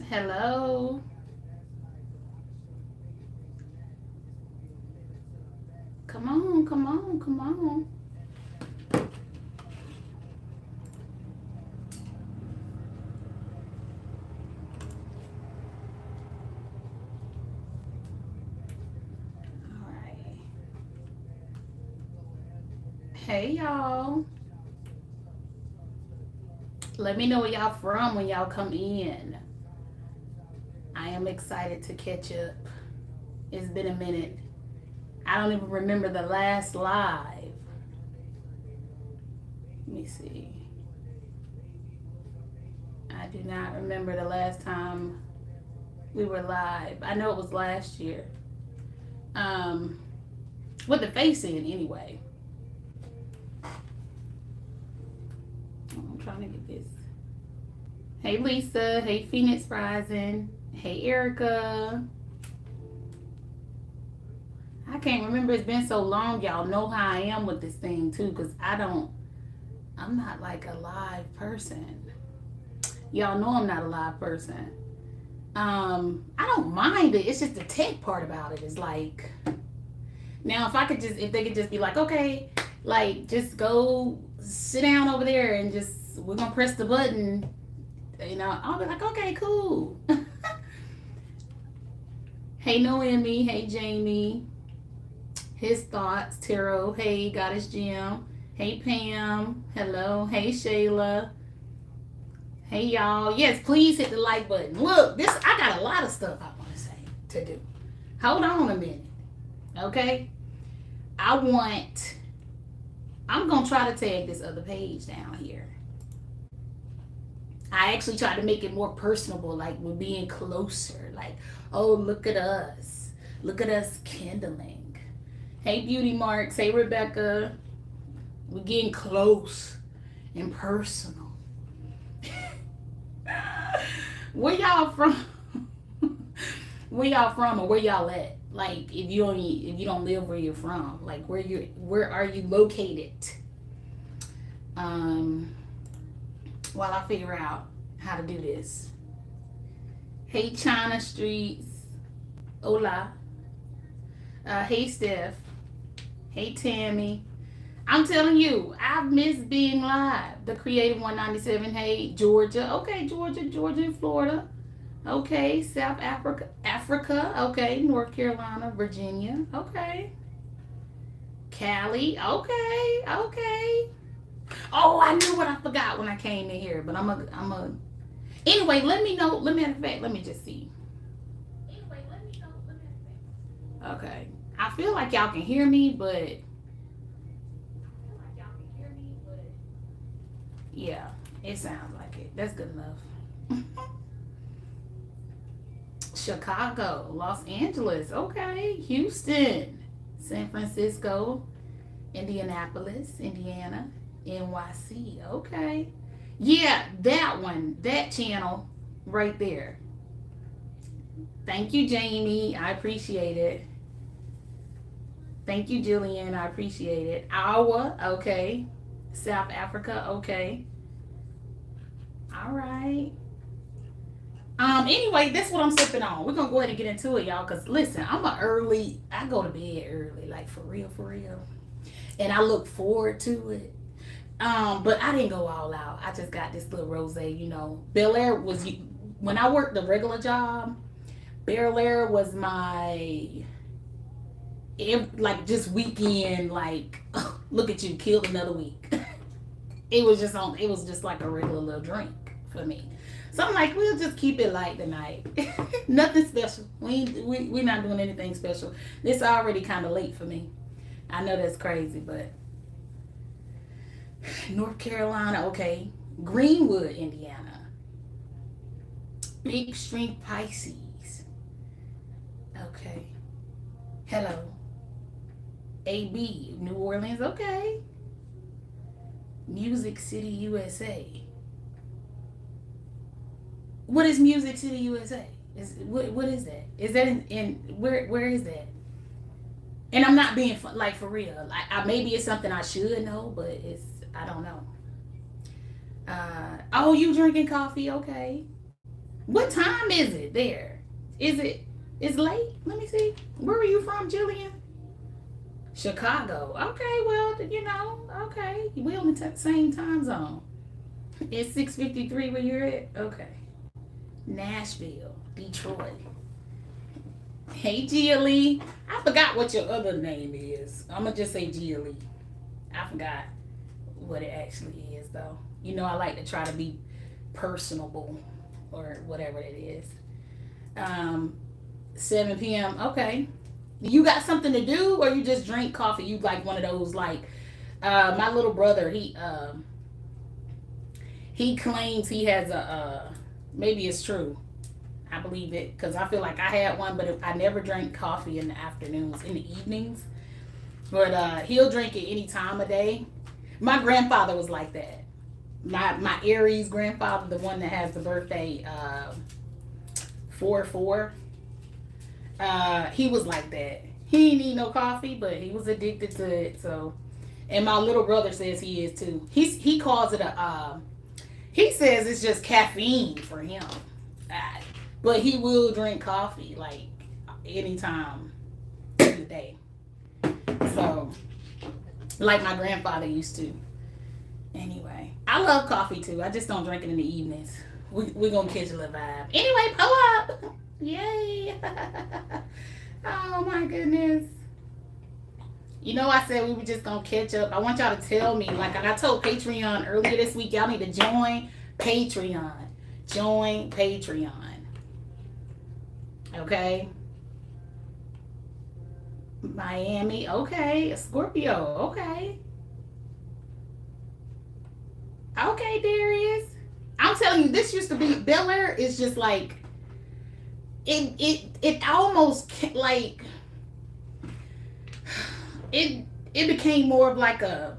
Hello. Come on, come on, come on. All right. Hey, y'all. Let me know where y'all from when y'all come in. I am excited to catch up. It's been a minute. I don't even remember the last live. Let me see. I do not remember the last time we were live. I know it was last year. Um, with the face in anyway. I'm trying to get this. Hey Lisa. Hey Phoenix Rising. Hey Erica. I can't remember. It's been so long. Y'all know how I am with this thing too, because I'm not like a live person. Y'all know I'm not a live person. I don't mind it. It's just the tech part about it is like, now if they could just be like, okay, like just go sit down over there and just we're gonna press the button, I'll be like, okay, cool. Hey Noemi, hey Jamie, his thoughts, Taro, hey Goddess Jim, hey Pam, hello, hey Shayla. Hey y'all, yes, please hit the like button. Look, I got a lot of stuff I want to say to do. Hold on a minute, okay? I'm gonna try to tag this other page down here. I actually tried to make it more personable, like we're being closer. Like, oh, look at us kindling. Hey, Beauty Marks. Hey, Rebecca. We're getting close and personal. Where y'all from? Where y'all from, or where y'all at? Like, if you don't live where you're from, like where are you located? Um, while I figure out how to do this. Hey, China Streets. Hola. Hey, Steph. Hey, Tammy. I'm telling you, I've missed being live. The Creative 197. Hey, Georgia. Okay, Georgia and Florida. Okay, South Africa. Okay, North Carolina, Virginia. Okay, Cali. Okay. Oh, I knew what I forgot when I came in here, but I'm a. Anyway, let me know. Matter of fact, let me just see. Okay, I feel like y'all can hear me, but yeah, it sounds like it. That's good enough. Chicago, Los Angeles, okay, Houston, San Francisco, Indianapolis, Indiana, NYC, okay. Yeah, that channel right there. Thank you, Jamie. I appreciate it. Thank you, Jillian. I appreciate it. Iowa, okay. South Africa, okay. All right. Anyway, that's what I'm sipping on. We're gonna go ahead and get into it, y'all. Cause listen, I go to bed early, like for real, and I look forward to it. But I didn't go all out. I just got this little rosé. Bel Air was when I worked the regular job. Bel Air was like just weekend. Like, look at you, killed another week. It was just like a regular little drink for me. So I'm like, we'll just keep it light tonight. Nothing special. We're not doing anything special. It's already kind of late for me. I know that's crazy, but North Carolina, okay. Greenwood, Indiana. Big Street Pisces. Okay. Hello. AB, New Orleans, okay. Music City, USA. What is Music City, USA? What is that? Is that in where is that? And I'm not being like for real. Like maybe it's something I should know, but I don't know. Oh, you drinking coffee? Okay. What time is it there? It's late? Let me see. Where are you from, Jillian? Chicago. Okay, well, okay. We on the same time zone. It's 6:53 where you're at? Okay. Nashville, Detroit. Hey, Gia Lee. I forgot what your other name is. I'm going to just say Gia Lee. I forgot what it actually is, though. I like to try to be personable or whatever it is. 7 p.m. Okay. You got something to do or you just drink coffee? You like one of those, like, my little brother, he claims he has maybe it's true. I believe it because I feel like I had one, but I never drank coffee in the afternoons, in the evenings. But he'll drink it any time of day. My grandfather was like that. My Aries grandfather, the one that has the birthday 4/4. He was like that. He didn't need no coffee, but he was addicted to it. So, and my little brother says he is too. He calls it he says it's just caffeine for him. But he will drink coffee like anytime of the day. So, like my grandfather used to. Anyway, I love coffee too. I just don't drink it in the evenings. We're going to catch a little vibe. Anyway, pull up. Yay. Oh my goodness. I said we were just going to catch up. I want y'all to tell me, like I told Patreon earlier this week, y'all need to join Patreon. Join Patreon. Okay. Miami. Okay. Scorpio. Okay. Okay, Darius. I'm telling you, this used to be Bel Air is just like it almost like it became more of like a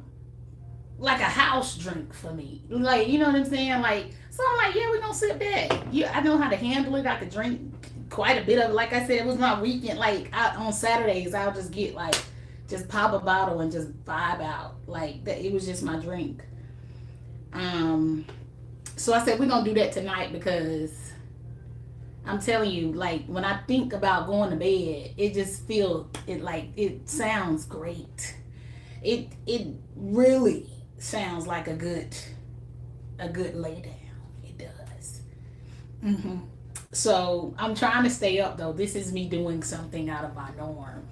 house drink for me. Like, you know what I'm saying? Like, so I'm like, yeah, we're gonna sit back. Yeah, I know how to handle it. I could drink quite a bit of it. Like I said, it was my weekend. Like on Saturdays, I'll just get just pop a bottle and just vibe out. Like that, it was just my drink. So I said we're gonna do that tonight because I'm telling you, like when I think about going to bed, it just it sounds great. It really sounds like a good lay down. It does. So I'm trying to stay up though. This is me doing something out of my norm.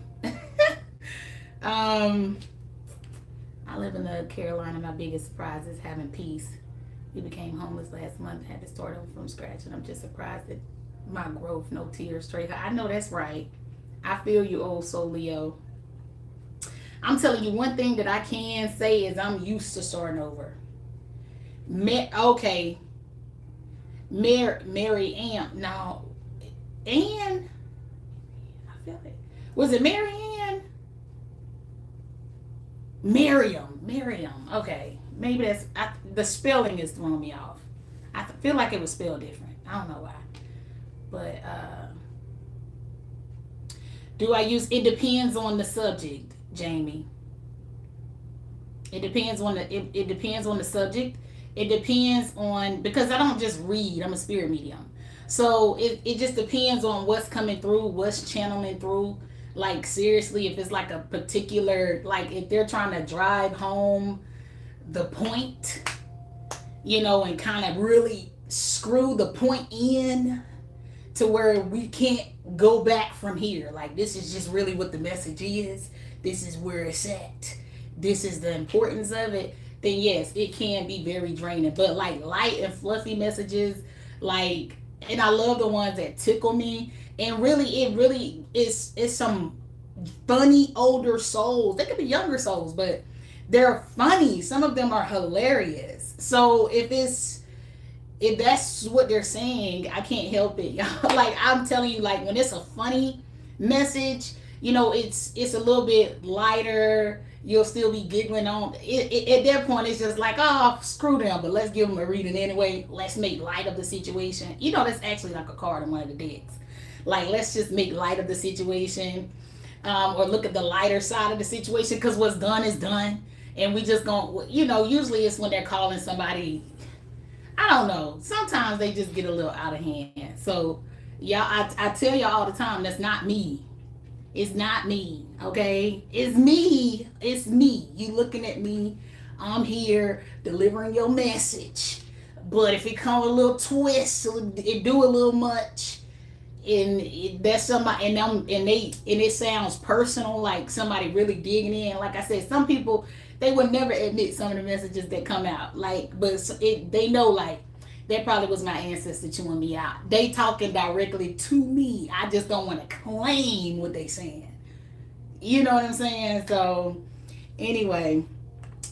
I live in the Carolina. My biggest surprise is having peace. We became homeless last month. Had to start over from scratch, and I'm just surprised at my growth. No tears, straight. I know that's right. I feel you, old soul Leo. I'm telling you, one thing that I can say is I'm used to starting over. Okay. Mary Ann. No. Ann? I feel it. Was it Mary Ann? Miriam. Okay. Maybe that's the spelling is throwing me off. I feel like it was spelled different. I don't know why. But do I use it depends on the subject, Jamie. It depends on it depends on the subject. It depends on because I don't just read, I'm a spirit medium. So it just depends on what's coming through, what's channeling through. Like seriously, if it's like a particular like if they're trying to drive home the point, and kind of really screw the point in to where we can't go back from here. Like this is just really what the message is. This is where it's at. This is the importance of it. Then yes, it can be very draining. But like light and fluffy messages, like, and I love the ones that tickle me. And really, it really is some funny older souls. They could be younger souls, but they're funny. Some of them are hilarious. So if that's what they're saying, I can't help it. Like I'm telling you, like when it's a funny message, it's a little bit lighter. You'll still be giggling on it. At that point, it's just like, oh, screw them. But let's give them a reading anyway. Let's make light of the situation. That's actually like a card on one of the decks. Like let's just make light of the situation, or look at the lighter side of the situation because what's done is done. And we just gonna, usually it's when they're calling somebody. I don't know. Sometimes they just get a little out of hand. So y'all, I tell y'all all the time, that's not me. It's not me, okay? It's me. It's me. You looking at me. I'm here delivering your message. But if it come with a little twist, it do a little much, that's somebody, and it sounds personal, like somebody really digging in. Like I said, some people, they would never admit some of the messages that come out. Like, but they know, like, that probably was my ancestor chewing me out. They talking directly to me. I just don't want to claim what they saying. You know what I'm saying? So, anyway,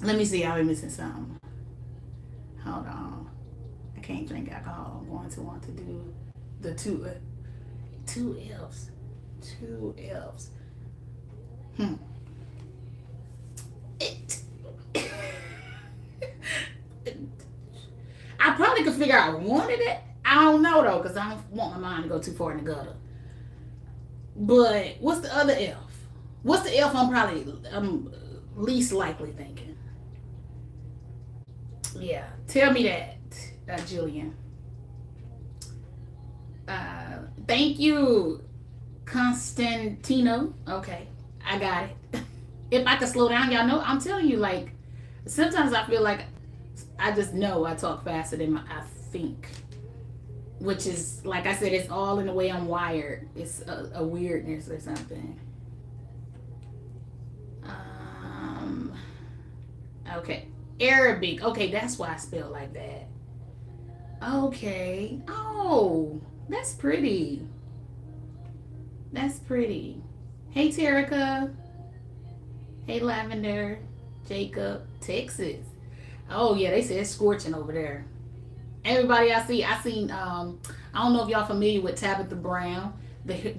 let me see. I've been missing something. Hold on. I can't drink alcohol. I'm going to want to do the two F's. Two F's. I probably could figure out one of it. I don't know though, because I don't want my mind to go too far in the gutter. But what's the other F? What's the F I'm least likely thinking? Yeah, tell me that, Jillian. Thank you, Constantino. Okay, I got it. If I could slow down, y'all know, I'm telling you, like, sometimes I feel like I just know I talk faster than I think. Which is, like I said, it's all in the way I'm wired. It's a weirdness or something. Okay. Arabic. Okay, that's why I spell like that. Okay. Oh, that's pretty. That's pretty. Hey, Terica. Hey, Lavender. Jacob. Texas. Oh, yeah, they said it's scorching over there. Everybody I seen, I don't know if y'all familiar with Tabitha Brown, the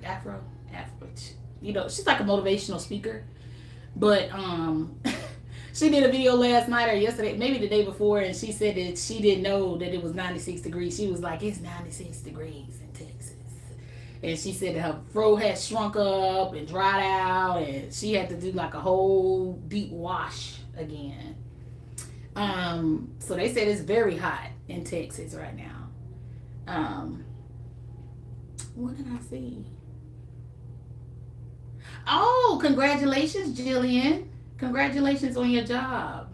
Afro, you know, she's like a motivational speaker. But she did a video last night or yesterday, maybe the day before, and she said that she didn't know that it was 96 degrees. She was like, it's 96 degrees in Texas. And she said that her throat had shrunk up and dried out, and she had to do like a whole deep wash again. So they said it's very hot in Texas right now. What did I see? Oh, congratulations, Jillian. Congratulations on your job.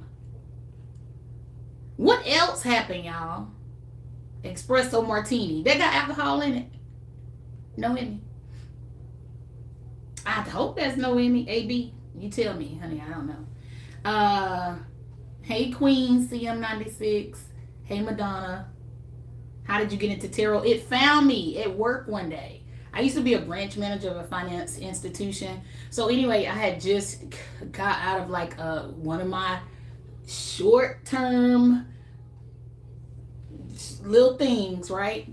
What else happened, y'all? Espresso martini. They got alcohol in it? No any. I hope there's no any. AB, you tell me, honey. I don't know. Hey, Queen CM96. Hey, Madonna. How did you get into tarot? It found me at work one day. I used to be a branch manager of a finance institution. So anyway, I had just got out of like one of my short-term little things, right?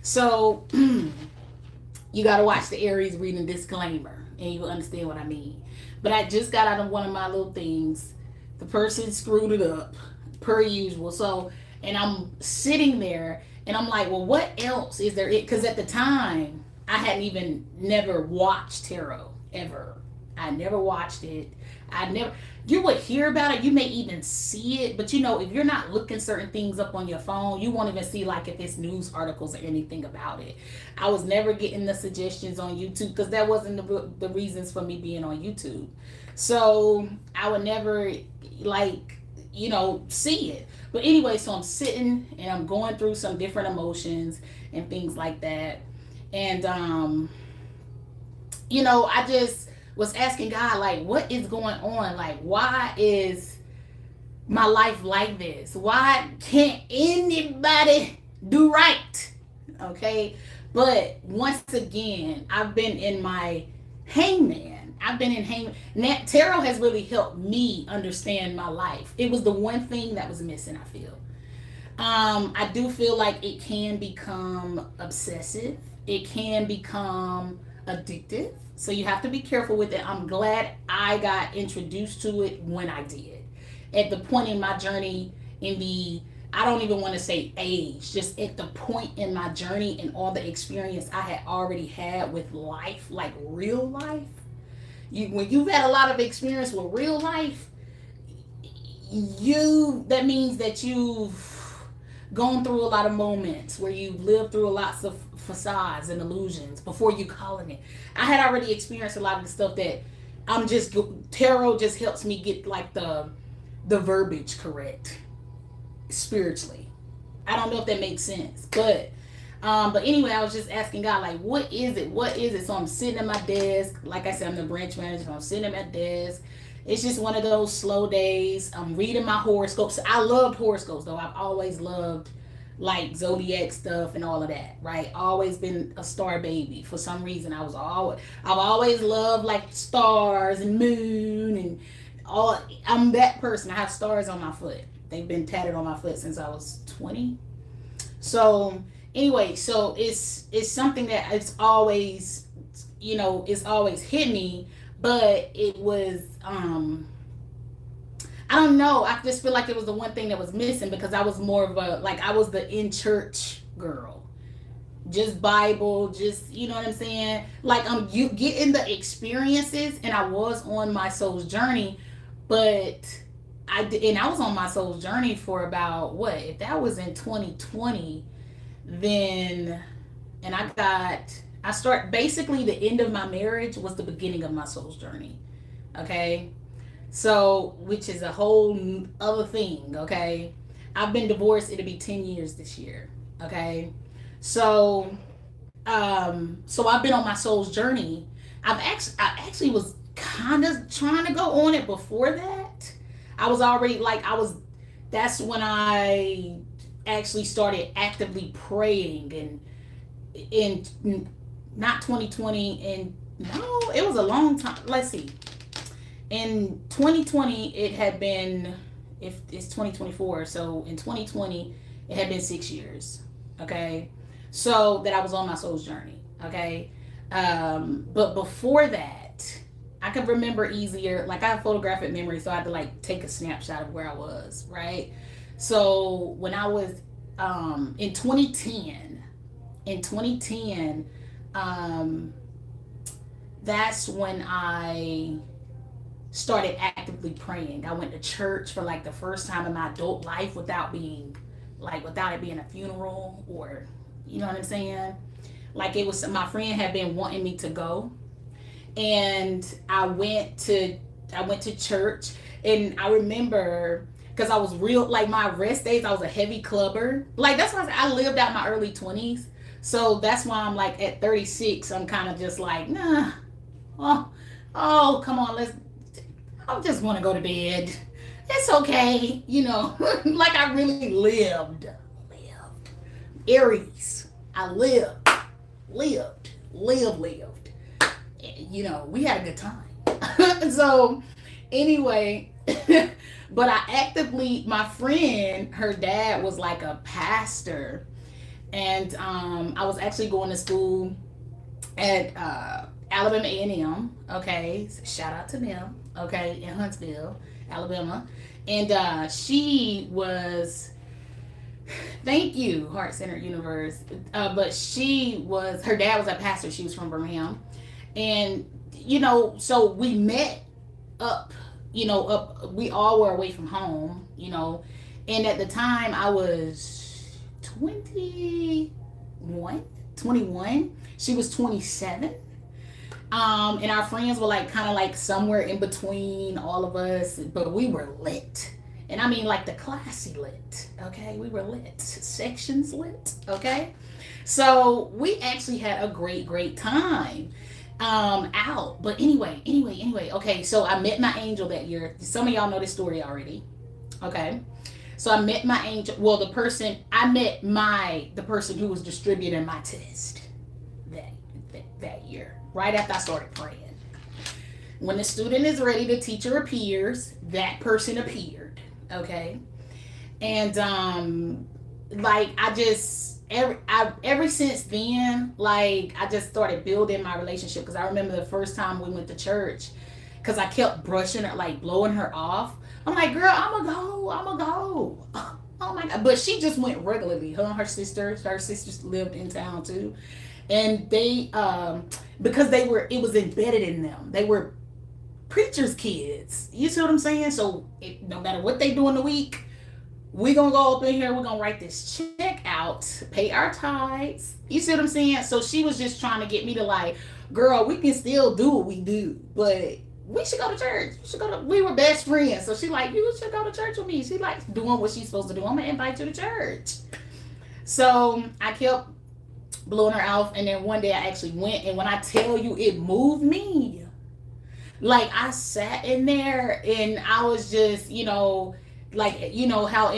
So you got to watch the Aries reading disclaimer and you will understand what I mean. But I just got out of one of my little things. The person screwed it up, per usual. So, and I'm sitting there, and I'm like, well, what else is there? Because at the time, I hadn't never watched tarot, ever. I never watched it. You would hear about it. You may even see it. But, you know, if you're not looking certain things up on your phone, you won't even see, like, if it's news articles or anything about it. I was never getting the suggestions on YouTube because that wasn't the reasons for me being on YouTube. So I would never, like, you know, see it. But anyway, so I'm sitting and I'm going through some different emotions and things like that. And, you know, I just was asking God, like, what is going on? Like, why is my life like this? Why can't anybody do right? Okay. But once again, I've been in my hangman. Tarot has really helped me understand my life. It was the one thing that was missing, I feel. I do feel like it can become obsessive. It can become addictive. So you have to be careful with it. I'm glad I got introduced to it when I did. At the point in my journey, I don't even want to say age, just at the point in my journey and all the experience I had already had with life, like real life. When you've had a lot of experience with real life, that means that you've gone through a lot of moments, where you've lived through lots of facades and illusions before you calling it. I had already experienced a lot of the stuff that I'm just, tarot just helps me get like the verbiage correct spiritually. I don't know if that makes sense, but anyway, I was just asking God, like, what is it? What is it? So I'm sitting at my desk. Like I said, I'm the branch manager. So I'm sitting at my desk. It's just one of those slow days. I'm reading my horoscopes. I loved horoscopes, though. I've always loved like zodiac stuff and all of that, right? Always been a star baby for some reason. I've always loved like stars and moon and all. I'm that person. I have stars on my foot. They've been tatted on my foot since I was 20. So anyway, so it's something that it's always, it's always hit me, but it was I don't know, I just feel like it was the one thing that was missing, because I was more of a, like, I was the in church girl, just Bible, just, you know what I'm saying, like, you get in the experiences, and I was on my soul's journey, but I was on my soul's journey for about, what, if that was in 2020, then, and I start, basically the end of my marriage was the beginning of my soul's journey, okay? So, which is a whole other thing, okay? I've been divorced, it'll be 10 years this year, okay? So, so I've been on my soul's journey. I actually was kind of trying to go on it before that. I was already, like, that's when I actually started actively praying, and in not 2020, and no, it was a long time. Let's see. In 2020, it had been, if it's 2024, so in 2020, it had been 6 years, okay? So that I was on my soul's journey, okay? But before that, I can remember easier, like I have photographic memory, so I had to like take a snapshot of where I was, right? So when I was in 2010, that's when I started actively praying. I went to church for like the first time in my adult life without it being a funeral, or, you know what I'm saying? Like, it was, my friend had been wanting me to go, and I went to church, and I remember, because I was real, like, my rest days, I was a heavy clubber. Like, that's why I lived out my early 20s. So that's why I'm like, at 36, I'm kind of just like, nah, oh, come on, I just want to go to bed. It's okay, like I really lived. Aries. I lived. We had a good time. So, anyway, but my friend, her dad was like a pastor, and I was actually going to school at Alabama A&M, okay? Shout out to them, okay, in Huntsville, Alabama. And she was, thank you, Heart Centered Universe. But her dad was a pastor. She was from Birmingham. And, so we met up, we all were away from home, And at the time I was 21. She was 27. And our friends were like kind of like somewhere in between all of us, but we were lit. And I mean like the classy lit, okay? We were lit, sections lit, okay? So we actually had a great time out. But anyway, okay, so I met my angel that year. Some of y'all know this story already, okay? So I met my angel, well, the person who was distributing my test that year, right after I started praying. When the student is ready, the teacher appears. That person appeared, okay? And like ever since then, like I just started building my relationship, because I remember the first time we went to church, because I kept brushing her, like blowing her off. I'm like, girl, I'm gonna go. Oh my God. But she just went regularly. Her and her sisters lived in town too. And they, because it was embedded in them. They were preachers' kids. You see what I'm saying? So no matter what they do in the week, we gonna go up in here, we're gonna write this check out, pay our tithes. You see what I'm saying? So she was just trying to get me to like, girl, we can still do what we do, but we should go to church. We should go to, we were best friends. So she like, you should go to church with me. She likes doing what she's supposed to do. I'm gonna invite you to church. So I kept blowing her off, and then one day I actually went, and when I tell you it moved me, like I sat in there and I was just, like, how, and you know how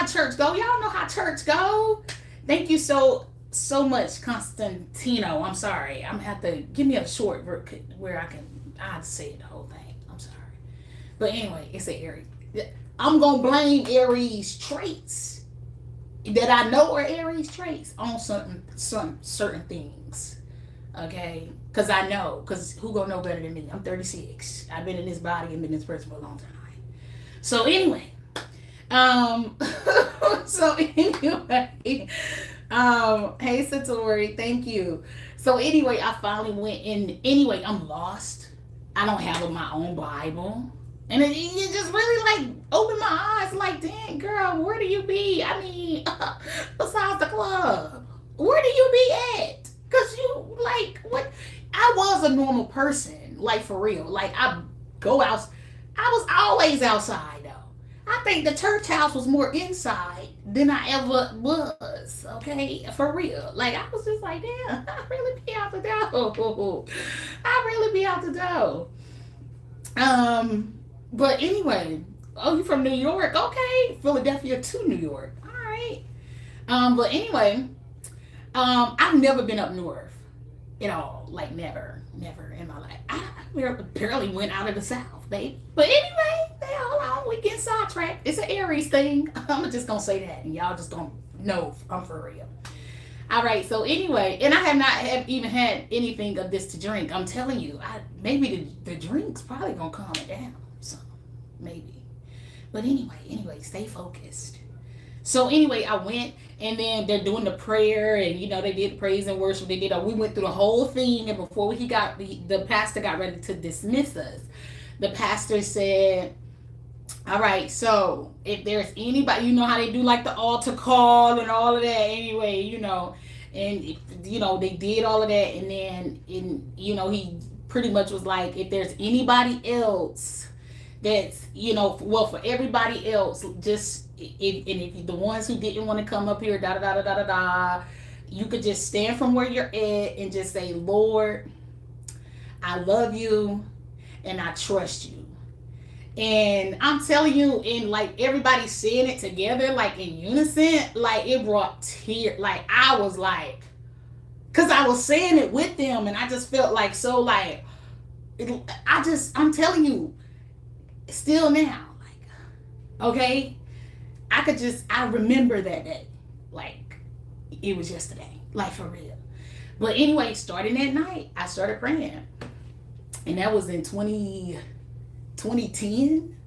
church go. Y'all know how church go. Thank you so much, Constantino. I'm sorry. I'm gonna have to give me a short where I'd say the whole thing. I'm sorry. But anyway, it's an Aries. I'm gonna blame Aries traits that I know are Aries traits on certain things. Okay? Because I know. Because who gonna know better than me? I'm 36. I've been in this body and been in this person for a long time. So anyway. Hey Satori, thank you. So anyway, I finally went in. Anyway, I'm lost. I don't have my own Bible. And it just really like opened my eyes like, dang girl, where do you be? I mean, besides the club, where do you be at? Cause you like, what? I was a normal person, like for real. Like I go out, I was always outside though. I think the church house was more inside than I ever was, okay? For real. Like I was just like, damn, I really be out the door. I really be out the door. But anyway, oh, you from New York? Okay. Philadelphia to New York. All right. But anyway, I've never been up north at all. Like never in my life. I barely went out of the South, babe. But anyway, hold on, we get sidetracked. It's an Aries thing. I'm just gonna say that, and y'all just gonna know I'm for real. All right. So anyway, and I have not even had anything of this to drink. I'm telling you, maybe the drink's probably gonna calm it down. So maybe. But anyway, stay focused. So anyway, I went, and then they're doing the prayer, and they did praise and worship. We went through the whole thing, and before the pastor got ready to dismiss us, the pastor said, all right, so if there's anybody, you know how they do like the altar call and all of that anyway, and they did all of that, and then he pretty much was like, if there's anybody else that's, for everybody else, just, if the ones who didn't want to come up here, you could just stand from where you're at and just say, Lord, I love you and I trust you. And I'm telling you, and like everybody saying it together, like in unison, like it brought tears. Like I was like, cause I was saying it with them, and I just felt like so like, I'm telling you, still now, like, okay, I remember that day, like it was yesterday, like for real. But anyway, starting that night, I started praying, and that was in 2010.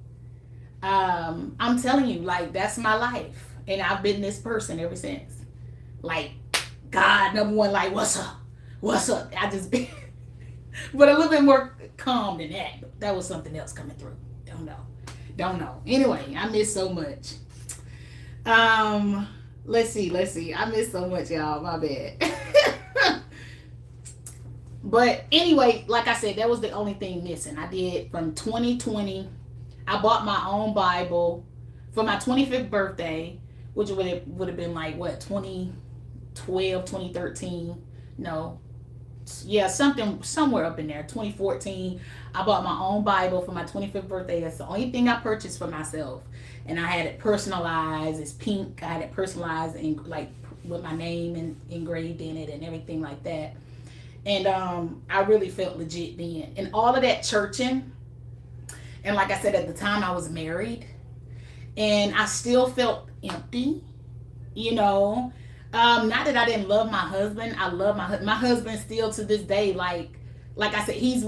I'm telling you, like that's my life, and I've been this person ever since. Like God, number one, like what's up? I just been, but a little bit more calm than that. That was something else coming through. Don't know. Anyway, I miss so much. Let's see. I miss so much, y'all. My bad. But anyway, like I said, that was the only thing missing. I did from 2020. I bought my own Bible for my 25th birthday, which would have been like what, 2012, 2013? No. Yeah, somewhere up in there. 2014. I bought my own Bible for my 25th birthday. That's the only thing I purchased for myself. And I had it personalized. It's pink. I had it personalized and like with my name engraved in it and everything like that. And I really felt legit then. And all of that churching. And like I said, at the time I was married. And I still felt empty. Not that I didn't love my husband. I love my husband still to this day. Like I said, he's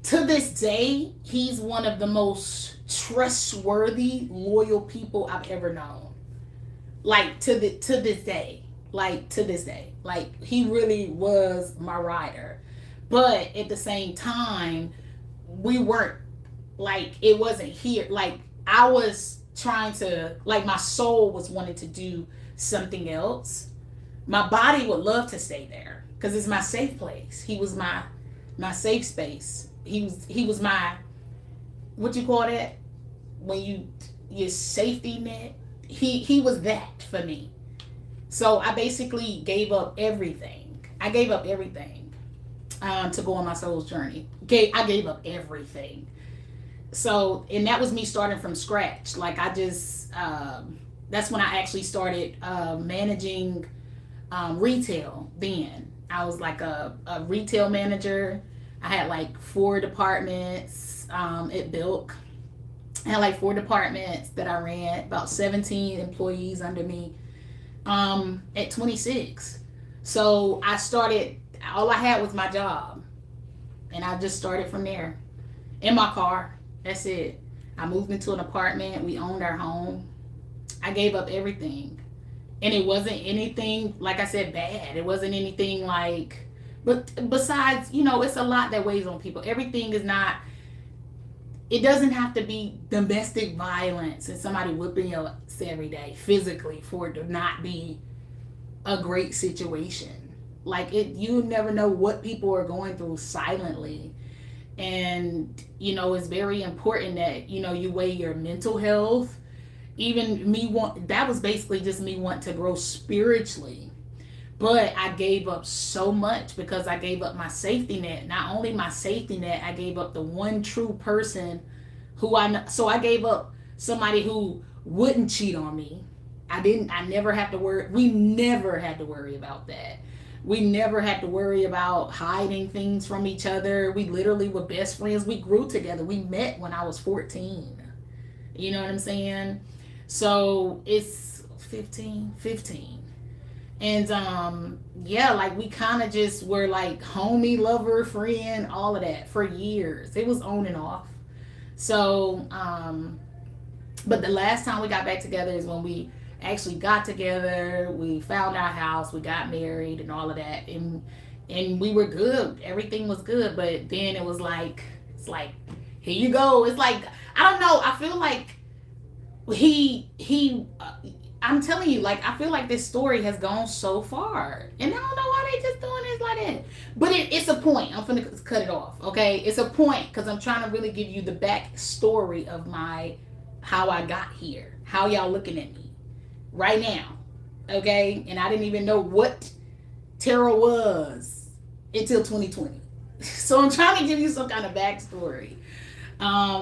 to this day, he's one of the most trustworthy, loyal people I've ever known. Like to this day. Like he really was my rider. But at the same time, we weren't, like, it wasn't here. Like I was trying to, like, my soul was wanting to do something else. My body would love to stay there because it's my safe place. He was my safe space. He was my, what you call that, when your safety net. He was that for me. So I basically gave up everything. I gave up everything to go on my soul's journey. I gave up everything. So, and that was me starting from scratch. Like, I just, that's when I actually started managing retail. Then I was like a retail manager. I had like 4 departments at Bilk. I had like 4 departments that I ran, about 17 employees under me at 26. So I started, all I had was my job. And I just started from there. In my car. That's it. I moved into an apartment. We owned our home. I gave up everything. And it wasn't anything, like I said, bad. It wasn't anything like, but besides, you know, it's a lot that weighs on people. Everything is not, it doesn't have to be domestic violence and somebody whipping your ass every day physically for it to not be a great situation. Like, it, you never know what people are going through silently. And, you know, it's very important that, you know, you weigh your mental health. Even that was basically just me wanting to grow spiritually. But I gave up so much because I gave up my safety net. Not only my safety net, I gave up the one true person who so I gave up somebody who wouldn't cheat on me. I never had to worry. We never had to worry about that. We never had to worry about hiding things from each other. We literally were best friends. We grew together. We met when I was 14. You know what I'm saying? So it's 15. And yeah, like, we kind of just were like homie, lover, friend, all of that for years. It was on and off. So, but the last time we got back together is when we actually got together. We found our house, we got married and all of that, and we were good. Everything was good. But then it was like, it's like, here you go. It's like, I don't know, I feel like I'm telling you, like, I feel like this story has gone so far, and I don't know why they just doing this like that. But it's a point. I'm gonna cut it off, okay? It's a point because I'm trying to really give you the back story of how I got here, how y'all looking at me right now, okay? And I didn't even know what tarot was until 2020. So I'm trying to give you some kind of backstory.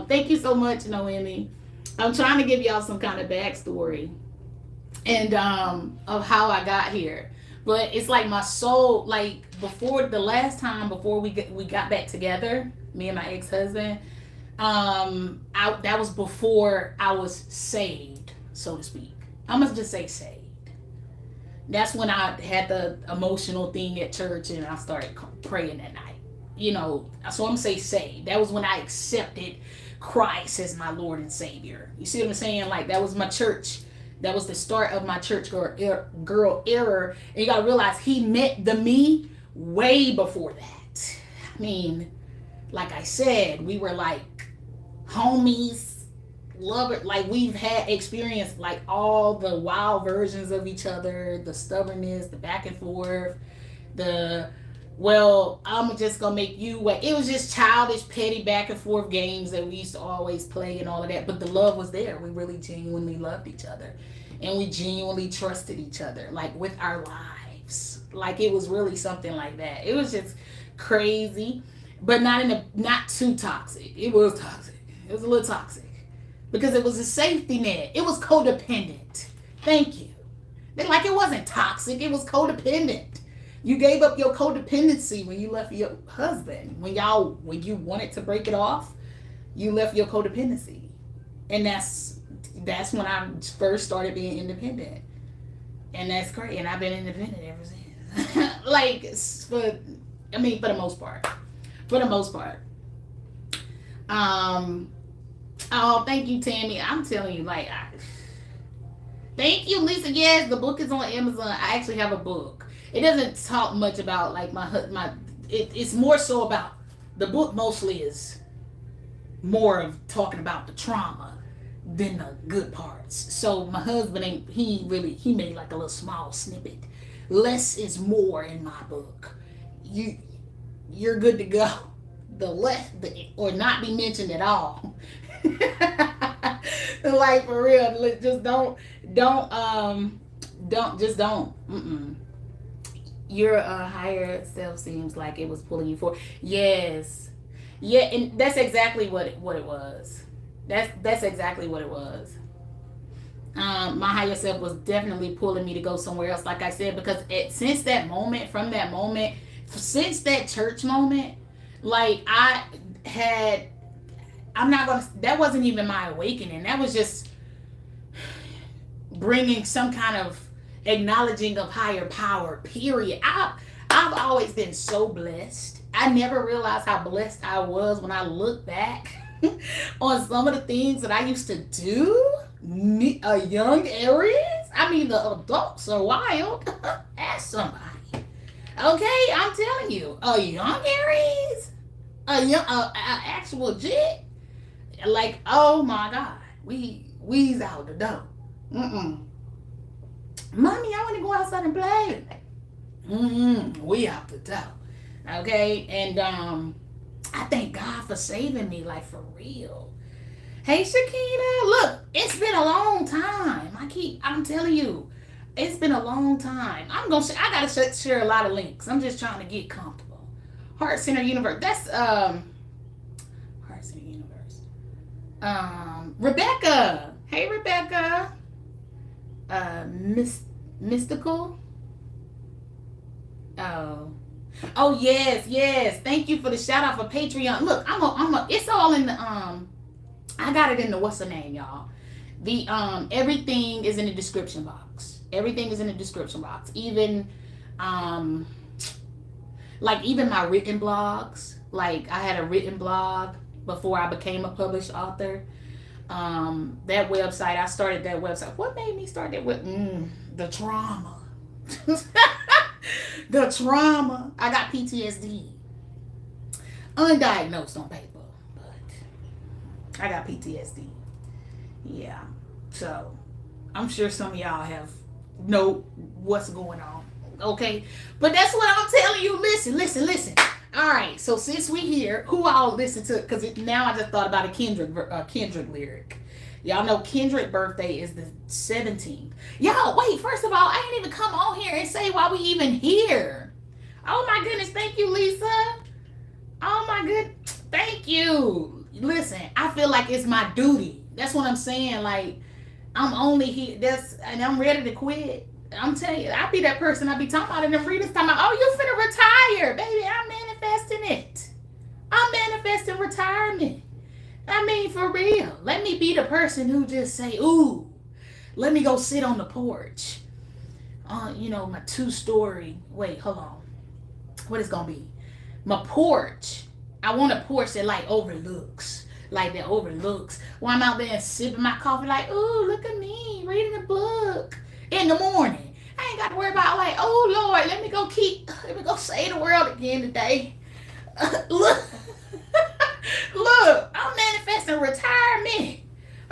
Thank you so much, Noemi. I'm trying to give y'all some kind of backstory and of how I got here. But it's like my soul, like, before the last time, before we got back together, me and my ex-husband, that was before I was saved, so to speak. I must just say saved. That's when I had the emotional thing at church and I started praying at night. You know, so I'm gonna say saved. That was when I accepted Christ as my Lord and Savior. You see what I'm saying? Like, that was my church. That was the start of my church girl era. And you gotta realize, he met the me way before that. I mean, like I said, we were like homies, lover. Like, we've had experienced like all the wild versions of each other, the stubbornness, the back and forth, well, I'm just gonna make you wait. It was just childish, petty back and forth games that we used to always play and all of that. But the love was there. We really genuinely loved each other. And we genuinely trusted each other, like, with our lives. Like, it was really something like that. It was just crazy, but not too toxic. It was toxic. It was a little toxic. Because it was a safety net. It was codependent. Thank you. Like, it wasn't toxic. It was codependent. You gave up your codependency when you left your husband. When you wanted to break it off, you left your codependency. And that's when I first started being independent. And that's great. And I've been independent ever since. Like, for the most part. For the most part. Oh, thank you, Tammy. I'm telling you, like, thank you, Lisa. Yes, the book is on Amazon. I actually have a book. It doesn't talk much about, like, it's more so about, the book mostly is more of talking about the trauma than the good parts. So my husband ain't, he made like a little small snippet. Less is more in my book. You're good to go. The less, or not be mentioned at all. Like for real, just don't. Your higher self seems like it was pulling you forward. Yes, yeah, and that's exactly what it was. That's exactly what it was. My higher self was definitely pulling me to go somewhere else, like I said, because since that moment, since that church moment, like that wasn't even my awakening. That was just bringing some kind of acknowledging of higher power, period. I've always been so blessed. I never realized how blessed I was when I look back on some of the things that I used to do. A young Aries. I mean, the adults are wild. Ask somebody. Okay, I'm telling you, a young Aries, a young, actual jit. Like, oh my God, we's out the door. Mommy, I want to go outside and play. We out the door. Okay, and I thank God for saving me, like for real. Hey Shakina, look, it's been a long time. I'm telling you, it's been a long time. I gotta share a lot of links. I'm just trying to get comfortable. Heart Center Universe. That's Heart Center Universe. Rebecca. Hey Rebecca. Mystical. Oh yes. Thank you for the shout out for Patreon. Look, it's all in the I got it in the what's the name, y'all. The everything is in the description box. Everything is in the description box. Even like even my written blogs. Like I had a written blog before I became a published author. That website, I started that website. What made me start that the trauma. The trauma. I got PTSD. Undiagnosed on paper. I got PTSD. Yeah. So I'm sure some of y'all know what's going on. Okay. But that's what I'm telling you. Listen. All right. So since we here, who all listen to, because now I just thought about a Kendrick lyric. Y'all know Kendrick's birthday is the 17th. Y'all, wait, first of all, I ain't even come on here and say why we even here. Oh my goodness. Thank you, Lisa. Oh my goodness. Thank you. Listen, I feel like it's my duty. That's what I'm saying. Like, I'm only here. And I'm ready to quit. I'm telling you, I be that person I be talking about in the readers talking about, oh, you finna retire. Baby, I'm manifesting it. I'm manifesting retirement. I mean, for real. Let me be the person who just say, ooh, let me go sit on the porch. My 2-story. Wait, hold on. What is gonna be? My porch. I want a porch that overlooks. While I'm out there sipping my coffee ooh, look at me reading a book in the morning. I ain't got to worry about oh Lord, let me go save the world again today. Look, I'm manifesting retirement.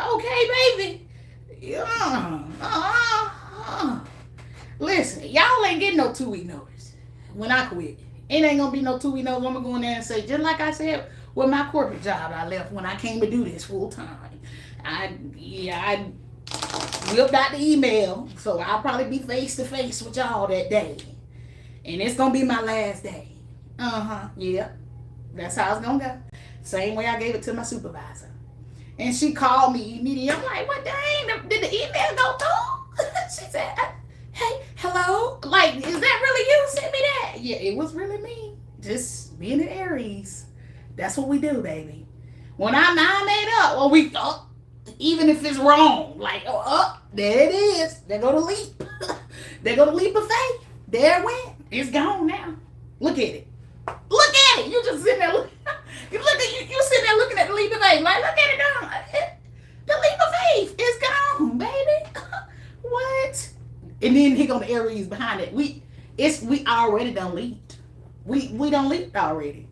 Okay, baby. Listen, y'all ain't getting no 2-week notice when I quit. It ain't gonna be no 2-week notice. I'm gonna go in there and say, just like I said with my corporate job I left when I came to do this full time. I whipped out the email, so I'll probably be face to face with y'all that day. And it's gonna be my last day. Yeah. That's how it's gonna go. Same way I gave it to my supervisor. And she called me immediately. I'm like, what dang, did the email go through? She said, hey, hello? Is that really you sent me that? Yeah, it was really me. Just being an Aries. That's what we do, baby. When our mind made up, even if it's wrong, there it is. There go the leap. There go the leap of faith. There it went. It's gone now. Look at it. Look at it. You just sitting there. You sitting there looking at the leap of faith. Look at it now. The leap of faith is gone, baby. What? And then here go the Aries behind it. We already done leaped. We done leaped already.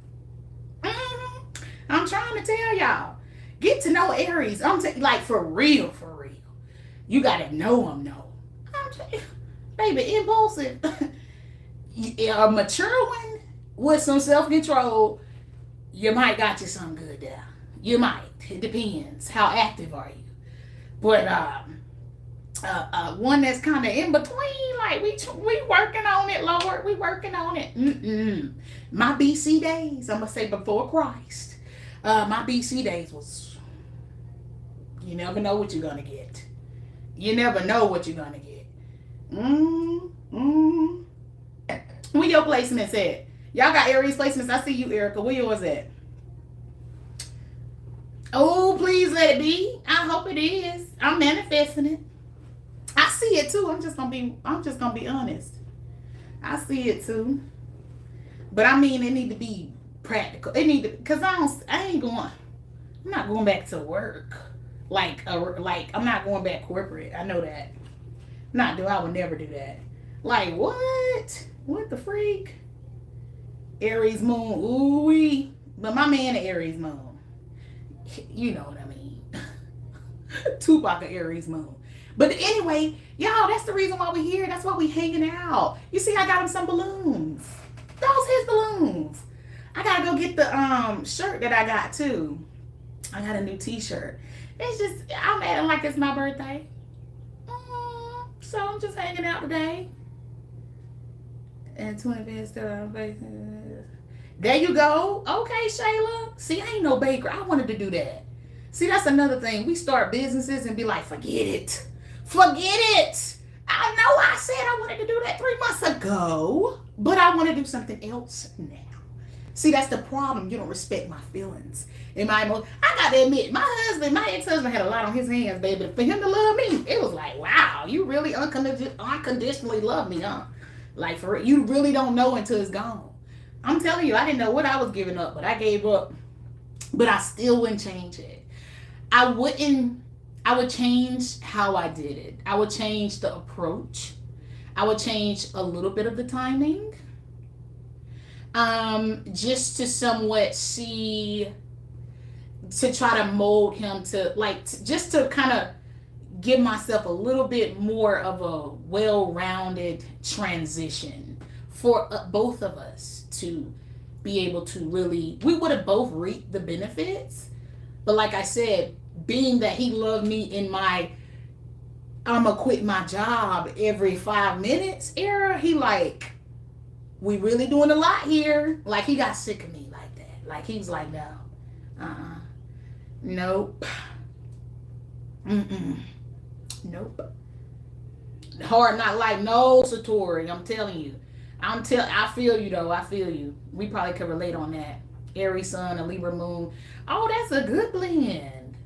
I'm trying to tell y'all. Get to know Aries. Like for real, for real. You gotta know them, baby, impulsive. A mature one with some self-control, you might got you something good there. You might. It depends. How active are you? But one that's kind of in between, like we working on it, Lord. We working on it. My BC days, I'm gonna say before Christ. My BC days was, you never know what you're gonna get. You never know what you're gonna get. Where your placements at? Y'all got Aries placements. I see you, Erica. Where yours at? Oh, please let it be. I hope it is. I'm manifesting it. I see it too. I'm just gonna be honest. I see it too. But I mean, it need to be practical. It need to, cause I'm not going back to work. Like I'm not going back corporate. I know that. I would never do that. Like what? What the freak? Aries moon. Ooh-wee. But my man an Aries moon. You know what I mean. Tupac of Aries moon. But anyway, y'all, that's the reason why we here. That's why we hanging out. You see, I got him some balloons. Those his balloons. I gotta go get the shirt that I got too. I got a new t-shirt. It's just, I'm acting like it's my birthday. So I'm just hanging out today. And 20 minutes there you go. Okay, Shayla. See, I ain't no baker. I wanted to do that. See, that's another thing. We start businesses and be like, forget it. Forget it. I know I said I wanted to do that 3 months ago, but I want to do something else now. See, that's the problem. You don't respect my feelings. I got to admit, my ex-husband had a lot on his hands, baby. For him to love me, it was like, wow, you really unconditionally love me, huh? Like, for real, you really don't know until it's gone. I'm telling you, I didn't know what I was giving up, but I gave up. But I still wouldn't change it. I would change how I did it. I would change the approach. I would change a little bit of the timing. Just to somewhat see, to try to mold him to, like, just to kind of give myself a little bit more of a well-rounded transition for both of us to be able to really, we would have both reaped the benefits. But like I said, being that he loved me in my, I'ma quit my job every 5 minutes era, he like, we really doing a lot here. Like, he got sick of me like that. Like, he was like, no, nope, nope. Hard not like, no, Satori, I'm telling you. I feel you though. I feel you. We probably could relate on that. Aries sun, a Libra moon. Oh, that's a good blend.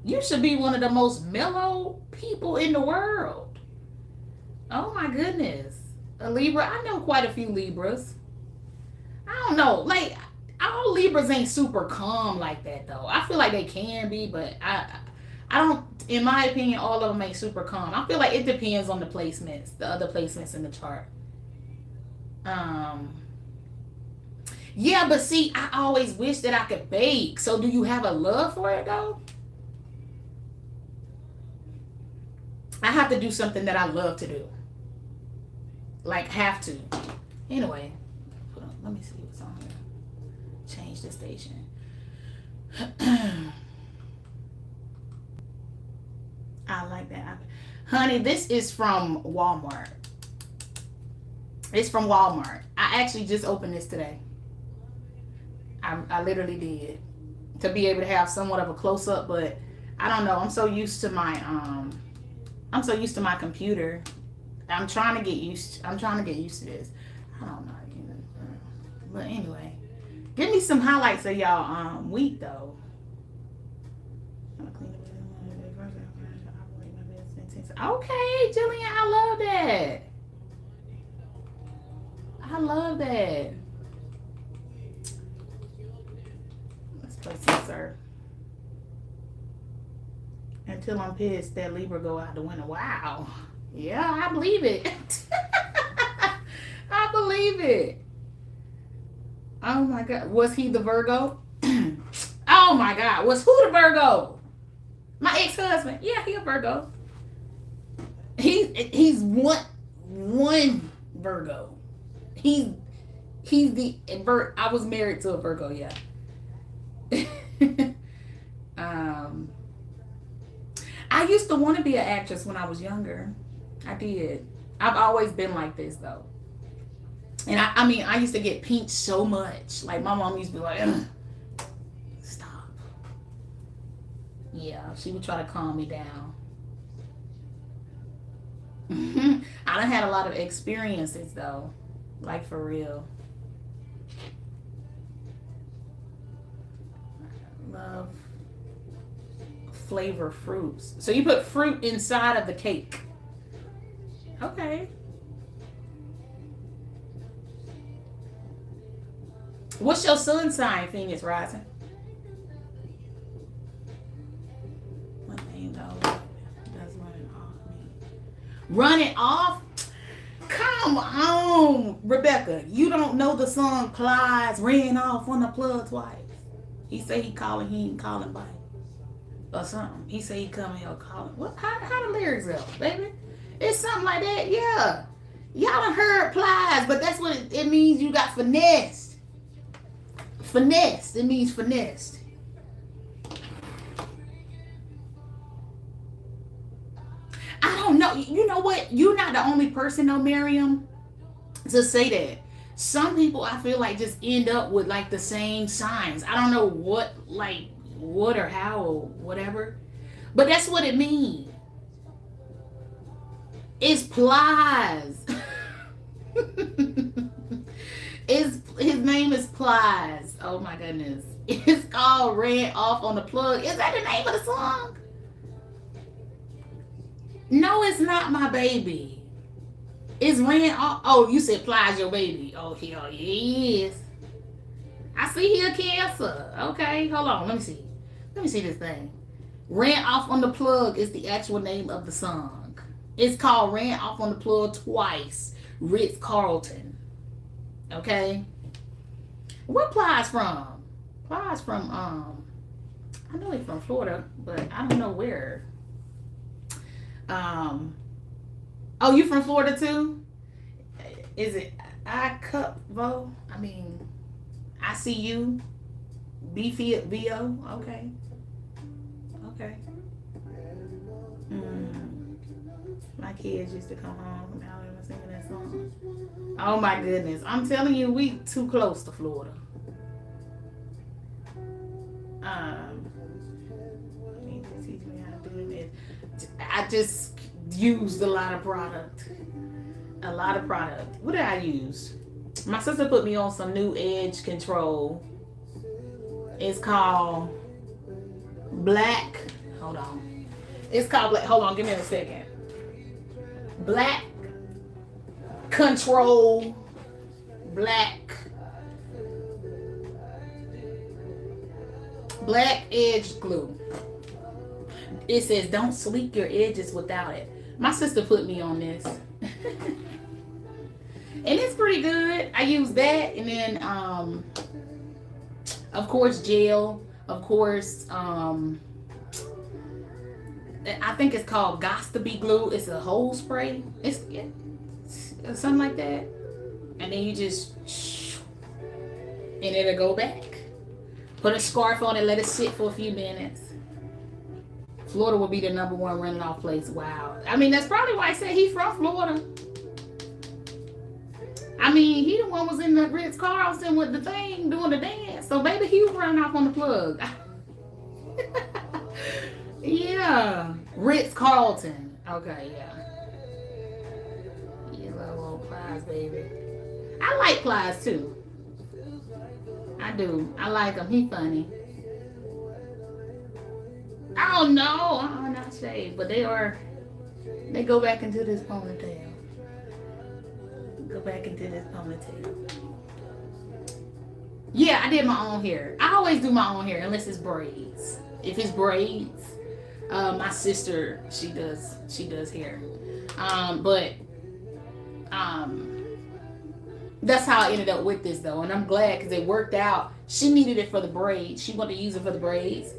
You should be one of the most mellow people in the world. Oh my goodness. A Libra. I know quite a few Libras. I don't know. Like, all Libras ain't super calm like that though. I feel like they can be, but I don't, in my opinion, all of them ain't super calm. I feel like it depends on the placements, the other placements in the chart. Yeah, but see, I always wish that I could bake. So do you have a love for it though? I have to do something that I love to do. Like, have to. Anyway, hold on, let me see what's on here. Change the station. I like that. Honey, this is from Walmart. It's from Walmart. I actually just opened this today. I literally did. To be able to have somewhat of a close-up, but I don't know. I'm so used to my computer. I'm trying to get used to this. I don't know. But anyway. Give me some highlights of y'all week though. Okay, Jillian, I love that. I love that. Let's play some sir. Until I'm pissed that Libra go out the window. Wow. Yeah, I believe it. I believe it. Oh my God. Was he the Virgo? Oh, Oh my God. Was who the Virgo? My ex-husband. Yeah, he a Virgo. He's one Virgo. He's the I was married to a Virgo, yeah. I used to want to be an actress when I was younger. I did. I've always been like this though. And I mean, I used to get pinched so much. Like my mom used to be like, stop. Yeah, she would try to calm me down. I done had a lot of experiences though. Like for real. Love flavor fruits. So you put fruit inside of the cake. Okay. What's your sun sign, Phoenix Rising? What name though? Does running off me? Running off? Come on, Rebecca. You don't know the song Plies ran off on the plug twice. He say he calling, he ain't calling back. Or something. He say he coming here calling. What? How the lyrics go, baby? It's something like that, yeah. Y'all done heard Plies, but that's what it means. You got finessed. Finessed. It means finessed. I don't know. You know what? You're not the only person, though, Miriam, to say that. Some people, I feel like, just end up with like the same signs. I don't know what or how or whatever, but that's what it means. It's Plies. His name is Plies. Oh my goodness. It's called Ran Off on the Plug. Is that the name of the song? No, it's not my baby. It's Ran Off. Oh, you said Plies your baby. Oh, hell yes. I see here Cancer. Okay, hold on. Let me see. Let me see this thing. Ran Off on the Plug is the actual name of the song. It's called Ran Off on the Plug twice. Ritz Carlton. Okay. Where Plies from? Plies from I know he's from Florida, but I don't know where. Oh, you from Florida too? Is it B.O.B? I mean, I see you. B.O.B. Okay. Okay. My kids used to come home from Alabama singing that song. Oh my goodness. I'm telling you, we too close to Florida. Need to teach me how to do this. I just used a lot of product. What did I use? My sister put me on some new edge control. It's called Black. Hold on. It's called Black. Hold on, give me a second. Black Control. Black edge glue. It says don't sleek your edges without it. My sister put me on this. And it's pretty good. I use that, and then of course gel, of course I think it's called Gots to Be Glue. It's a whole spray. It's something like that. And then you just and it'll go back. Put a scarf on it, let it sit for a few minutes. Florida will be the number one running off place. Wow. I mean, that's probably why I said he's from Florida. I mean, he the one was in the Ritz Carlton with the thing doing the dance. So maybe he was running off on the plug. Yeah. Ritz Carlton. Okay, yeah. You love old Plies, baby. I like Plies too. I do. I like him. He funny. Oh no, not shaved, but they go back into this ponytail. Go back into this ponytail. Yeah, I did my own hair. I always do my own hair unless it's braids. If it's braids, my sister, she does hair. That's how I ended up with this though, and I'm glad because it worked out. She needed it for the braids. She wanted to use it for the braids,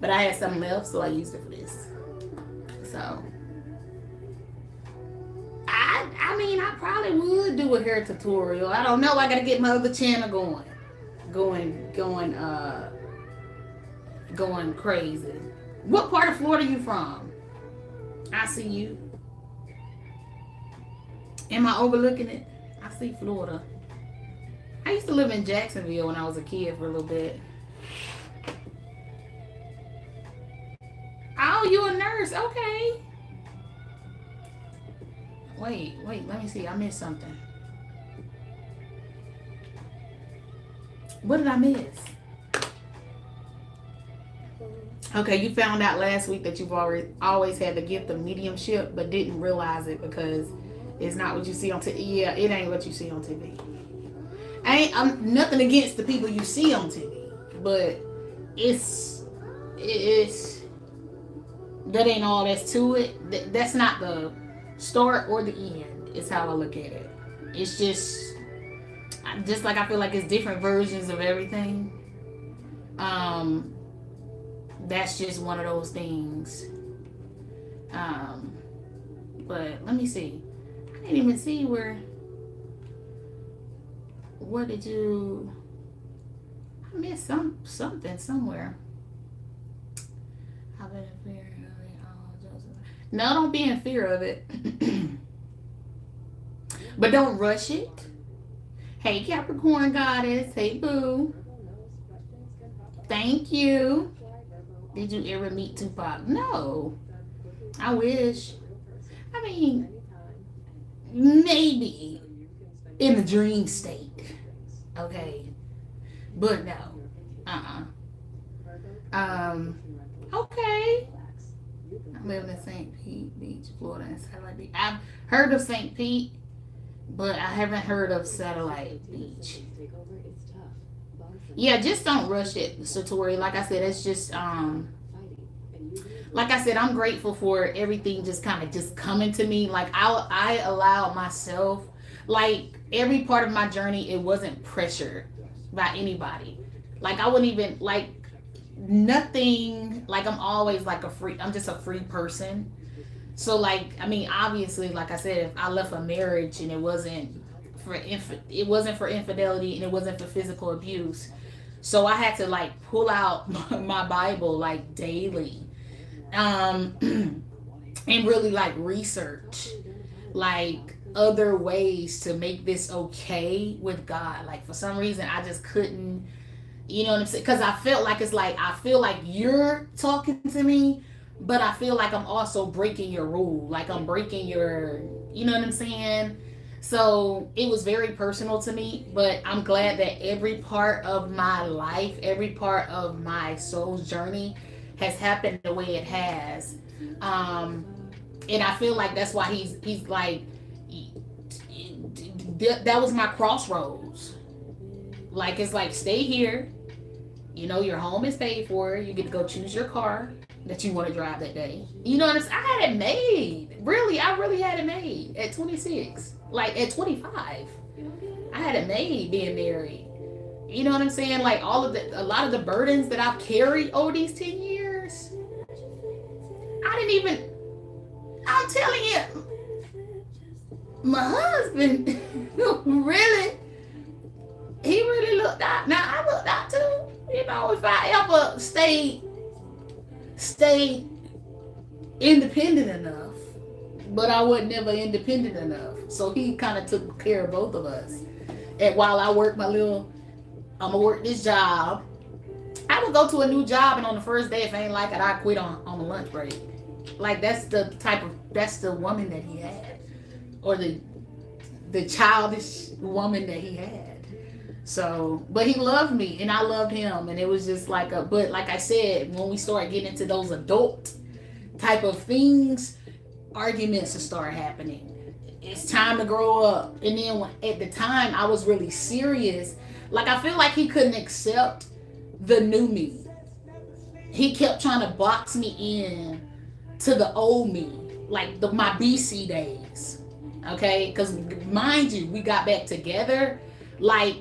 but I had something left, so I used it for this. So I mean, I probably would do a hair tutorial. I don't know. I gotta get my other channel going crazy. What part of Florida are you from? I see you. Am I overlooking it? I see Florida. I used to live in Jacksonville when I was a kid for a little bit. Oh, you a nurse? Okay. Wait, let me see. I missed something. What did I miss? Okay, you found out last week that you've always had the gift of mediumship, but didn't realize it because it's not what you see on TV. Yeah, it ain't what you see on TV. I'm nothing against the people you see on TV, but it's that ain't all that's to it. That's not the start or the end. Is how I look at it. It's just like I feel like it's different versions of everything. That's just one of those things. But let me see. I didn't even see where did you? I missed something somewhere. I've been in fear of it. No, don't be in fear of it. But don't rush it. Hey, Capricorn goddess. Hey, boo. Thank you. Did you ever meet Tupac? No. I wish. I mean, maybe in the dream state. Okay. But no. Okay. I live in St. Pete Beach, Florida, and Satellite Beach. I've heard of St. Pete, but I haven't heard of Satellite Beach. Yeah, just don't rush it, Satori. Like I said, it's just like I said, I'm grateful for everything just kind of just coming to me. Like I allowed myself, like every part of my journey, it wasn't pressured by anybody. Like I wouldn't even like nothing. Like I'm always like I'm just a free person. So like, I mean, obviously, like I said, if I left a marriage and it wasn't for infidelity and it wasn't for physical abuse, so I had to like pull out my Bible like daily, and really like research like other ways to make this okay with God. Like for some reason I just couldn't, you know what I'm saying? Because I felt like I feel like you're talking to me, but I feel like I'm also breaking your rule. Like I'm breaking your, you know what I'm saying? So it was very personal to me, but I'm glad that every part of my life, every part of my soul's journey has happened the way it has. And I feel like that's why he's like, that was my crossroads. Like, it's like, stay here. You know, your home is paid for. You get to go choose your car that you want to drive that day. You know what I'm saying? I had it made. Really, I really had it made at 26. Like at 25. I had it made being married. You know what I'm saying? Like a lot of the burdens that I've carried over these 10 years. I'm telling you, my husband really, he really looked out. Now I looked out too. You know, if I ever stayed independent enough, but I wasn't never independent enough. So he kind of took care of both of us. And while I worked I'm gonna work this job. I would go to a new job, and on the first day, if I ain't like it, I quit on the lunch break. Like that's the woman that he had, or the childish woman that he had. So, but he loved me and I loved him, and it was just like but like I said, when we start getting into those adult type of things, arguments will start happening. It's time to grow up. And then at the time I was really serious. Like I feel like he couldn't accept the new me. He kept trying to box me in to the old me, like my BC days. Okay, because mind you, we got back together like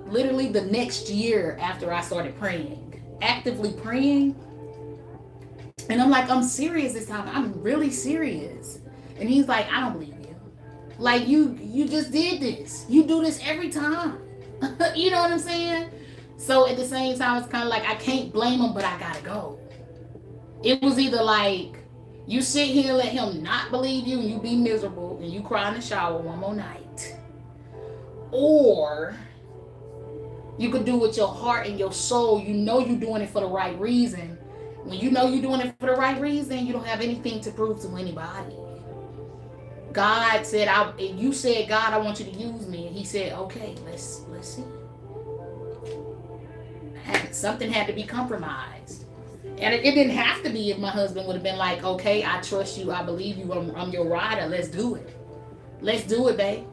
literally the next year after I started praying, actively praying. And I'm like, I'm serious this time. I'm really serious. And he's like, I don't believe you. Like you just did this. You do this every time. You know what I'm saying? So at the same time, it's kind of like I can't blame him, but I gotta go. It was either like you sit here and let him not believe you and you be miserable and you cry in the shower one more night, or you could do with your heart and your soul. You know you're doing it for the right reason. When you know you're doing it for the right reason, you don't have anything to prove to anybody. God said, you said, God, I want you to use me. And he said, okay, let's see. Something had to be compromised. And it didn't have to be if my husband would have been like, okay, I trust you. I believe you. I'm your rider. Let's do it. Let's do it, babe.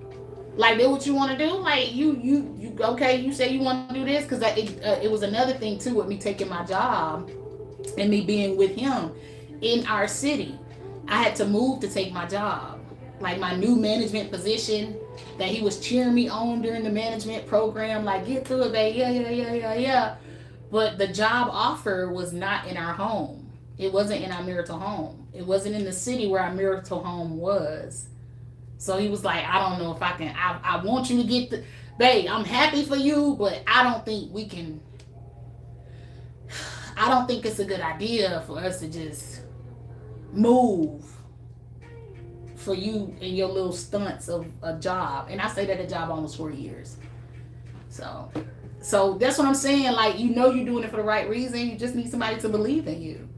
Like, do what you want to do. Like, you okay, you say you want to do this. Because it was another thing, too, with me taking my job and me being with him in our city. I had to move to take my job. Like, my new management position that he was cheering me on during the management program. Like, get through it, babe. Yeah. But the job offer was not in our home. It wasn't in our marital home. It wasn't in the city where our marital home was. So he was like, I don't know if I can. I want you to get the, babe, I'm happy for you, but I don't think we can. I don't think it's a good idea for us to just move for you and your little stunts of a job. And I stayed at a job almost 4 years. So that's what I'm saying. Like, you know you're doing it for the right reason. You just need somebody to believe in you.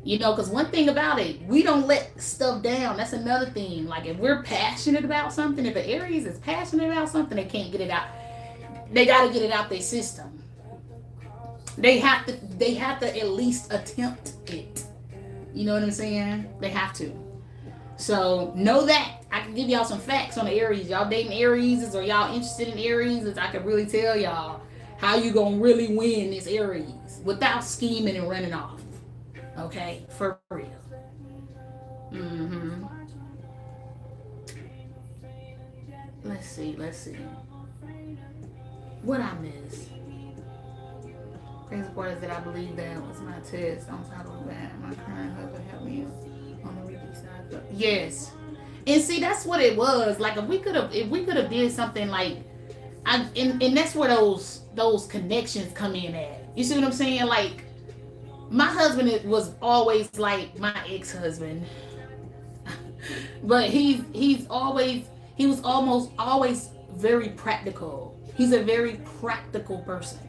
You know, because one thing about it, we don't let stuff down. That's another thing. Like, if we're passionate about something, if an Aries is passionate about something, they can't get it out. They got to get it out their system. They have to at least attempt it. You know what I'm saying? They have to. So know that. I can give y'all some facts on the Aries. Y'all dating Aries, or y'all interested in Aries, I can really tell y'all how you gonna really win this Aries without scheming and running off. Okay, for real. Let's see. What I miss? Crazy part is that I believe that was my test. On top of that, my current husband helped me on the Ricky side. Yes, and see, that's what it was. Like, if we could have did something like, and that's where those connections come in at. You see what I'm saying? Like, my husband was always like my ex-husband, but he was almost always very practical. He's a very practical person.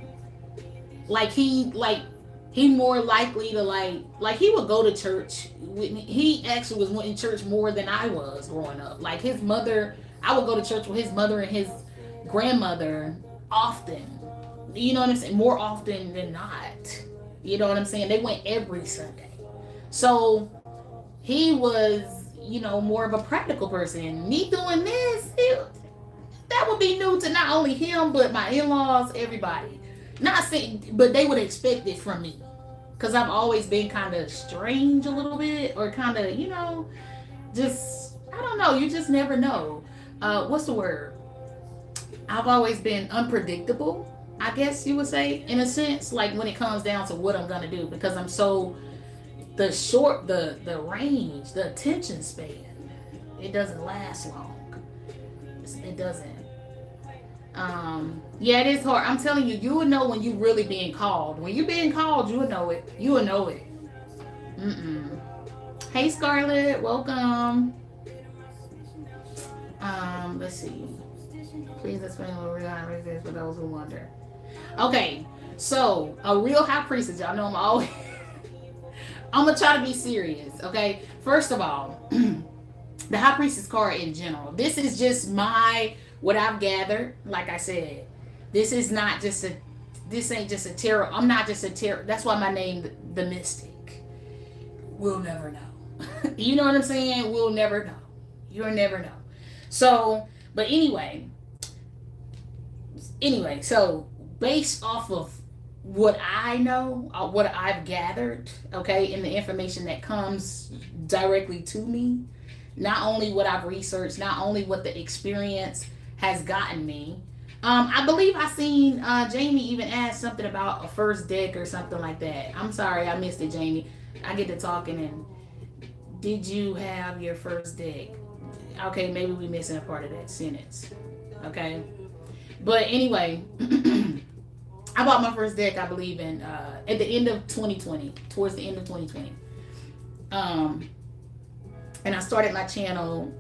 Like, he more likely to like he would go to church with me. He actually was in church more than I was growing up. Like, his mother, I would go to church with his mother and his grandmother often. You know what I'm saying? More often than not. You know what I'm saying? They went every Sunday. So he was, more of a practical person. Me doing this, that would be new to not only him, but my in-laws, everybody. Not saying, but they would expect it from me. Because I've always been kind of strange a little bit, or kind of, just, I don't know. You just never know. What's the word? I've always been unpredictable, I guess you would say, in a sense, like when it comes down to what I'm going to do, because I'm so, the range, the attention span, it doesn't last long. It doesn't. Yeah, it is hard. I'm telling you, you will know when you're really being called. When you're being called, you will know it. You will know it. Hey, Scarlett, welcome. Let's see. Please explain what real high priestess is for those who wonder. Okay, so a real high priestess, y'all know I'm gonna try to be serious. Okay, first of all, the high priestess card in general. This is just what I've gathered. Like I said, this ain't just a tarot. I'm not just a tarot. That's why my name, the Mystic. We'll never know. You know what I'm saying? We'll never know. You'll never know. So, but anyway, so based off of what I know, what I've gathered, okay, and the information that comes directly to me, not only what I've researched, not only what the experience has gotten me. I believe I seen Jamie even ask something about a first deck or something like that. I'm sorry, I missed it, Jamie. I get to talking and did you have your first deck? Okay, maybe we missing a part of that sentence. Okay, but anyway, I bought my first deck. I believe in at the end of 2020, towards the end of 2020. Um, and I started my channel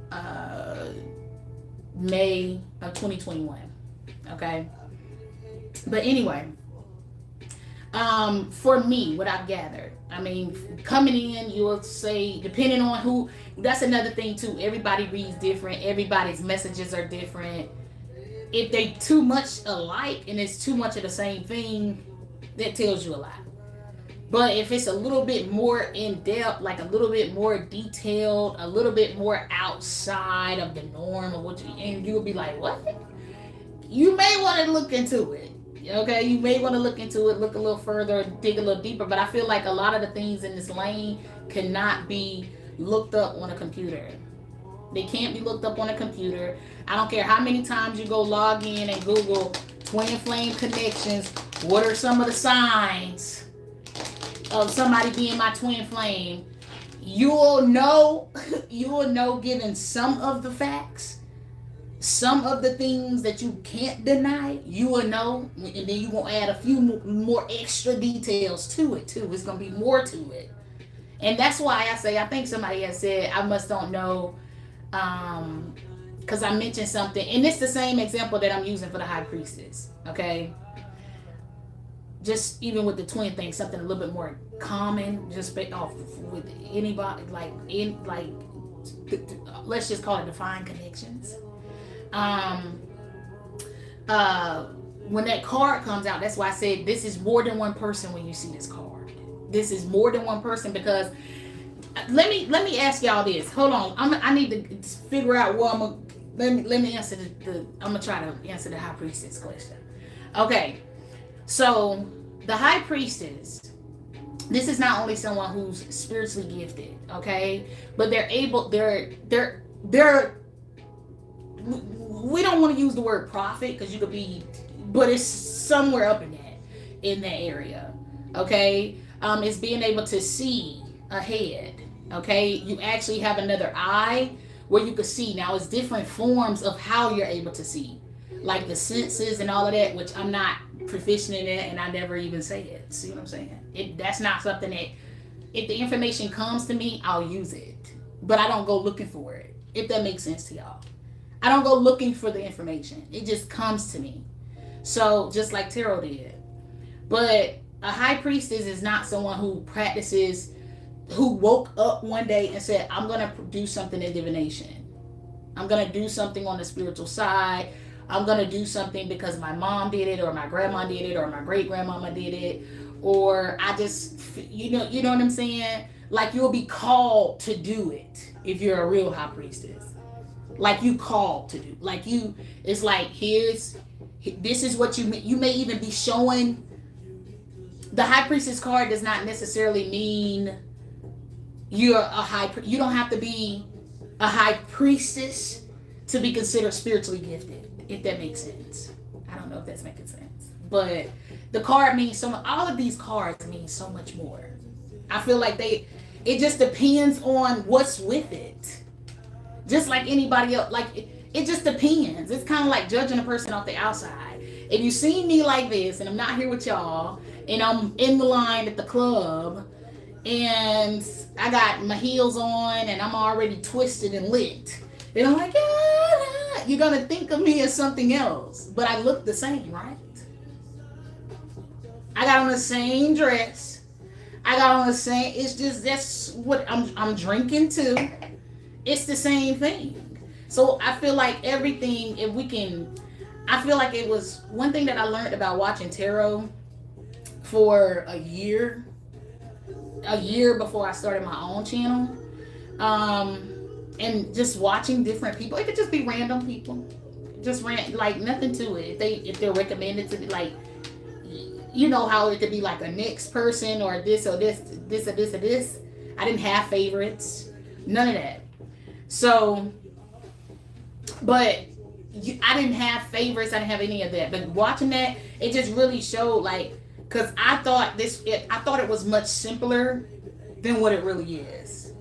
May of 2021. Okay, but anyway, for me, what I've gathered, I mean, coming in, you will say, depending on who, that's another thing too. Everybody reads different. Everybody's messages are different. If they too much alike and it's too much of the same thing, that tells you a lot. But if it's a little bit more in depth, like a little bit more detailed, a little bit more outside of the norm of what you, and you'll be like, what? You may want to look into it. Okay, you may want to look into it, look a little further, dig a little deeper. But I feel like a lot of the things in this lane cannot be looked up on a computer. They can't be looked up on a computer. I don't care how many times you go log in and Google twin flame connections. What are some of the signs of somebody being my twin flame? You'll know given some of the facts, some of the things that you can't deny, you will know, and then you gonna add a few more extra details to it too. It's gonna be more to it, and that's why I say, I think somebody has said, I must don't know, because I mentioned something, and it's the same example that I'm using for the high priestess. Okay, just even with the twin thing, something a little bit more common, just off with anybody, let's just call it defined connections. When that card comes out, that's why I said this is more than one person. When you see this card, this is more than one person, because let me ask y'all this. Hold on, I need to figure out what let me answer I'm gonna try to answer the high priestess question. Okay, so the high priestess, this is not only someone who's spiritually gifted, okay, but they're we don't want to use the word prophet, because you could be, but it's somewhere up in that area. Okay, it's being able to see ahead. Okay, you actually have another eye where you can see. Now it's different forms of how you're able to see, like the senses and all of that, which I'm not proficient in it, and I never even say it. See what I'm saying? That's not something that, if the information comes to me, I'll use it, but I don't go looking for it, if that makes sense to y'all. I don't go looking for the information. It just comes to me. So just like tarot did. But a high priestess is not someone who practices, who woke up one day and said, I'm going to do something in divination. I'm going to do something on the spiritual side. I'm going to do something because my mom did it, or my grandma did it, or my great grandmama did it, or I just, you know what I'm saying? Like, you'll be called to do it if you're a real high priestess. Like, you called to do, like, you, it's like, this is what you may even be showing. The high priestess card does not necessarily mean you're you don't have to be a high priestess to be considered spiritually gifted, if that makes sense. I don't know if that's making sense, but the card means so much. All of these cards mean so much more. I feel like it just depends on what's with it. Just like anybody else, like it just depends. It's kind of like judging a person off the outside. If you see me like this, and I'm not here with y'all, and I'm in the line at the club, and I got my heels on, and I'm already twisted and lit, and I'm like, yeah, you're gonna think of me as something else, but I look the same, right? I got on the same dress. I got on the same. It's just, that's what I'm drinking too. It's the same thing. So I feel like everything, if we can, I feel like it was one thing that I learned about watching tarot for a year before I started my own channel. And just watching different people. It could just be random people. Just like nothing to it. If they're recommended to be, like, you know how it could be like a next person or this or this or this or this. I didn't have favorites. None of that. So, but I didn't have favorites. I didn't have any of that. But watching that, it just really showed, like, because I thought it was much simpler than what it really is.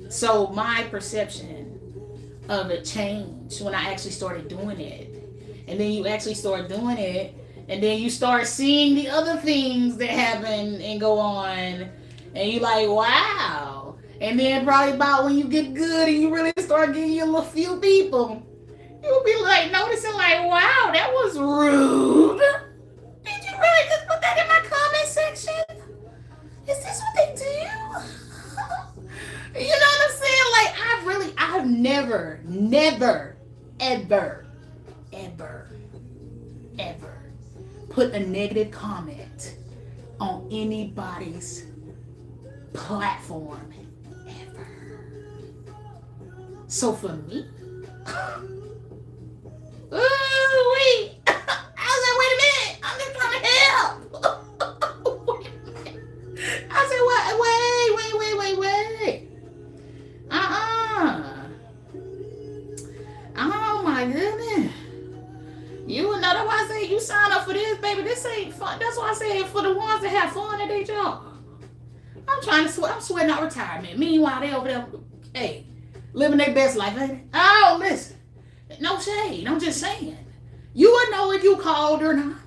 So my perception of it changed when I actually started doing it. And then you actually start doing it, and then you start seeing the other things that happen and go on, and you like, wow. And then probably about when you get good and you really start getting your little few people, you'll be like noticing, like, wow, that was rude. Did you really just put that in my comment section? Is this what they do? You know what I'm saying? Like, I've never, ever put a negative comment on anybody's platform. Ever. So for me, ooh, wait. I was like, wait a minute. I'm just trying to help. Wait a minute. I said, wait. Oh my goodness. You would know. That's why I say you sign up for this, baby. This ain't fun. That's why I say for the ones that have fun at their job. I'm sweating out retirement. Meanwhile, they over there, hey, living their best life, ain't it? Oh, listen. No shade. I'm just saying. You would know if you called or not.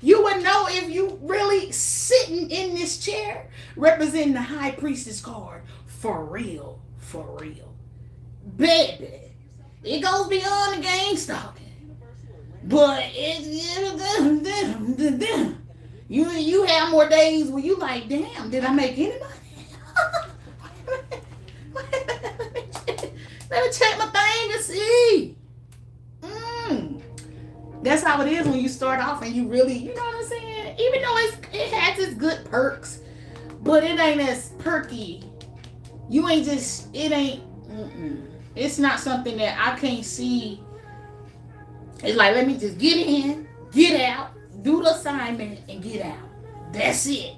You would know if you really sitting in this chair representing the high priestess card. For real. Baby. It goes beyond the gang stalking. But you have more days where you like, damn, did I make any money? Let me check my thing and see. That's how it is when you start off and you really, you know what I'm saying? Even though it has its good perks, but it ain't as perky. It's not something that I can't see. It's like, let me just get in, get out, do the assignment, and get out. That's it.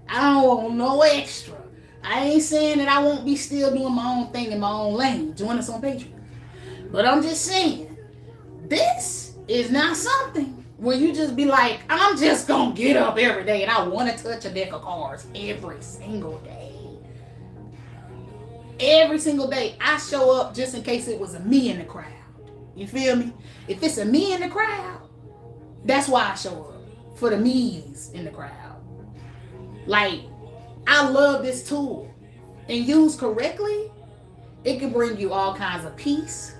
I don't want no extra. I ain't saying that I won't be still doing my own thing in my own lane. Join us on Patreon. But I'm just saying, this is not something where you just be like, I'm just going to get up every day and I want to touch a deck of cards every single day. Every single day, I show up just in case it was a me in the crowd. You feel me? If it's a me in the crowd, that's why I show up. For the me's in the crowd. Like, I love this tool. And used correctly, it can bring you all kinds of peace.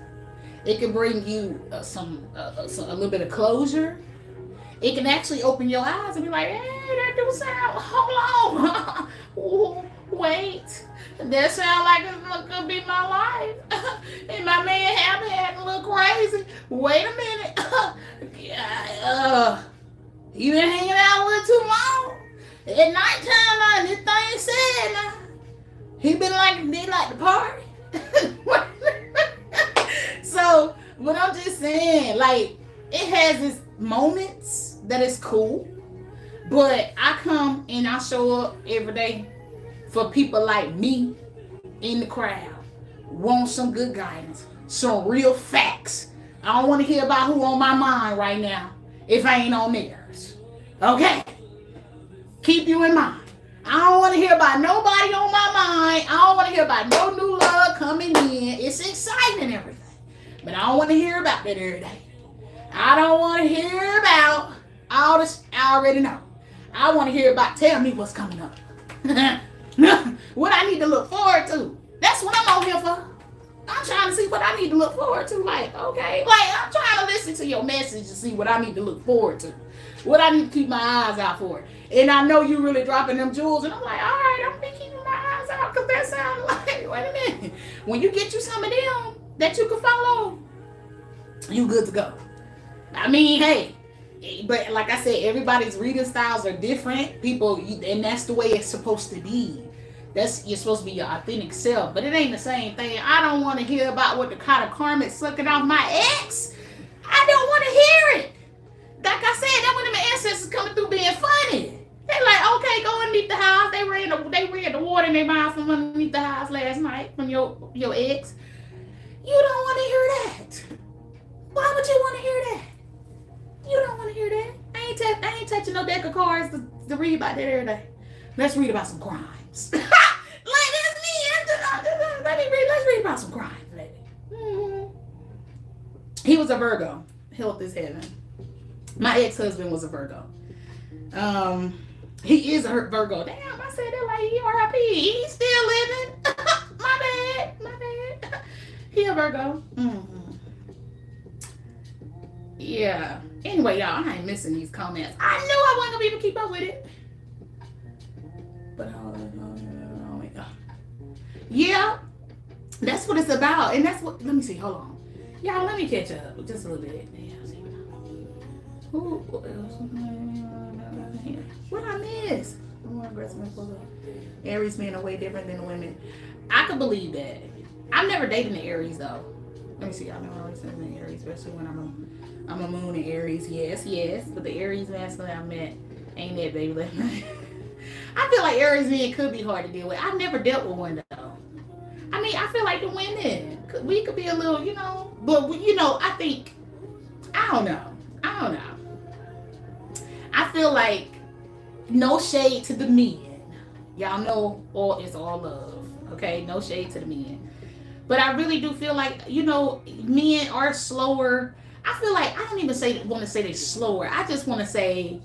It can bring you a little bit of closure. It can actually open your eyes and be like, hey, that do sound, hold on. Wait. That sound like it could be my life. And my man have had a little crazy. Wait a minute. You been hanging out a little too long. At nighttime, this thing said, he like the party. So, but I'm just saying, like, it has its moments that is cool. But I come and I show up every day for people like me in the crowd. Want some good guidance. Some real facts. I don't want to hear about who on my mind right now if I ain't on theirs. Okay? Keep you in mind. I don't want to hear about nobody on my mind. I don't want to hear about no new love coming in. It's exciting and everything. But I don't want to hear about that every day. I don't want to hear about all this I already know. I want to hear about tell me what's coming up. What I need to look forward to. That's what I'm on here for. I'm trying to see what I need to look forward to. Like, okay. Like, I'm trying to listen to your message to see what I need to look forward to. What I need to keep my eyes out for. And I know you really dropping them jewels. And I'm like, all right, I'm keeping my eyes out. Because that sounds like, wait a minute. When you get you some of them that you can follow, you good to go. I mean, hey. But like I said, everybody's reading styles are different. People, and that's the way it's supposed to be. You're supposed to be your authentic self, but it ain't the same thing. I don't want to hear about what the kind of karma sucking off my ex. I don't want to hear it. Like I said, that one of my ancestors coming through being funny. They like, okay, go underneath the house. They ran the water in their mouth from underneath the house last night from your ex. You don't want to hear that. Why would you want to hear that? You don't want to hear that. I ain't touching no deck of cards to read about that every day. Let's read about some crimes. Like that's me. Let's read about some crimes, lady. Mm-hmm. He was a Virgo. Health is heaven. My ex-husband was a Virgo. He is a Virgo. Damn, I said that like he R.I.P. He's still living. My bad. He a Virgo. Mm-hmm. Yeah. Anyway, y'all, I ain't missing these comments. I knew I wasn't gonna be able to keep up with it. But yeah, that's what it's about, and that's what. Let me see. Hold on, y'all. Let me catch up just a little bit. What I miss? Aries men are way different than the women. I could believe that. I've never dated an Aries though. Let me see. I've never always dated an Aries, especially when I'm a moon in Aries. Yes. But the Aries masculine I met ain't that baby. I feel like Aries men could be hard to deal with. I've never dealt with one though. I mean, I feel like the women, we could be a little, but I think, I don't know. I feel like no shade to the men. Y'all know it's all love. Okay, no shade to the men. But I really do feel like, men are slower. I feel like, I don't even want to say they're slower. I just want to say,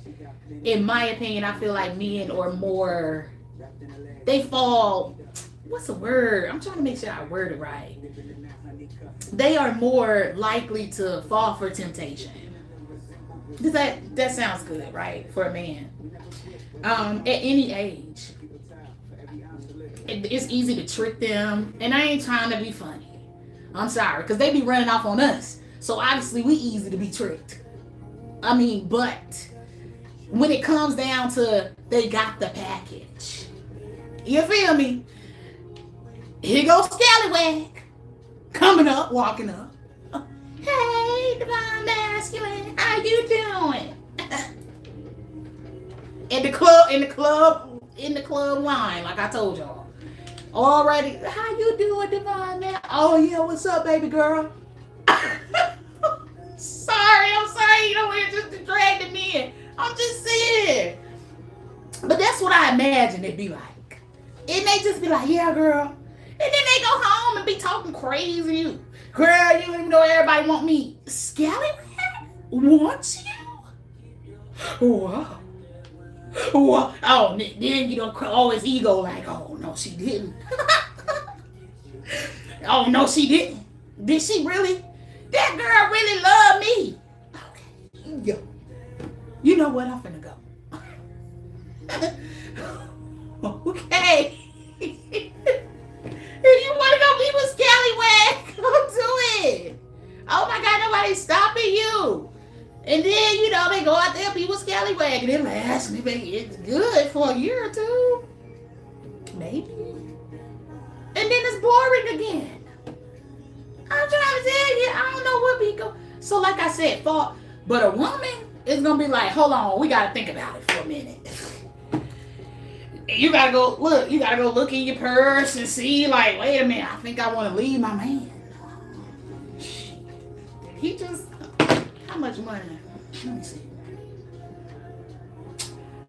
in my opinion, I feel like men are more, they fall, what's the word? I'm trying to make sure I word it right. They are more likely to fall for temptation. That sounds good, right? For a man. At any age. It's easy to trick them. And I ain't trying to be funny. I'm sorry. Because they be running off on us. So obviously we easy to be tricked. But when it comes down to they got the package. You feel me? Here goes Scallywag. Coming up, walking up. Hey, divine masculine, how you doing? in the club line, like I told y'all. Already, how you doing, divine man? Oh yeah, what's up, baby girl? I'm sorry, you know, we're just dragging me in. I'm just saying. But that's what I imagine it'd be like. And they just be like, yeah, girl. And then they go home and be talking crazy. Girl, you don't even know everybody want me. Scallywag wants you? Whoa. Oh, then you don't always ego like, oh, no, she didn't. Oh, no, she didn't. Did she really? That girl really loved me. Okay. Yo. You know what? I'm finna go. Okay. If you want to go be with Scallywag, go do it. Oh my God, nobody's stopping you. And then, they go out there and be with Scallywag, and it lasts maybe it's good for a year or two. Maybe. And then it's boring again. I'm trying to tell you, I don't know what we go. So like I said, but a woman is going to be like, hold on, we got to think about it for a minute. You gotta go look in your purse and see, like, wait a minute, I think I want to leave my man. Did he just, how much money? Let me see.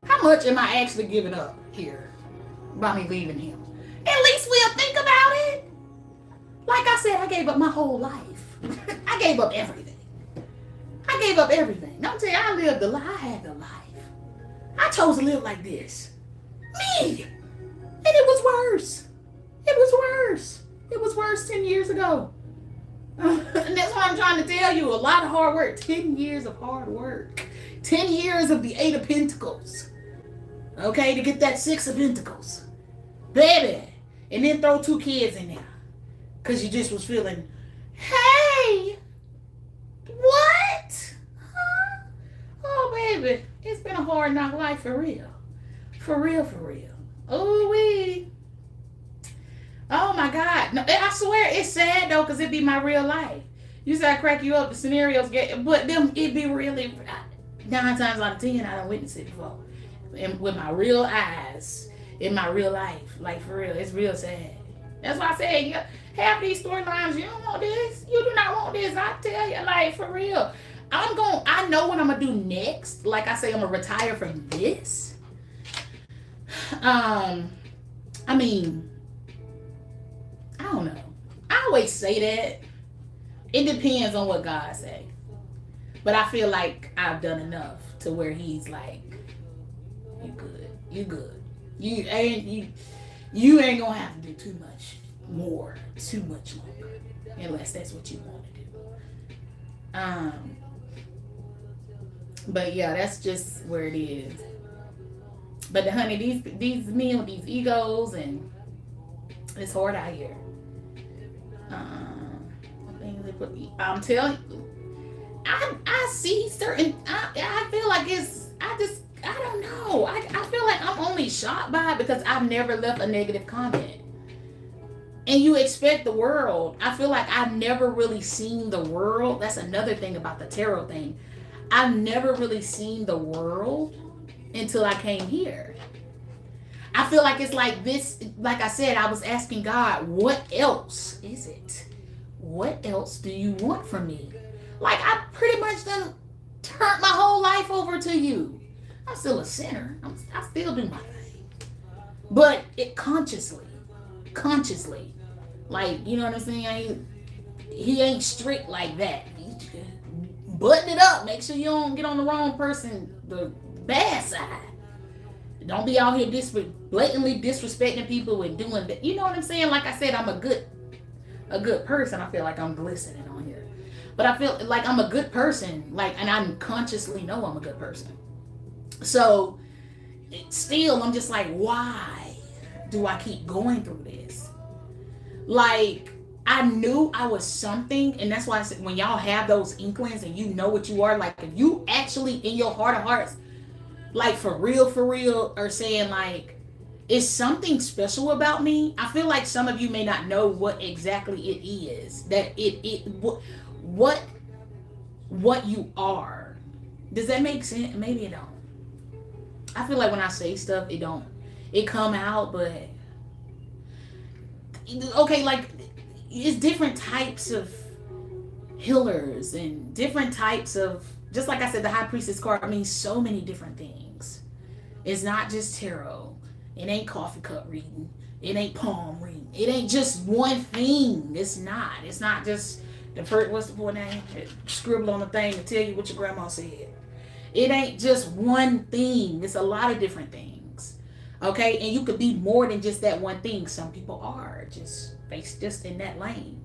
How much am I actually giving up here by me leaving him? At least we'll think about it. Like I said, I gave up my whole life. I gave up everything. I'm telling you, I lived the life. I had the life. I chose to live like this. Me! And it was worse. It was worse 10 years ago. And that's what I'm trying to tell you. A lot of hard work. 10 years of hard work. 10 years of the 8 of Pentacles. Okay, to get that 6 of Pentacles. Baby. And then throw 2 kids in there. Because you just was feeling, hey! What? Huh? Oh, baby. It's been a hard knock life for real. For real. Oh my God. No, I swear it's sad though, because it be my real life. You say I crack you up, the scenarios but them, it be really, 9 times out of 10, I don't witness it before. And with my real eyes, in my real life, like for real, it's real sad. That's why I said, you have these storylines. You don't want this. You do not want this. I tell you, like, for real. I know what I'm going to do next. Like I say, I'm going to retire from this. I mean, I don't know. I always say that. It depends on what God say. But I feel like I've done enough to where he's like, you good. You good. You ain't gonna have to do too much more, too much longer. Unless that's what you want to do. But yeah, that's just where it is. But honey, these men with these egos, and it's hard out here. I'm telling you, I see certain. I feel like I don't know. I feel like I'm only shocked by it because I've never left a negative comment. And you expect the world. I feel like I've never really seen the world. That's another thing about the tarot thing. I've never really seen the world until I came here. I feel like it's like this. Like I said, I was asking God, what else is it? What else do you want from me? Like, I pretty much done turned my whole life over to you. I'm still a sinner. I still do my thing. But it consciously. Like, you know what I'm saying? He ain't strict like that. Button it up. Make sure you don't get on the wrong person, the bad side. Don't be out here blatantly disrespecting people and doing that. You know what I'm saying? Like I said, I'm a good person. I feel like I'm glistening on here. But I feel like I'm a good person. Like, and I consciously know I'm a good person. So still, I'm just like, why do I keep going through this? Like, I knew I was something, and that's why I said, when y'all have those inklings and you know what you are, like, if you actually in your heart of hearts, like, for real, are saying, like, is something special about me? I feel like some of you may not know what exactly it is, that what you are. Does that make sense? Maybe it don't. I feel like when I say stuff, it come out, but okay, like, it's different types of healers and different types of, just like I said, the High Priestess card means so many different things. It's not just tarot. It ain't coffee cup reading. It ain't palm reading. It ain't just one thing. It's not just the first, what's the boy name? Scribble on the thing to tell you what your grandma said. It ain't just one thing. It's a lot of different things. Okay? And you could be more than just that one thing. Some people are just in that lane.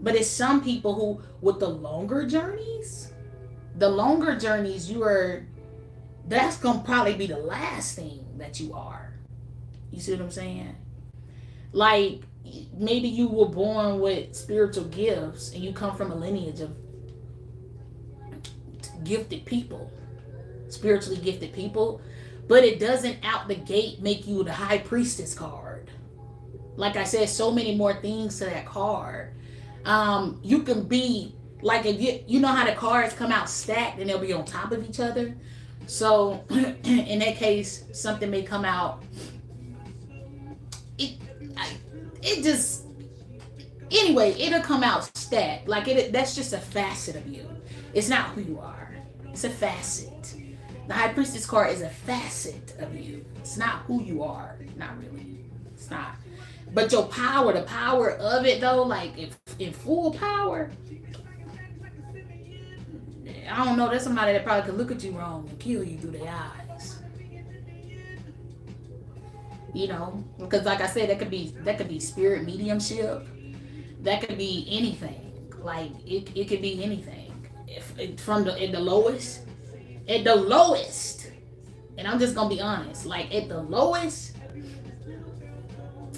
But it's some people who, with the longer journeys, that's going to probably be the last thing that you are. You see what I'm saying? Like, maybe you were born with spiritual gifts and you come from a lineage of gifted people, spiritually gifted people, but it doesn't out the gate make you the High Priestess card. Like I said, so many more things to that card. You can be like, if you know how the cards come out stacked and they'll be on top of each other. So in that case, something may come out. It'll come out stacked. Like, that's just a facet of you. It's not who you are. It's a facet. The High Priestess card is a facet of you. It's not who you are. Not really. It's not. But your power, the power of it though, like, if in full power, I don't know, there's somebody that probably could look at you wrong and kill you through their eyes. You know, because like I said, that could be spirit mediumship. That could be anything. Like, it could be anything. At the lowest, and I'm just gonna be honest, like, at the lowest,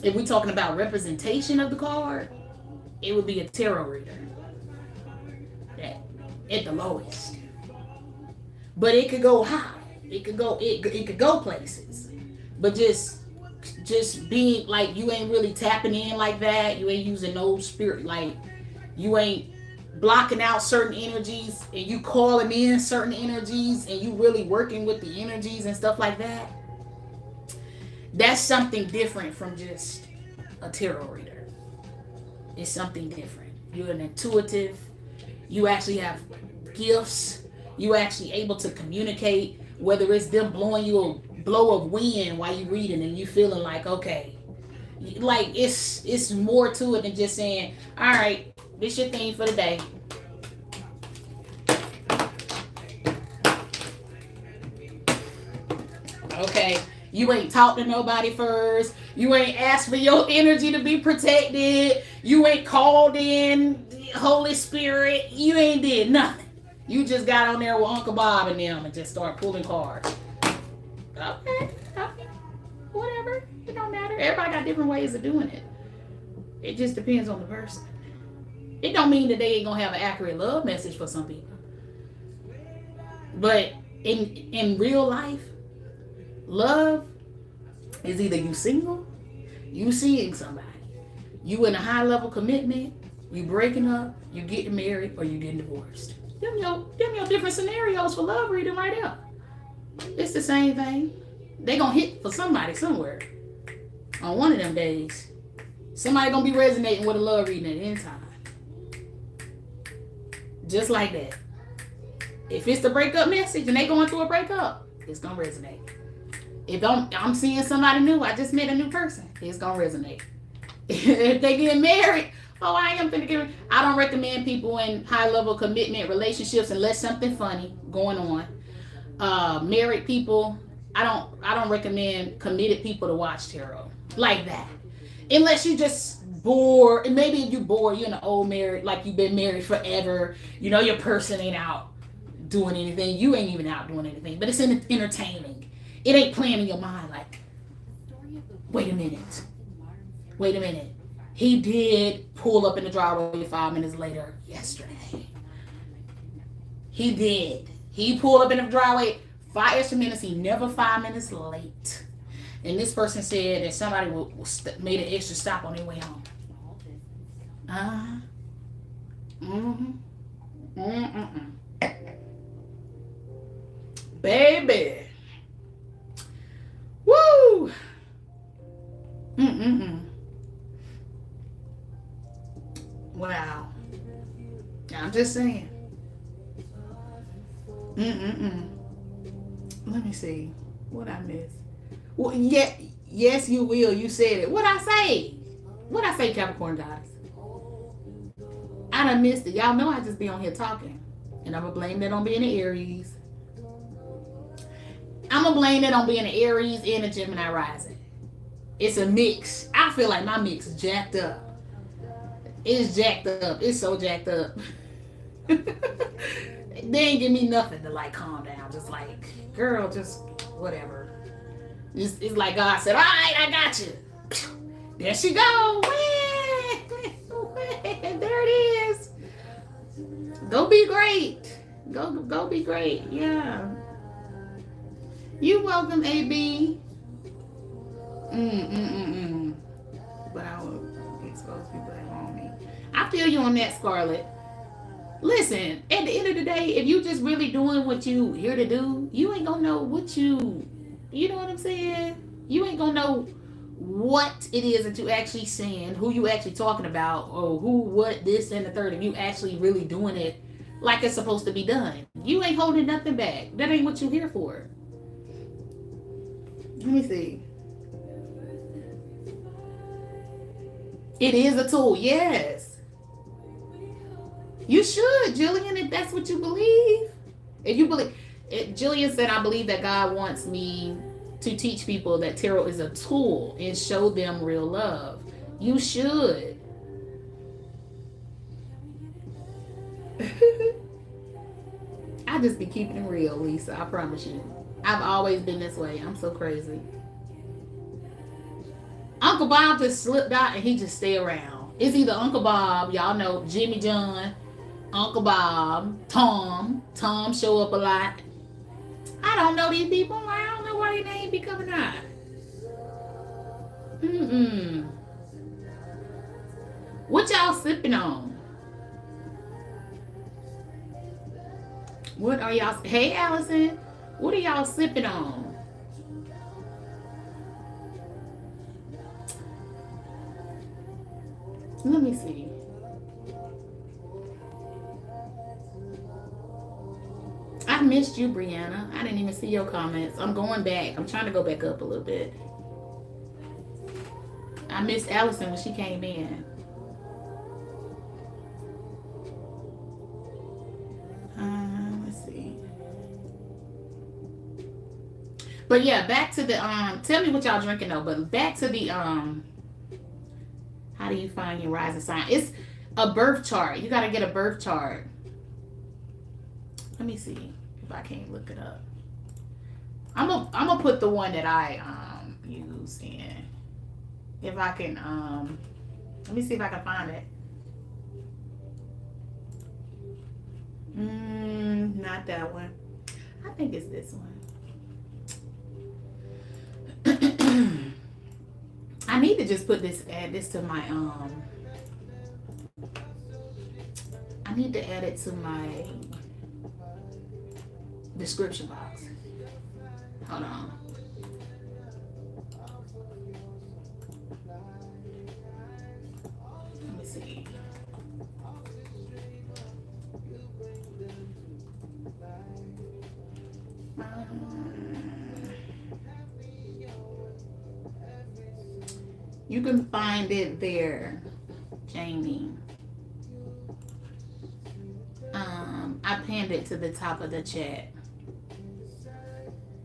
if we're talking about representation of the card, it would be a tarot reader. At the lowest. But it could go high. It could go places. But just being like, you ain't really tapping in like that. You ain't using no spirit, like, you ain't blocking out certain energies and you calling in certain energies and you really working with the energies and stuff like that. That's something different from just a tarot reader. It's something different. You're an intuitive. You actually have gifts. You actually able to communicate, whether it's them blowing you a blow of wind while you reading and you feeling like, okay, like it's more to it than just saying, all right, this your thing for the day. Okay, you ain't talked to nobody first. You ain't asked for your energy to be protected. You ain't called in Holy Spirit. You ain't did nothing. You just got on there with Uncle Bob and them and just start pulling cards. Okay, whatever. It don't matter. Everybody got different ways of doing it. It just depends on the person. It don't mean that they ain't gonna have an accurate love message for some people. But in real life, love is either you single, you seeing somebody, you in a high level commitment, you breaking up, you getting married, or you getting divorced. Them your different scenarios for love reading right there. It's the same thing. They gonna hit for somebody somewhere. On one of them days, somebody gonna be resonating with a love reading at any time. Just like that. If it's the breakup message and they going through a breakup, it's gonna resonate. If I'm seeing somebody new, I just met a new person, it's gonna resonate. If they get married, I am thinking. I don't recommend people in high level commitment relationships unless something funny going on. Married people, I don't recommend committed people to watch tarot like that, unless you just bored. And maybe if you're bored, you're in an old married, like you've been married forever. You know your person ain't out doing anything. You ain't even out doing anything, but it's entertaining. It ain't playing in your mind like, wait a minute. He did pull up in the driveway 5 minutes later yesterday. He did. He pulled up in the driveway 5 extra minutes. He never 5 minutes late. And this person said that somebody made an extra stop on their way home. Baby. Woo. Wow. I'm just saying. Let me see. What I missed? Well, yeah, yes, you will. You said it. What I say, Capricorn goddess? I done missed it. Y'all know I just be on here talking. And I'm going to blame that on being an Aries. I'm going to blame that on being an Aries and a Gemini rising. It's a mix. I feel like my mix is jacked up. It's jacked up. It's so jacked up. They ain't give me nothing to like calm down. Just like, girl, just whatever. It's like God said, all right, I got you. There she go. There it is. Go be great. Go be great. Yeah. You welcome, AB. But I will expose people that want me. I feel you on that, Scarlett. Listen, at the end of the day, if you just really doing what you here to do, you ain't gonna know what you know what I'm saying? You ain't gonna know what it is that you actually saying, who you actually talking about, or who, what, this, and the third. If you actually really doing it like it's supposed to be done. You ain't holding nothing back. That ain't what you here for. Let me see. It is a tool, yes. You should, Jillian, if that's what you believe. If you believe, Jillian said, I believe that God wants me to teach people that tarot is a tool and show them real love. You should. I just be keeping it real, Lisa. I promise you. I've always been this way. I'm so crazy. Uncle Bob just slipped out and he just stay around. It's either Uncle Bob, y'all know Jimmy John, Uncle Bob, Tom show up a lot. I don't know these people. I don't know why their name be coming out. What y'all sipping on? What are y'all? Hey, Allison. What are y'all sipping on? Let me see. I missed you, Brianna. I didn't even see your comments. I'm going back. I'm trying to go back up a little bit. I missed Allison when she came in. Let's see. But yeah, back to the tell me what y'all drinking though, but back to the how do you find your rising sign? It's a birth chart. You gotta get a birth chart. Let me see if I can't look it up. I'm gonna put the one that I use in. If I can let me see if I can find it. Not that one. I think it's this one. I need to just put this, add this to my I need to add it to my description box. Hold on. Let me see. You can find it there, Jamie. I pinned it to the top of the chat.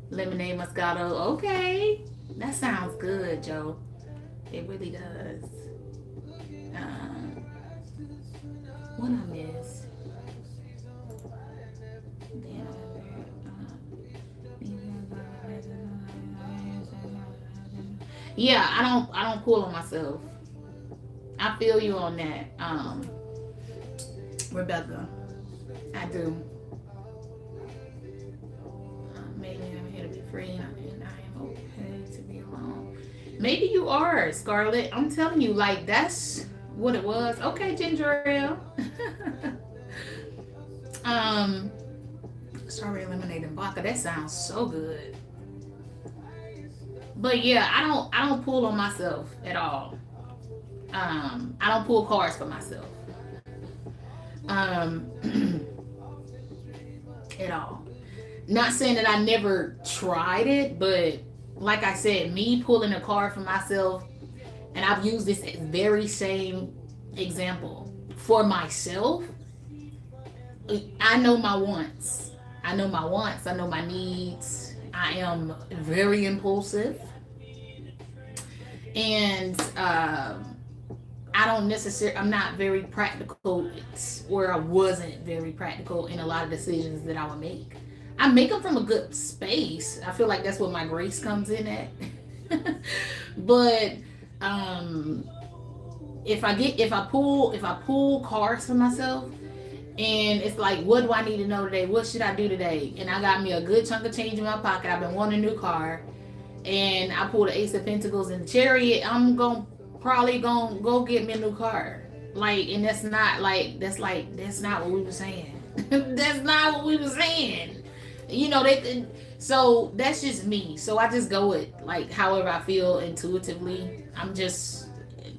Lemonade Moscato. Okay. That sounds good, Joe. It really does. What I missed? Yeah, I don't pull on myself. I feel you on that, Rebecca. I do. Maybe I'm here to be free and I am okay to be alone. Maybe you are, Scarlett. I'm telling you, like, that's what it was. Okay, Ginger Ale. Strawberry lemonade and vodka. That sounds so good. But yeah, I don't pull on myself at all. I don't pull cards for myself. At all. Not saying that I never tried it, but like I said, me pulling a card for myself, and I've used this very same example for myself. I know my wants. I know my wants. I know my needs. I am very impulsive. And I'm not very practical, where I wasn't very practical in a lot of decisions that I would make. I make them from a good space. I feel like that's where my grace comes in at. But if I pull cards for myself, and it's like, what do I need to know today? What should I do today? And I got me a good chunk of change in my pocket. I've been wanting a new car, and I pulled the Ace of Pentacles and the Chariot. I'm probably gonna go get me a new car. Like, and that's not what we were saying. That's not what we were saying. You know, so that's just me. So I just go with like however I feel intuitively. I'm just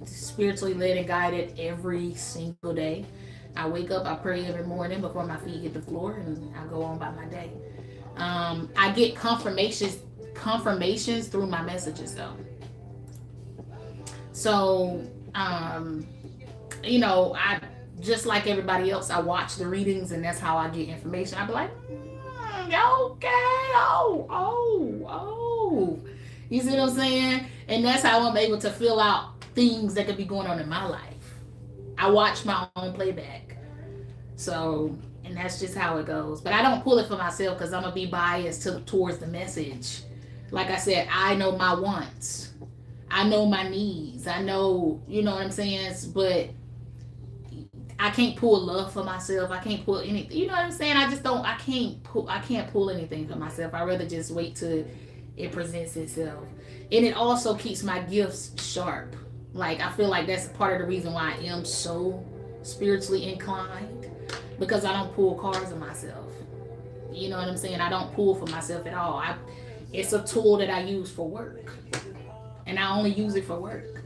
spiritually led and guided every single day. I wake up, I pray every morning before my feet hit the floor, and I go on by my day. I get confirmations through my messages though. So, you know, I just like everybody else, I watch the readings, and that's how I get information. I be like, okay, oh. You see what I'm saying? And that's how I'm able to fill out things that could be going on in my life. I watch my own playback. So, and that's just how it goes. But I don't pull it for myself because I'm going to be biased towards the message. Like I said, I know my wants. I know my needs. I know, you know what I'm saying? But I can't pull love for myself. I can't pull anything. You know what I'm saying? I can't pull anything for myself. I'd rather just wait till it presents itself. And it also keeps my gifts sharp. Like, I feel like that's part of the reason why I am so spiritually inclined, because I don't pull cards of myself. You know what I'm saying? I don't pull for myself at all. It's a tool that I use for work, and I only use it for work.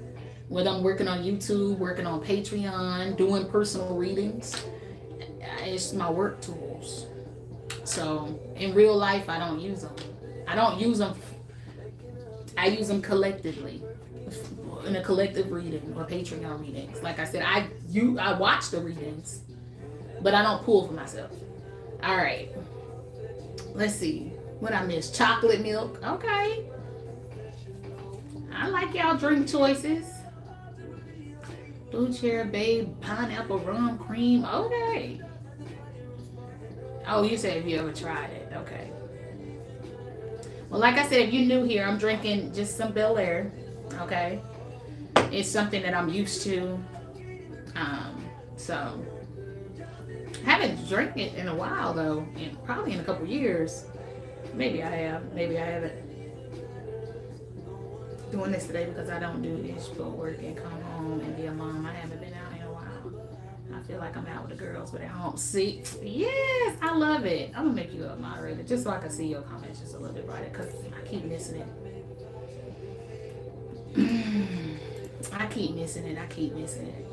Whether I'm working on YouTube, working on Patreon, doing personal readings, it's my work tools. So in real life, I don't use them. I don't use them. I use them collectively in a collective reading or Patreon readings. Like I said, I watch the readings, but I don't pull for myself. All right. Let's see. What I missed? Chocolate milk. Okay. I like y'all drink choices. Blue cherry, babe, pineapple, rum, cream. Okay. Oh, you said if you ever tried it. Okay. Well, like I said, if you're new here, I'm drinking just some Bel Air. Okay. It's something that I'm used to. So I haven't drank it in a while though, probably in a couple years. Maybe I have. Maybe I haven't. Doing this today because I don't do this, but work and come home and be a mom. I haven't been out in a while. I feel like I'm out with the girls, but at home. See, yes, I love it. I'm gonna make you a moderator just so I can see your comments just a little bit brighter because I keep missing it. I keep missing it. I keep missing it.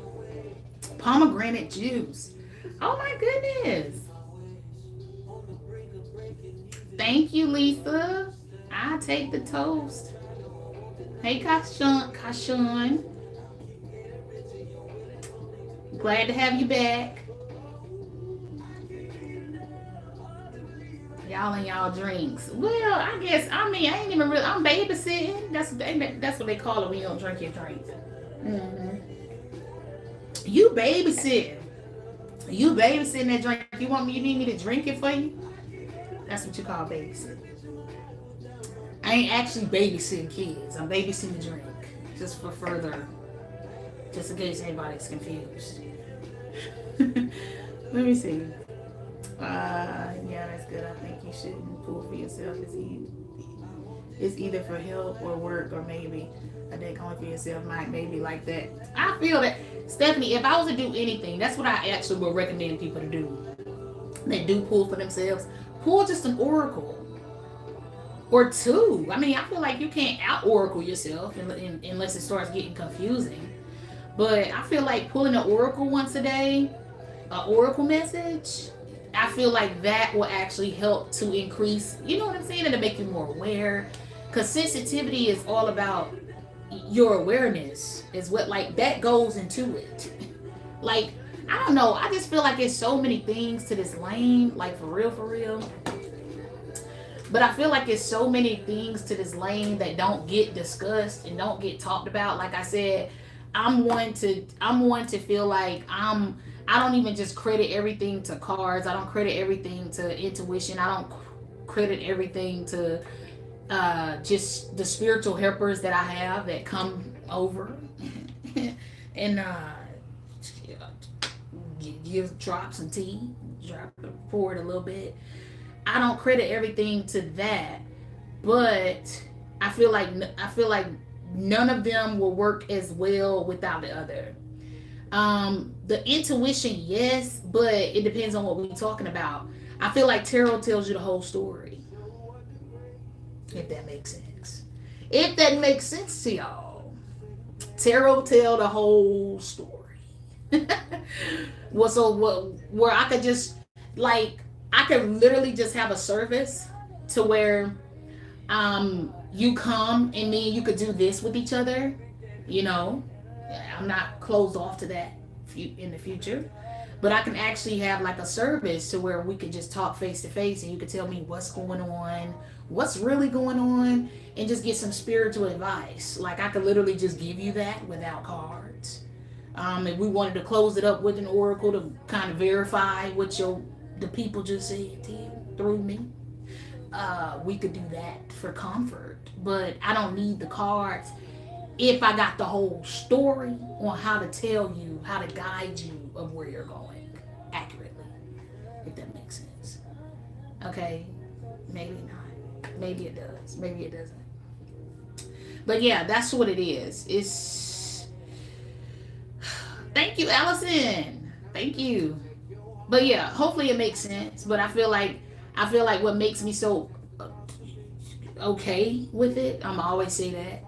Pomegranate juice. Oh my goodness. Thank you, Lisa. I take the toast. Hey, Kashan. Glad to have you back. Y'all and y'all drinks. Well, I guess, I ain't even really, I'm babysitting. That's what they call it when you don't drink your drink. Mm-hmm. You babysitting. You babysitting that drink. You need me to drink it for you? That's what you call babysitting. I ain't actually babysitting kids. I'm babysitting the drink. Just in case anybody's confused. Let me see. Yeah, that's good. I think you shouldn't pull for yourself. It's either for help or work or maybe a deck only for yourself. Maybe like that. I feel that, Stephanie, if I was to do anything, that's what I actually would recommend people to do. They do pull for themselves. Pull just an oracle. Or two. I feel like you can't out-oracle yourself unless it starts getting confusing. But I feel like pulling an oracle once a day, an oracle message, I feel like that will actually help to increase, you know what I'm saying? It'll make you more aware. Because sensitivity is all about your awareness. Is what, like, that goes into it. Like, I don't know. I just feel like there's so many things to this lane. Like, for real. But I feel like there's so many things to this lane that don't get discussed and don't get talked about. Like I said, I'm one to feel like I don't even just credit everything to cards. I don't credit everything to intuition. I don't credit everything to just the spiritual helpers that I have that come over and drop some tea, pour it a little bit. I don't credit everything to that, but I feel like none of them will work as well without the other. The intuition, yes, but it depends on what we're talking about. I feel like tarot tells you the whole story, if that makes sense. If that makes sense to y'all, tarot tell the whole story. Where I could just I could literally just have a service to where you come and me and you could do this with each other. You know, I'm not closed off to that in the future, but I can actually have like a service to where we could just talk face to face and you could tell me what's going on, what's really going on, and just get some spiritual advice. Like I could literally just give you that without cards. If we wanted to close it up with an oracle to kind of verify what the people just said to you through me, we could do that for comfort. But I don't need the cards if I got the whole story on how to tell you, how to guide you of where you're going accurately, if that makes sense. Okay, maybe not, maybe it does, maybe it doesn't, but yeah, that's what it is. It's thank you, Allison, thank you. But yeah, hopefully it makes sense. But I feel like what makes me so okay with it, I'm always say that,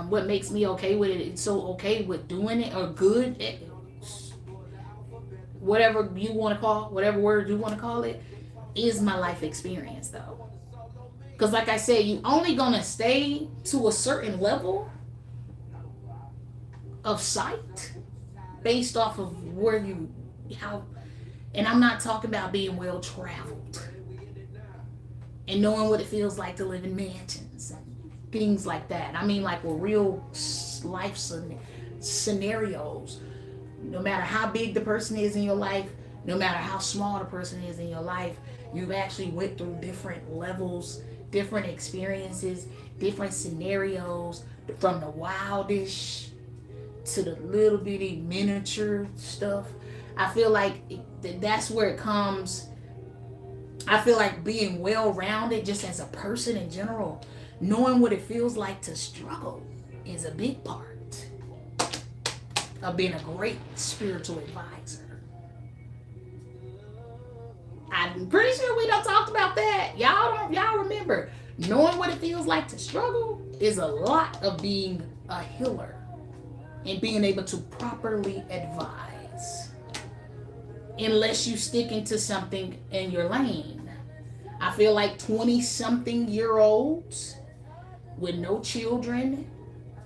what makes me okay with it, it's so okay with doing it, or good at whatever you want to call, whatever word you want to call it, is my life experience though. Because like I said, you only gonna stay to a certain level of sight based off of where you, how, and I'm not talking about being well traveled and knowing what it feels like to live in mansions and things like that. I mean, like, with real life scenarios. No matter how big the person is in your life, no matter how small the person is in your life, you've actually went through different levels, different experiences, different scenarios, from the wildish to the little bitty miniature stuff. I feel like that's where it comes. I feel like being well-rounded just as a person in general, knowing what it feels like to struggle, is a big part of being a great spiritual advisor. I'm pretty sure we don't talk about that. Y'all remember, knowing what it feels like to struggle is a lot of being a healer and being able to properly advise. Unless you stick into something in your lane. I feel like 20-something-year-olds with no children,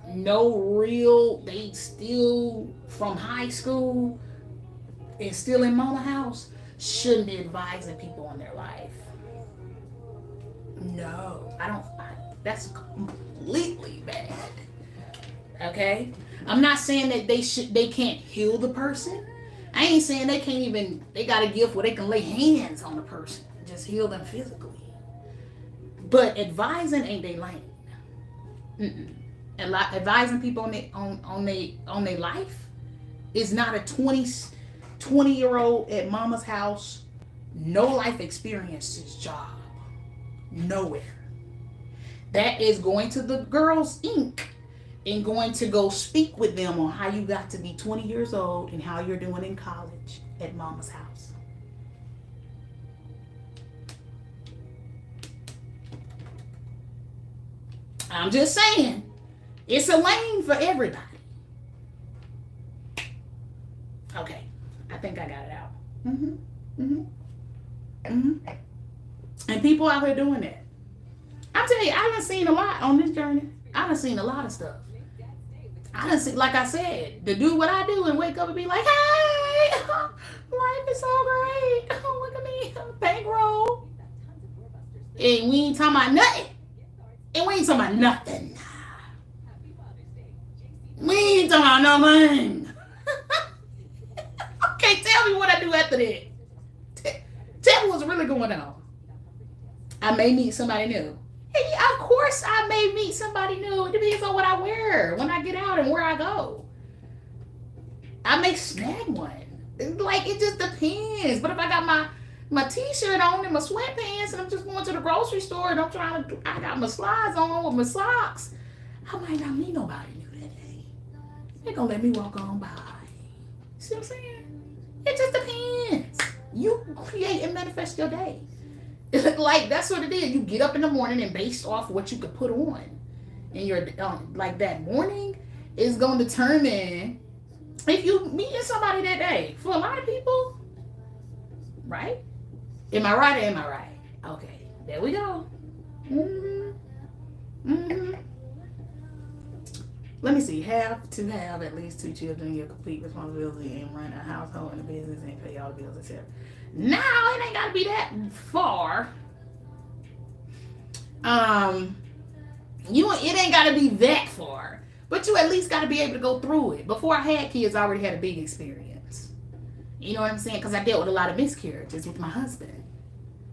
they still from high school and still in mama house, shouldn't be advising people on their life. No, that's completely bad. Okay? I'm not saying that they can't heal the person. I ain't saying they got a gift where they can lay hands on the person, just heal them physically. But advising ain't their lane. Advising people on their life is not a 20-year-old at mama's house, no life experience's job. Nowhere. That is going to the Girls Inc. and going to go speak with them on how you got to be 20 years old and how you're doing in college at mama's house. I'm just saying, it's a lane for everybody. Okay, I think I got it out. And people out here doing that. I'm telling you, I done seen a lot on this journey. I done seen a lot of stuff. I done see, like I said, to do what I do and wake up and be like, hey, life is so great. Look at me, bankroll. And we ain't talking about nothing. And we ain't talking about nothing. We ain't talking about nothing. Okay, tell me what I do after that. Tell me what's really going on. I may meet somebody new. Hey, of course I may meet somebody new. It depends on what I wear when I get out and where I go. I may snag one. Like, it just depends. But if I got my t-shirt on and my sweatpants and I'm just going to the grocery store and I got my slides on with my socks, I might not meet nobody new that day. They're gonna let me walk on by. See what I'm saying? It just depends. You create and manifest your day. Like, that's what it is. You get up in the morning and based off what you could put on, and your like that morning is going to determine if you meeting somebody that day. For a lot of people, right? Am I right or am I right? Okay, there we go. Let me see. Have to have at least 2 children, your complete responsibility, and run a household and a business and pay all the bills, etc. No, it ain't gotta be that far. It ain't gotta be that far, but you at least gotta be able to go through it. Before I had kids, I already had a big experience. You know what I'm saying? Because I dealt with a lot of miscarriages with my husband.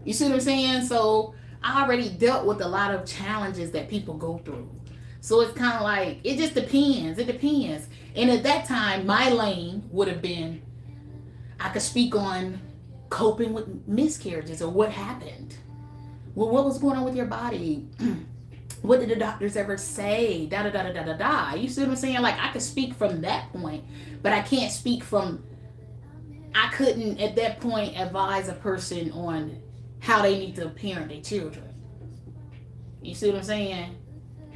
You see what I'm saying? So I already dealt with a lot of challenges that people go through. So it's kind of like, it just depends. It depends. And at that time, my lane would have been, I could speak on coping with miscarriages or what happened. Well, what was going on with your body? What did the doctors ever say? Da da da da da da da. You see what I'm saying? Like, I could speak from that point, but I can't speak from, I couldn't at that point advise a person on how they need to parent their children. You see what I'm saying?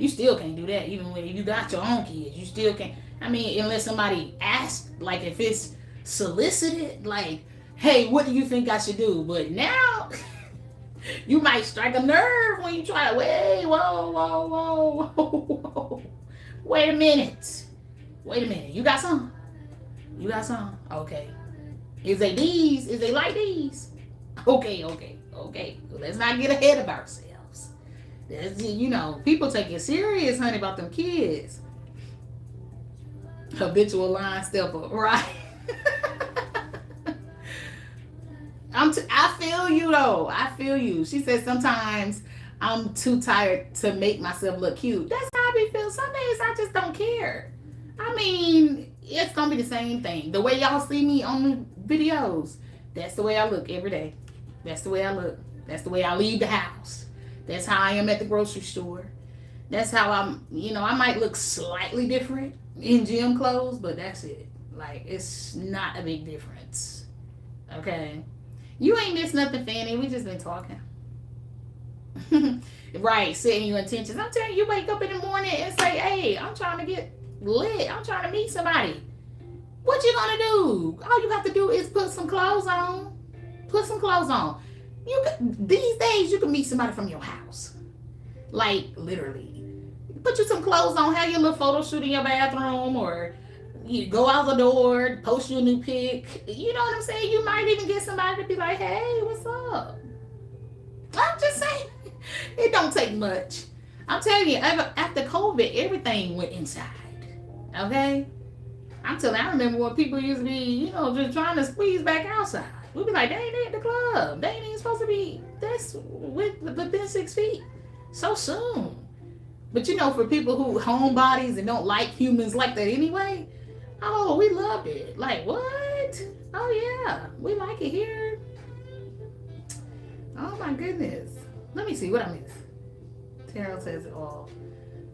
You still can't do that. Even when you got your own kids, you still can't. I mean, unless somebody asks, like if it's solicited, like, hey, what do you think I should do? But now, you might strike a nerve when you try to, wait, whoa. Wait a minute. You got some? Okay. Is they these? Is they like these? Okay. Let's not get ahead of ourselves. That's, people take it serious, honey, about them kids. Habitual line stepper, right? I feel you though. I feel you. She said sometimes I'm too tired to make myself look cute. That's how I be feel. Some days I just don't care. I mean, it's gonna be the same thing. The way y'all see me on the videos, that's the way I look every day. That's the way I look. That's the way I leave the house. That's how I am at the grocery store. That's how I'm, I might look slightly different in gym clothes, but that's it. Like, it's not a big difference. Okay? You ain't missed nothing, Fanny. We just been talking. Right, setting your intentions. I'm telling you, wake up in the morning and say, hey, I'm trying to get lit. I'm trying to meet somebody. What you gonna do? All you have to do is put some clothes on. These days, you can meet somebody from your house. Like, literally. Put you some clothes on, have your little photo shoot in your bathroom, or you go out the door, post you a new pic. You know what I'm saying? You might even get somebody to be like, hey, what's up? I'm just saying, it don't take much. I'm telling you, after COVID, everything went inside. Okay? I remember when people used to be, just trying to squeeze back outside. We'd be like, they ain't at the club. They ain't even supposed to be within 6 feet so soon. But for people who homebodies and don't like humans like that anyway, oh, we loved it. Like, what? Oh, yeah. We like it here. Oh, my goodness. Let me see what I missed. Tarot says it all.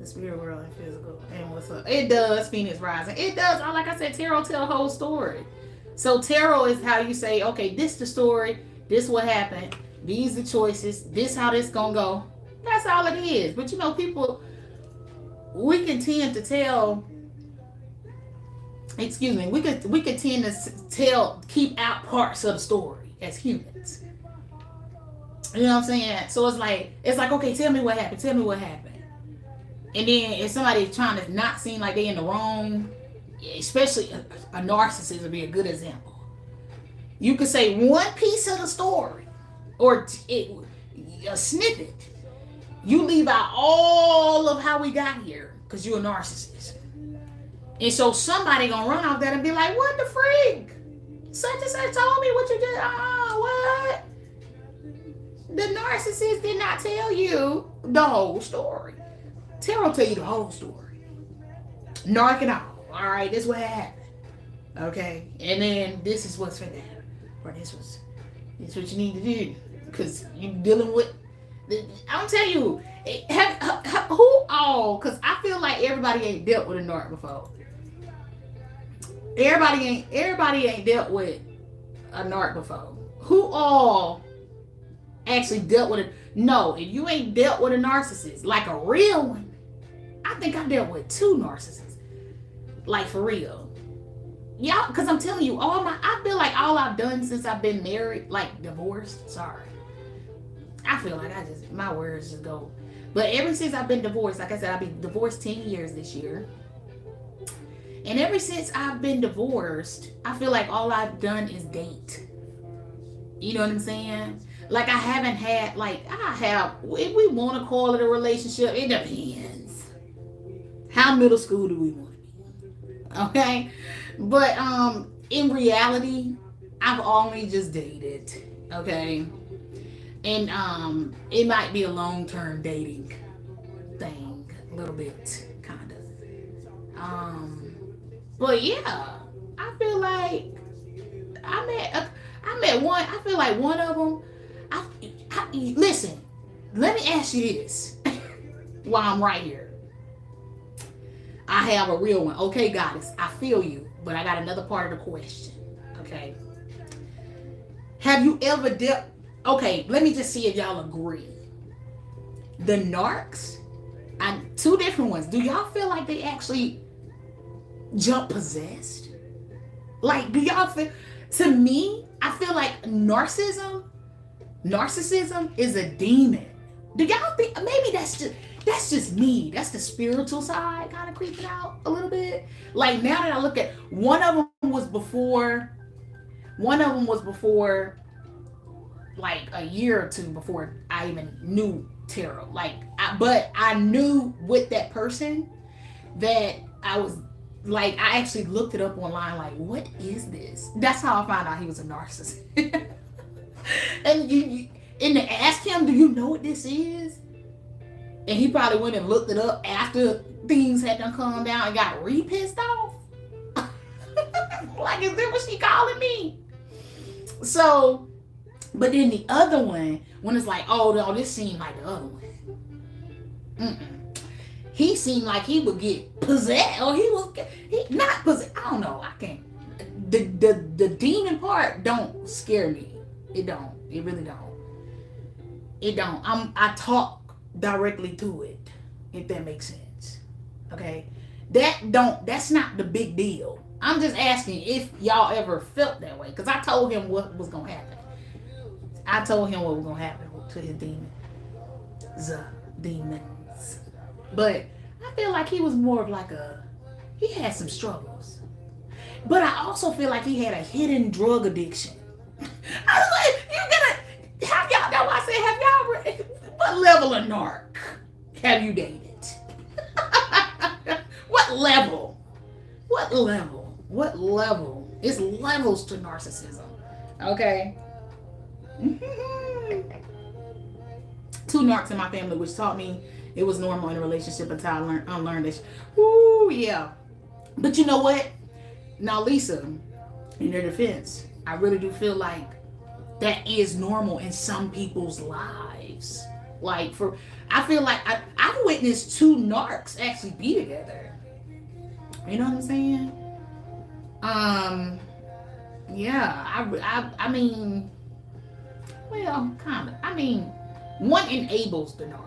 The spirit world and physical. And what's up? It does, Phoenix Rising. It does. Like I said, tarot tell a whole story. So tarot is how you say, okay, this the story. This what happened. These the choices. This how this gonna go. That's all it is. But people, we can tend to tell, we can tend to keep out parts of the story as humans. You know what I'm saying? So it's like, okay, tell me what happened. And then if somebody's trying to not seem like they in the wrong, especially a narcissist would be a good example. You could say one piece of the story or a snippet. You leave out all of how we got here because you're a narcissist. And so somebody gonna run off that and be like, what the freak? Such and such told me what you did. What? The narcissist did not tell you the whole story. Tarot tell you the whole story. Narc and all. All right, this is what happened. Okay? And then this is what's for that. Or this is what you need to do. Because you're dealing with, I'm telling you, who all, because I feel like everybody ain't dealt with a narc before. Everybody ain't dealt with a narc before. Who all actually dealt with it? No, if you ain't dealt with a narcissist, like a real one, I think I dealt with 2 narcissists. Like for real. Yeah, because I'm telling you, I feel like all I've done since I've been married, like divorced, sorry. I feel like my words just go. But ever since I've been divorced, like I said, I've been divorced 10 years this year. And ever since I've been divorced, I feel like all I've done is date. You know what I'm saying? Like I haven't had, if we want to call it a relationship, it depends. How middle school do we want to be? Okay? But in reality, I've only just dated. Okay? And it might be a long-term dating thing. A little bit, kind of. But yeah, I feel like I met one. I feel like one of them. Listen, let me ask you this while I'm right here. I have a real one. Okay, goddess, I feel you, but I got another part of the question. Okay. Have you ever dealt? Okay, let me just see if y'all agree. The narcs, Two different ones. Do y'all feel like they actually jump possessed? Like, do y'all feel? To me, I feel like narcissism is a demon. Do y'all think maybe that's just me? That's the spiritual side kind of creeping out a little bit. Like, now that I look at one of them was before like a year or two before I even knew tarot. But I knew with that person that I was like, I actually looked it up online. Like, what is this? That's how I found out he was a narcissist. And to ask him, do you know what this is? And he probably went and looked it up after things had done calmed down and got pissed off. Like, is that what she calling me? So, but then the other one, when it's like, oh no, this seemed like the other one. He seemed like he would get possessed, or he not possessed. I don't know. I can't. The demon part don't scare me. It don't. It really don't. It don't. I talk directly to it, if that makes sense. Okay, that's not the big deal. I'm just asking if y'all ever felt that way, because I told him what was gonna happen. I told him what was gonna happen to his demons. But I feel like he was more of like he had some struggles. But I also feel like he had a hidden drug addiction. I was like, have y'all, that's why I said, what level of narc have you dated? What level? It's levels to narcissism. Okay? Two narcs in my family, which taught me it was normal in a relationship until I unlearned this. Ooh, yeah. But you know what? Now, Lisa, in their defense, I really do feel like that is normal in some people's lives. Like, I feel like I've witnessed two narcs actually be together. You know what I'm saying? Yeah, I mean, well, kind of. I mean, one enables the narc.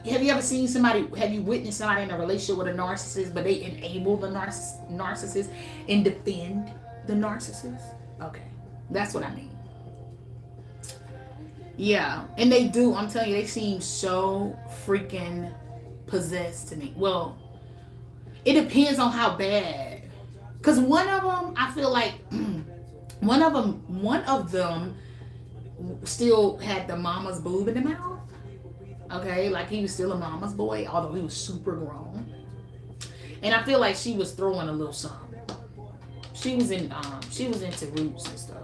Have you ever seen somebody, have you witnessed somebody in a relationship with a narcissist, but they enable the narcissist and defend the narcissist? Okay, that's what I mean. Yeah, and they do. I'm telling you, they seem so freaking possessed to me. Well, it depends on how bad. Because one of them, I feel like, one of them still had the mama's boob in the mouth. Okay, like he was still a mama's boy, although he was super grown. And I feel like she was throwing a little something. She was into roots and stuff.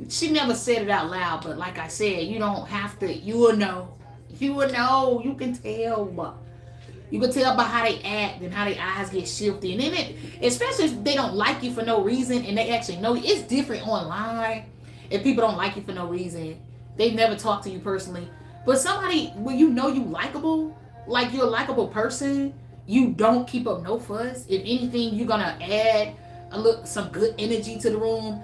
She never said it out loud, but like I said, you don't have to. You will know. You will know. You can tell. You can tell by how they act and how their eyes get shifty. And then especially if they don't like you for no reason and they actually know you. It's different online. If people don't like you for no reason, they never talk to you personally. But somebody, when you know you likable, like you're a likable person, you don't keep up no fuss. If anything, you're gonna add some good energy to the room.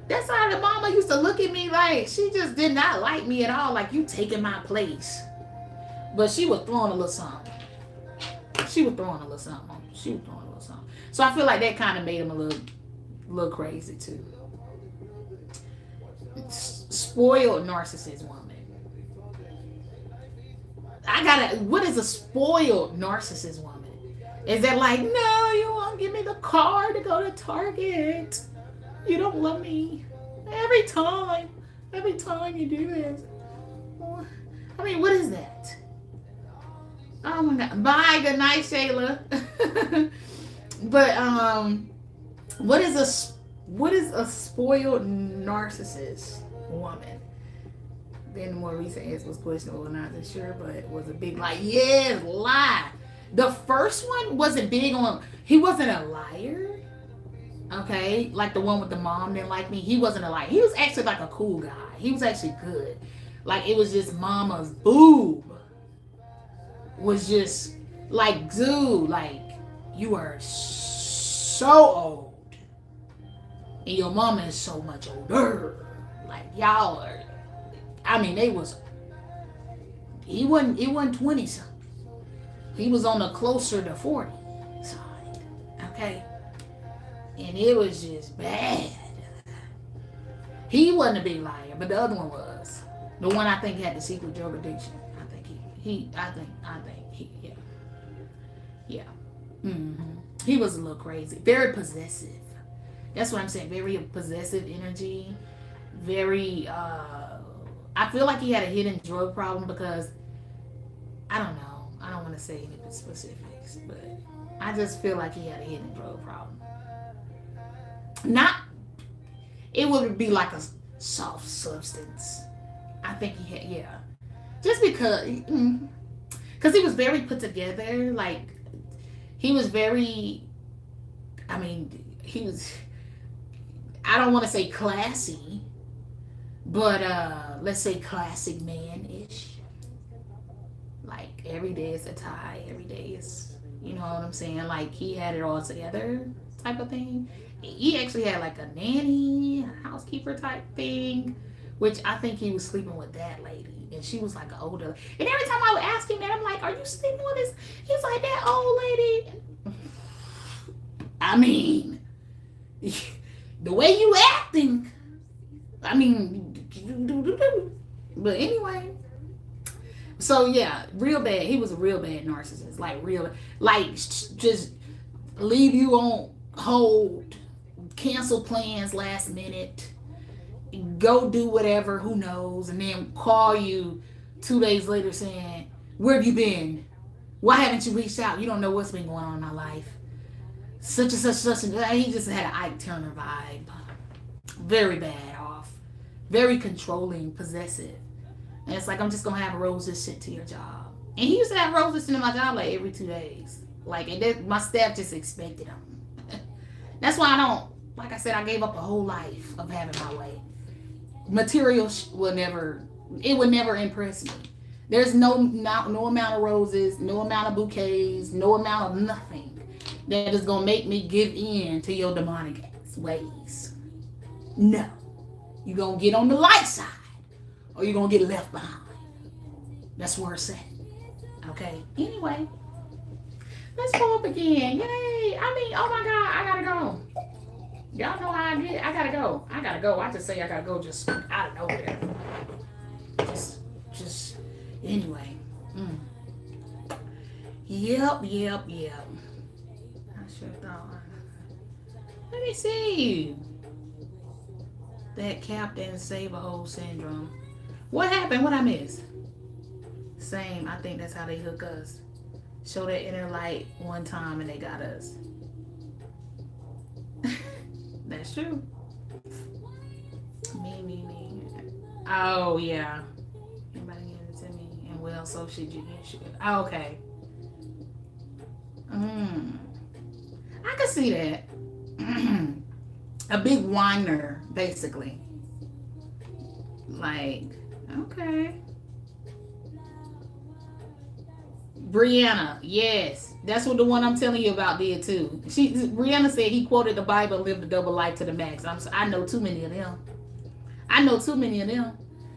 That's how the mama used to look at me like she just did not like me at all. Like, you taking my place. But she was throwing a little something. So I feel like that kind of made him a little crazy too. Spoiled narcissist woman. What is a spoiled narcissist woman? Is that like, no, you won't give me the card to go to Target. You don't love me. Every time you do this. I mean, what is that? Oh my God. Bye. Good night, Shayla. But what is a spoiled narcissist woman? Then the more recent answer was questionable, not as sure, but it was a big lie. Yes, lie. The first one wasn't big on. He wasn't a liar. Okay, like the one with the mom didn't like me. He wasn't a liar. He was actually like a cool guy. He was actually good. Like, it was just mama's boob was just like, dude, like, you are so old and your mama is so much older. Like, y'all are, I mean, it wasn't 20 something. He was on the closer to 40 side. Okay. And it was just bad. He wasn't a big liar, but the other one was. The one I think had the secret drug addiction. I think yeah. Yeah. He was a little crazy. Very possessive. That's what I'm saying. Very possessive energy. Very, I feel like he had a hidden drug problem because, I don't know. I don't want to say any specifics, but I just feel like he had a hidden drug problem. It would be like a soft substance. I think he had, yeah. Just because he was very put together. Like, he was very, he was, I don't want to say classy, but let's say classic man-ish. Like, every day is a tie. Every day is, you know what I'm saying? Like, he had it all together type of thing. He actually had like a nanny, a housekeeper type thing, which I think he was sleeping with that lady. And she was like an older. And every time I would ask him that, I'm like, are you sleeping with this? He's like, that old lady. I mean, the way you acting. I mean, but anyway. So yeah, real bad. He was a real bad narcissist. Like just leave you on hold, cancel plans last minute, go do whatever, who knows, and then call you 2 days later saying, where have you been? Why haven't you reached out? You don't know what's been going on in my life. Such and such. He just had an Ike Turner vibe. Very bad off. Very controlling, possessive. And it's like, I'm just going to have roses sent to your job. And he used to have roses sent to my job like every 2 days. Like, and my staff just expected them. That's why I don't, like I said, I gave up a whole life of having my way. Material would never impress me. There's no amount of roses, no amount of bouquets, no amount of nothing that is going to make me give in to your demonic ways. No. You're going to get on the light side or you're going to get left behind. That's where it's at. Okay? Anyway. Let's go up again. Yay. Oh my God, I gotta go. Y'all know how I get. I gotta go. I just say I gotta go just out of nowhere. Just anyway. Yep. I sure thought. Let me see. That Captain Save-A-Hole syndrome. What happened? What I missed? Same. I think that's how they hook us. Show that inner light one time and they got us. That's true. Me. Oh, yeah. Anybody give it to me? And well, so should you. Oh, okay. I can see that. A big whiner, basically. Like, okay. Brianna, yes, that's what the one I'm telling you about did too. Brianna said he quoted the Bible, lived a double life to the max. I know too many of them.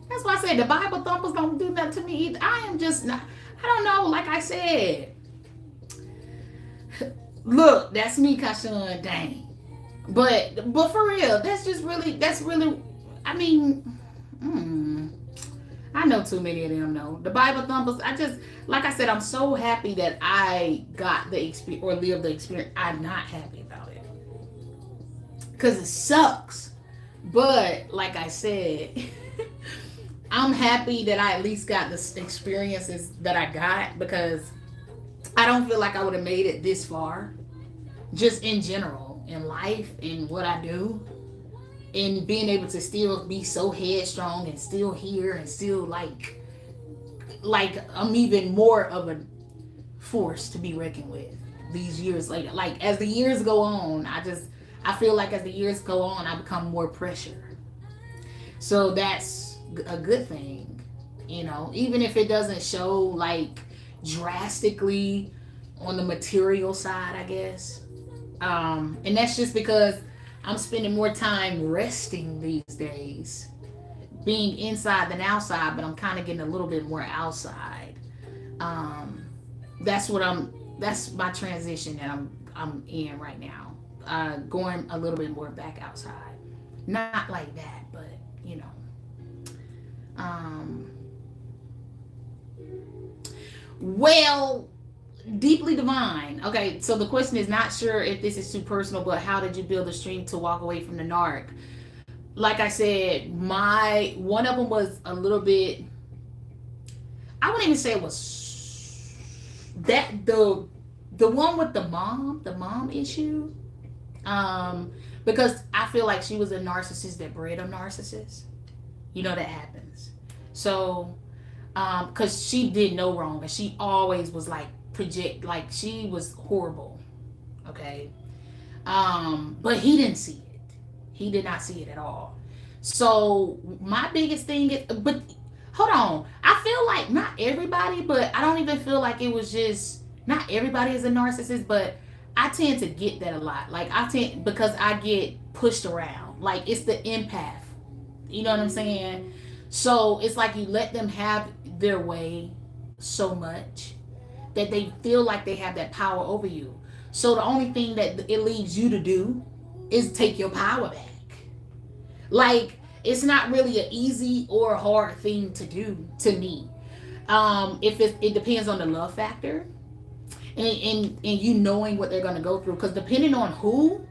That's why I said the Bible thumpers don't do that to me either. I am just not. I don't know. Like I said, look, that's me, Kashan. Dang, but for real, that's really. I mean. I know too many of them know. The Bible thumpers, like I said, I'm so happy that I got the experience or lived the experience. I'm not happy about it. Because it sucks. But, like I said, I'm happy that I at least got the experiences that I got because I don't feel like I would have made it this far. Just in general, in life, in what I do. And being able to still be so headstrong and still here and still like I'm even more of a force to be reckoned with these years later. Like as the years go on, I feel like as the years go on, I become more pressure. So that's a good thing, you know, even if it doesn't show like drastically on the material side, I guess. And that's just because I'm spending more time resting these days, being inside than outside, but I'm kind of getting a little bit more outside. that's my transition that I'm in right now. Going a little bit more back outside. Not like that, but you know. Well, deeply divine. Okay, so the question is, not sure if this is too personal, but how did you build the strength to walk away from the narc? Like I said, my one of them was a little bit, I wouldn't even say it was that, the one with the mom issue, because I feel like she was a narcissist that bred a narcissist. You know that happens. So because she did no wrong, and she always was like like she was horrible. Okay. But he didn't see it. He did not see it at all. So my biggest thing is, but hold on, I feel like not everybody, but I don't even feel like it was just, not everybody is a narcissist, but I tend to get that a lot. Like I tend, because I get pushed around. Like it's the empath. You know what I'm saying? So it's like you let them have their way so much that they feel like they have that power over you. So the only thing that it leaves you to do is take your power back. Like it's not really an easy or a hard thing to do to me. If it depends on the love factor, and you knowing what they're gonna go through. Because depending on who,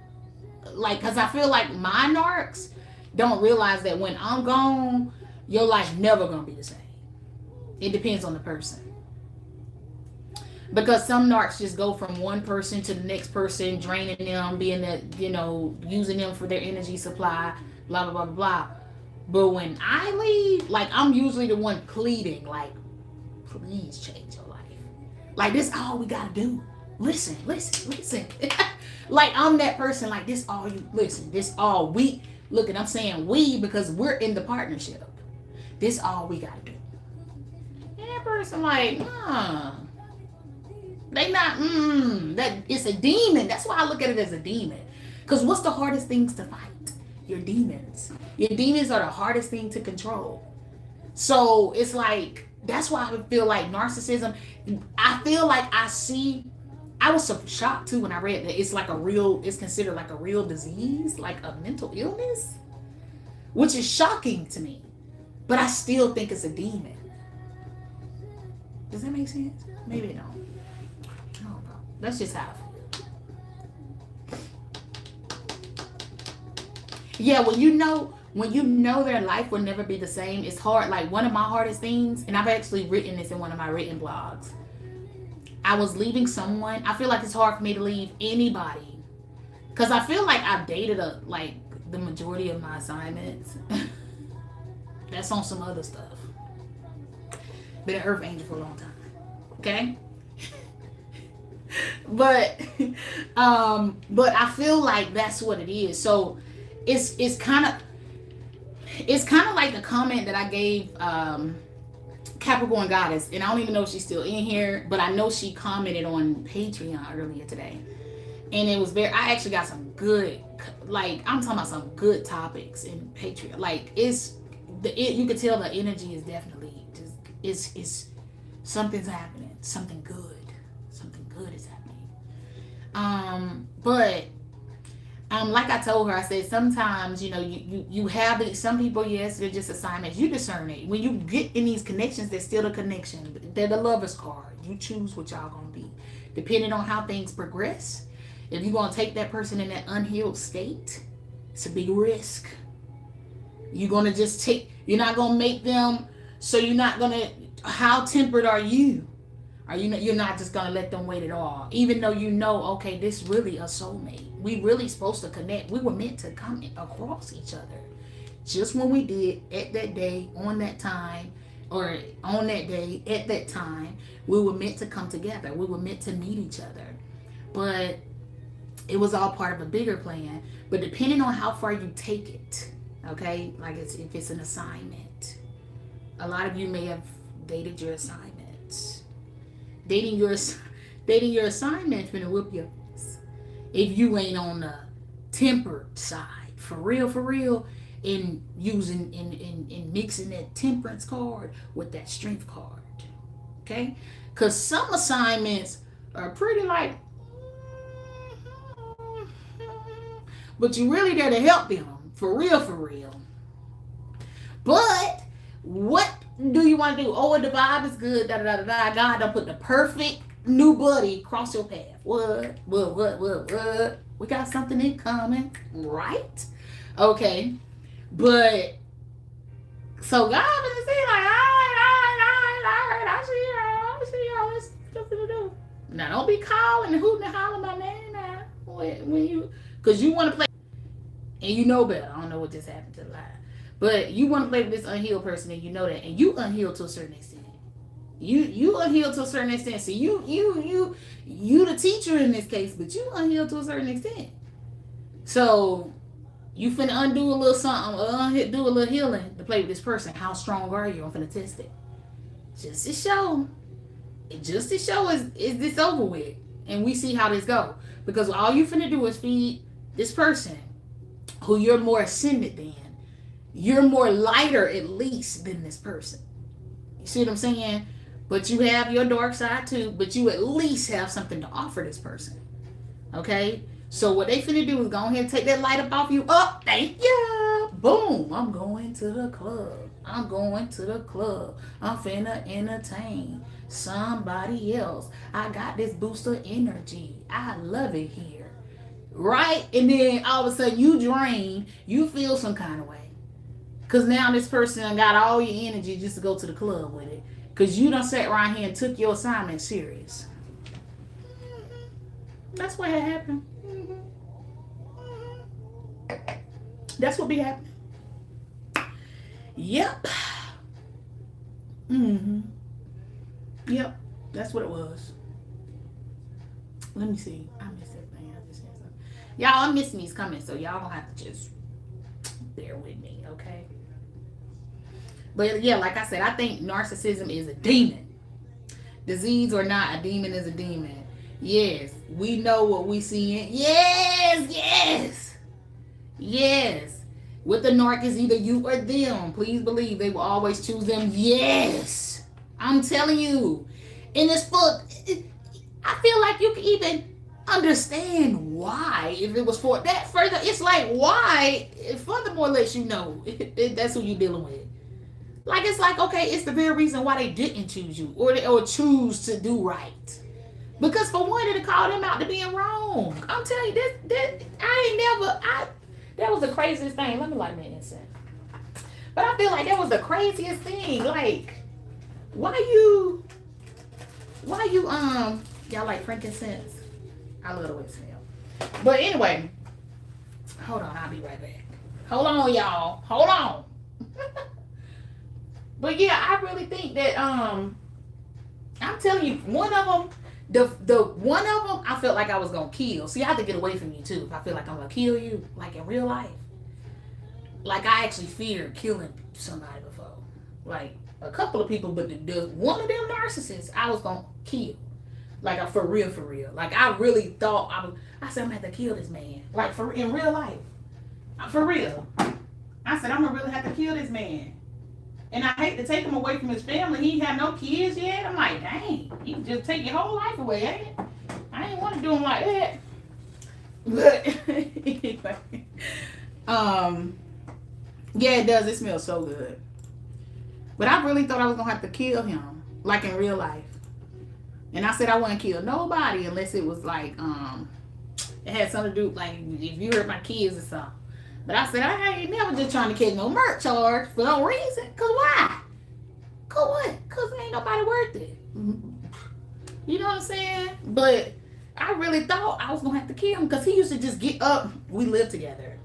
like, because I feel like my narcs don't realize that when I'm gone, your life never gonna be the same. It depends on the person. Because some narcs just go from one person to the next person, draining them, being that, you know, using them for their energy supply, blah blah blah blah. But when I leave, like I'm usually the one pleading, like, please change your life. Like this all we gotta do. Listen. Like I'm that person, like this all you listen, this all we look, and I'm saying we because we're in the partnership. This all we gotta do. And that person like, they not, that it's a demon. That's why I look at it as a demon. Because what's the hardest things to fight? Your demons. Your demons are the hardest thing to control. So it's like, that's why I feel like narcissism, I feel like I was so shocked too when I read that it's considered like a real disease, like a mental illness, which is shocking to me. But I still think it's a demon. Does that make sense? Maybe it don't. I don't know. That's just how I feel. Yeah, when you know their life will never be the same, it's hard. Like one of my hardest things, and I've actually written this in one of my written blogs. I was leaving someone. I feel like it's hard for me to leave anybody, because I feel like I've dated like the majority of my assignments. That's on some other stuff. Been an earth angel for a long time. Okay? But I feel like that's what it is. So it's kind of like the comment that I gave Capricorn Goddess, and I don't even know if she's still in here, but I know she commented on Patreon earlier today. And it was I actually got some good, like I'm talking about some good topics in Patreon. Like you could tell the energy is definitely just it's something's happening, something good is happening. But like I told her, I said sometimes, you know, you have some people, yes, they're just assignments. You discern it. When you get in these connections, there's still a connection. They're the lover's card. You choose what y'all gonna be, depending on how things progress. If you're gonna take that person in that unhealed state, it's a big risk. You're gonna just you're not gonna make them, so you're not gonna, how tempered are you? You're not just gonna let them wait at all, even though you know, okay, this really a soulmate. We really supposed to connect. We were meant to come across each other. Just when we did, at that day, on that time, or on that day, at that time, we were meant to come together. We were meant to meet each other. But it was all part of a bigger plan. But depending on how far you take it, okay, like if it's an assignment, a lot of you may have dated your assignments. Dating your assignment finna whoop your ass if you ain't on the tempered side, for real, in using in mixing that temperance card with that strength card. Okay? Because some assignments are pretty like, but you really there to help them. For real, for real. But what do you want to do? Oh, the vibe is good. Da da da da. God done put the perfect new buddy across your path. What? We got something in common, right? Okay, but so God been saying like, all right. I see y'all. There's stuff to do. Now don't be calling and hooting and hollering my name now when you, because you want to play, and you know better. I don't know what just happened to the lie. But you want to play with this unhealed person, and you know that, and you unhealed to a certain extent. You unhealed to a certain extent. So you the teacher in this case, but you unhealed to a certain extent. So you finna undo a little something, do a little healing to play with this person. How strong are you? I'm finna test it. Just to show is this over with, and we see how this go. Because all you finna do is feed this person who you're more ascended than. You're more lighter at least than this person. You see what I'm saying? But you have your dark side too, but you at least have something to offer this person. Okay? So what they finna do is go ahead and take that light up off you. Oh, thank you. Boom. I'm going to the club. I'm finna entertain somebody else. I got this booster energy. I love it here. Right? And then all of a sudden you drain. You feel some kind of way. Because now this person got all your energy just to go to the club with it. Because you done sat around here and took your assignment serious. That's what had happened. That's what be happening. Yep. Yep. That's what it was. Let me see. I missed everything. I just had something. Y'all, I'm missing these comments, so y'all don't have to just bear with me, okay? But yeah, like I said, I think narcissism is a demon. Disease or not, a demon is a demon. Yes, we know what we see. Yes. With the narc is either you or them. Please believe they will always choose them. Yes. I'm telling you. And it's full. I feel like you can even understand why if it was for that further. It's like why. Furthermore, lets you know that's who you're dealing with. Like it's like, okay, it's the very reason why they didn't choose you or choose to do right. Because for one, it'll call them out to being wrong. I'm telling you, that was the craziest thing. Let me light my incense. But I feel like that was the craziest thing. Like, why you, y'all like frankincense? I love the way it smells. But anyway, hold on, I'll be right back. Hold on, y'all. Hold on. But yeah, I really think that I'm telling you, one of them, the one of them, I felt like I was gonna kill. See, I have to get away from you too. If I feel like I'm gonna kill you, like in real life, like I actually feared killing somebody before, like a couple of people, but the one of them narcissists, I was gonna kill, like for real. Like I really thought I said I'm gonna have to kill this man, like in real life, for real. I said I'm gonna really have to kill this man. And I hate to take him away from his family. He ain't have no kids yet. I'm like, dang, you can just take your whole life away, ain't it? I ain't want to do him like that. But anyway, yeah, it does. It smells so good. But I really thought I was gonna have to kill him, like in real life. And I said I wouldn't kill nobody unless it was like, it had something to do, like if you hurt my kids or something. But I said, I ain't never just trying to catch no murder charge for no reason. Cause why? Cause what? Cause ain't nobody worth it. You know what I'm saying? But I really thought I was gonna have to kill him because he used to just get up. We lived together.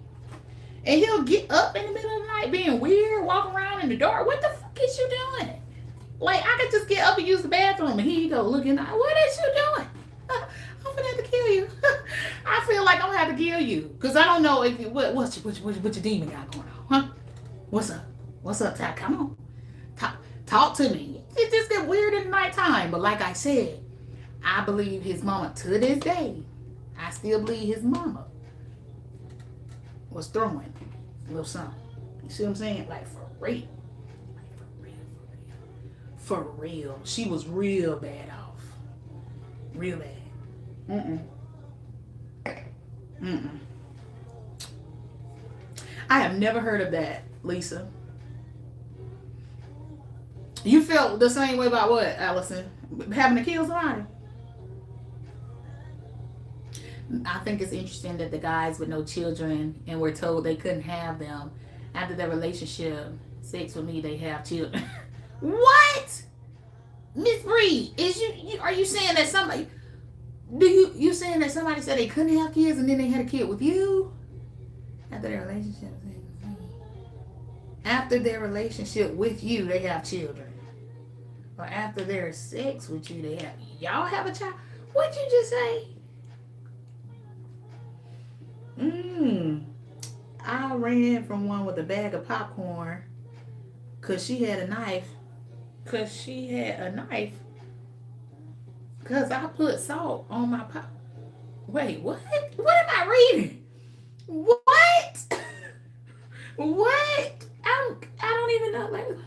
And he'll get up in the middle of the night being weird, walking around in the dark. What the fuck is you doing? Like, I could just get up and use the bathroom and here you go looking like, what is you doing? I'm gonna have to kill you. I feel like I'm gonna have to kill you. Cause I don't know if what's your demon got going on, huh? What's up, Ty? Come on. Talk to me. It just get weird in the nighttime. But like I said, I believe his mama to this day. I still believe his mama was throwing a little something. You see what I'm saying? Like for real. For real. She was real bad off. Real bad. I have never heard of that, Lisa. You felt the same way about what, Allison? Having to kill somebody? I think it's interesting that the guys with no children and were told they couldn't have them after their relationship, sex with me, they have children. What? Miss Bree, are you saying that somebody you saying that somebody said they couldn't have kids and then they had a kid with you? After their relationship. After their relationship with you, they have children. Or after their sex with you, y'all have a child. What'd you just say? I ran from one with a bag of popcorn because she had a knife. Because I put salt on my pop. Wait, what? What am I reading? What? What? I don't even know.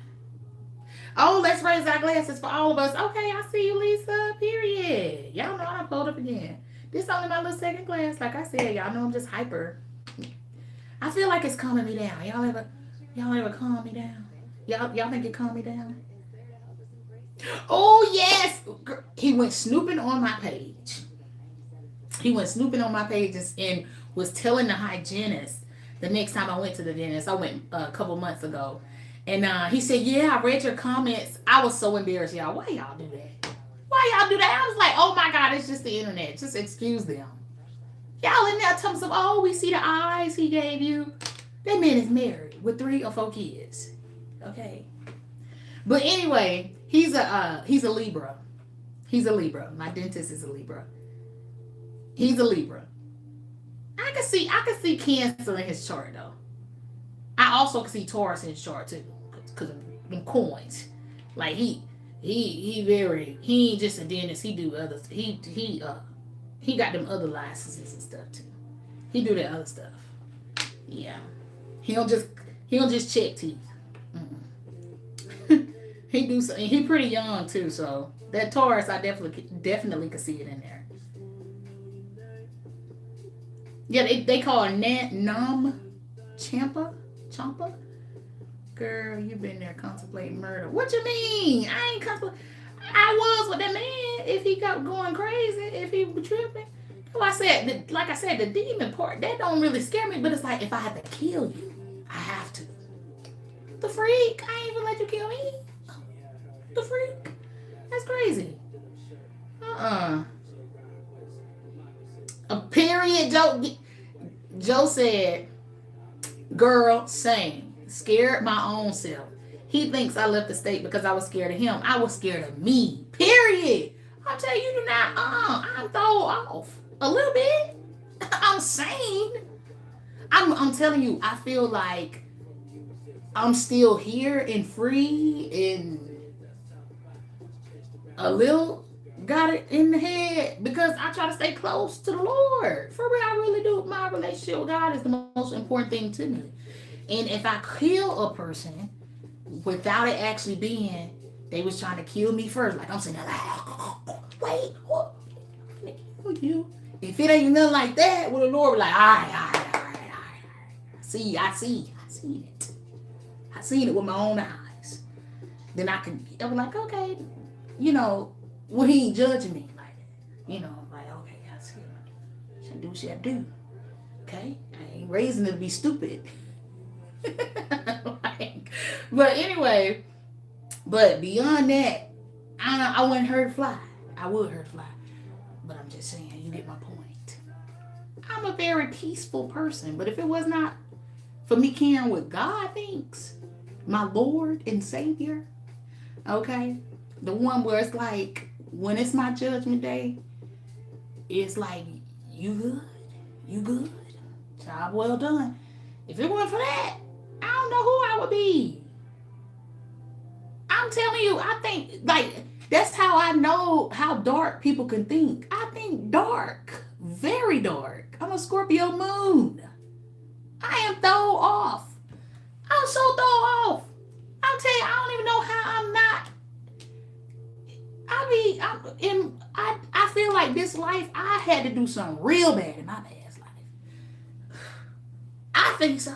Oh, let's raise our glasses for all of us. Okay, I see you, Lisa. Period. Y'all know I pulled up again. This is only my little second class. Like I said, y'all know I'm just hyper. I feel like it's calming me down. Y'all ever calm me down? Y'all think it calm me down? Oh yes. He went snooping on my page. And was telling the hygienist the next time I went to the dentist. I went a couple months ago. And he said, yeah, I read your comments. I was so embarrassed, y'all. Why y'all do that? I was like, oh my God, it's just the internet. Just excuse them. Y'all in there telling some, oh, we see the eyes he gave you. That man is married with 3 or 4 kids. Okay. But anyway, he's a Libra. He's a Libra. My dentist is a Libra. He's a Libra. I can see Cancer in his chart though. I also can see Taurus in his chart too, because of them coins. Like he ain't just a dentist. He do other. He got them other licenses and stuff too. He do that other stuff. Yeah, he don't just check teeth. He do so. And he pretty young too, so that Taurus I definitely could see it in there. Yeah, they call it Nam Champa. Girl, you been there contemplating murder. What you mean? I ain't contemplating. I was with that man. If he got going crazy, if he was tripping. Like I said, the demon part, that don't really scare me. But it's like, if I have to kill you, I have to. The freak. I ain't even let you kill me. The freak. That's crazy. A period. Joe said, girl, same. Scared my own self. He thinks I left the state because I was scared of him. I was scared of me. Period. I'll tell you, do not. I'm thrown off a little bit. I'm sane. I'm telling you, I feel like I'm still here and free and a little got it in the head because I try to stay close to the Lord. For real, I really do. My relationship with God is the most important thing to me. And if I kill a person without it actually being, they was trying to kill me first. Like I'm saying, wait, what? You? If it ain't nothing like that, well, the Lord be like, all right. I see it. I seen it with my own eyes. Then I was like, okay, well, he ain't judging me like that. Like, okay, I see it. Should do what she do. Okay? I ain't raising her to be stupid. But anyway, but beyond that, I wouldn't hurt fly. I would hurt fly. But I'm just saying, you get my point. I'm a very peaceful person, but if it was not for me caring what God thinks, my Lord and Savior, okay, the one where it's like, when it's my judgment day, it's like, you good, job well done. If it weren't for that, I don't know who I would be. I'm telling you, I think, like, that's how I know how dark people can think. I think dark, very dark. I'm a Scorpio moon. I am thrown off. I'm so thrown off. I'll tell you, I don't even know how I'm not I feel like this life, I had to do something real bad in my past life. I think so.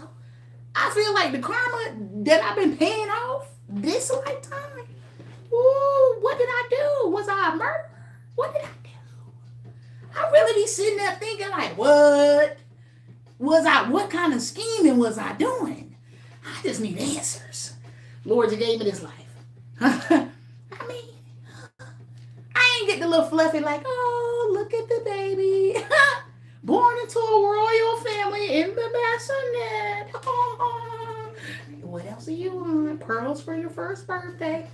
I feel like the karma that I've been paying off this lifetime. Ooh, what did I do? Was I a murderer? What did I do? I really be sitting there thinking like, what kind of scheming was I doing? I just need answers. Lord, you gave me this life. I mean, I ain't get the little fluffy like, oh, look at the baby. Born into a royal family in the bassinet. What else are you on? Pearls for your first birthday.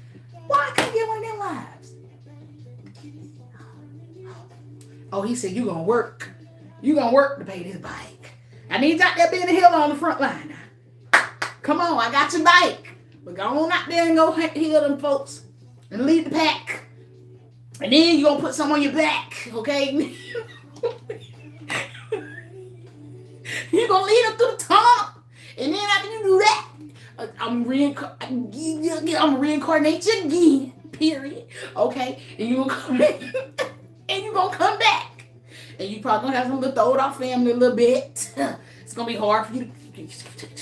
Why can't I get one of them lives? Oh, he said, you gonna work. You gonna work to pay this bike. I need you out there being a healer on the front line now. Come on, I got your bike. But go on out there and go heal them folks. And lead the pack. And then you gonna put some on your back, okay? You're gonna lead them through the tunnel. And then after you do that, I'm reincarnate you again, period. Okay? And you're gonna come back. And you probably gonna have some little throwed off family a little bit. It's gonna be hard for you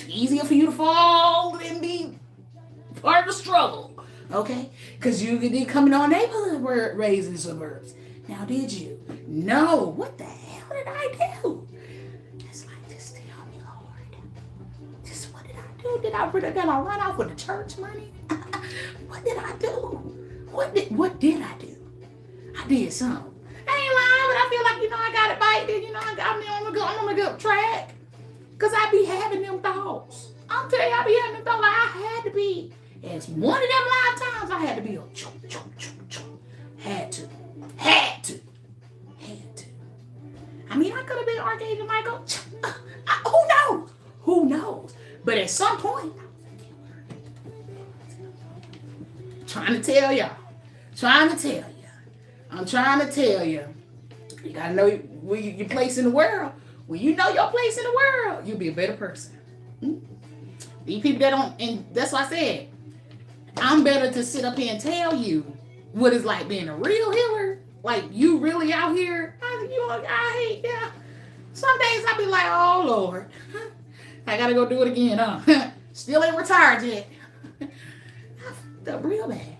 easier for you to fall and be part of the struggle. Okay? Because you did come in our neighborhood raised in the suburbs. Now did you? No. What the hell did I do? It's like, just tell me, Lord. Just what did I do? Did I run off with the church money? What did I do? What did I do? I did something. I ain't lying, but I feel like, I got it bite. I'm on a good track. Because I be having them thoughts. I'm telling you, I be having them thoughts like I had to be. It's one of them lifetimes I had to be a Had to. I mean, I could have been Archangel Michael. Who knows? But at some point, trying to tell you. I'm trying to tell you. You got to know where your place in the world. When you know your place in the world, you'll be a better person. These people that don't, and that's why I said, I'm better to sit up here and tell you what it's like being a real healer. Like, you really out here. Some days I be like, oh, Lord. I got to go do it again, huh? Still ain't retired yet. I fucked up real bad.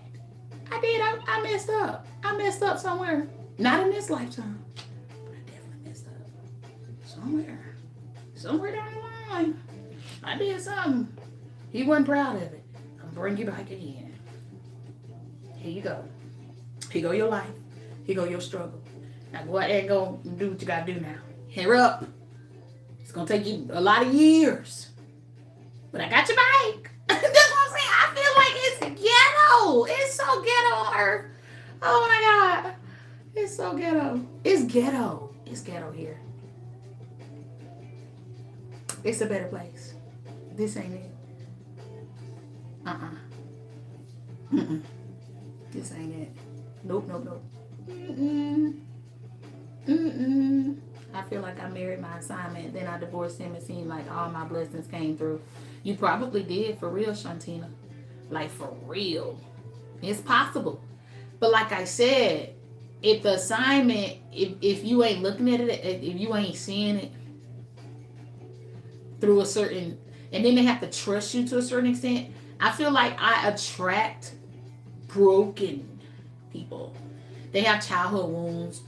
I did. I messed up. I messed up somewhere. Not in this lifetime. But I definitely messed up. Somewhere down the line. I did something. He wasn't proud of it. I'm bring you back again. Here you go. Here go your life. Here go your struggle. Now go out there and go do what you gotta do now. Hair up. It's gonna take you a lot of years. But I got your bike. That's what I'm saying. I feel like it's ghetto. It's so ghetto on earth. Oh my God. It's so ghetto. It's ghetto. It's ghetto here. It's a better place. This ain't it. This ain't it. Nope. I feel like I married my assignment, then I divorced him. It seemed like all my blessings came through. You probably did, for real, Shantina. Like, for real. It's possible. But like I said, if the assignment, if you ain't looking at it, if you ain't seeing it through a certain, and then they have to trust you to a certain extent, I feel like I attract broken people. They have childhood wounds.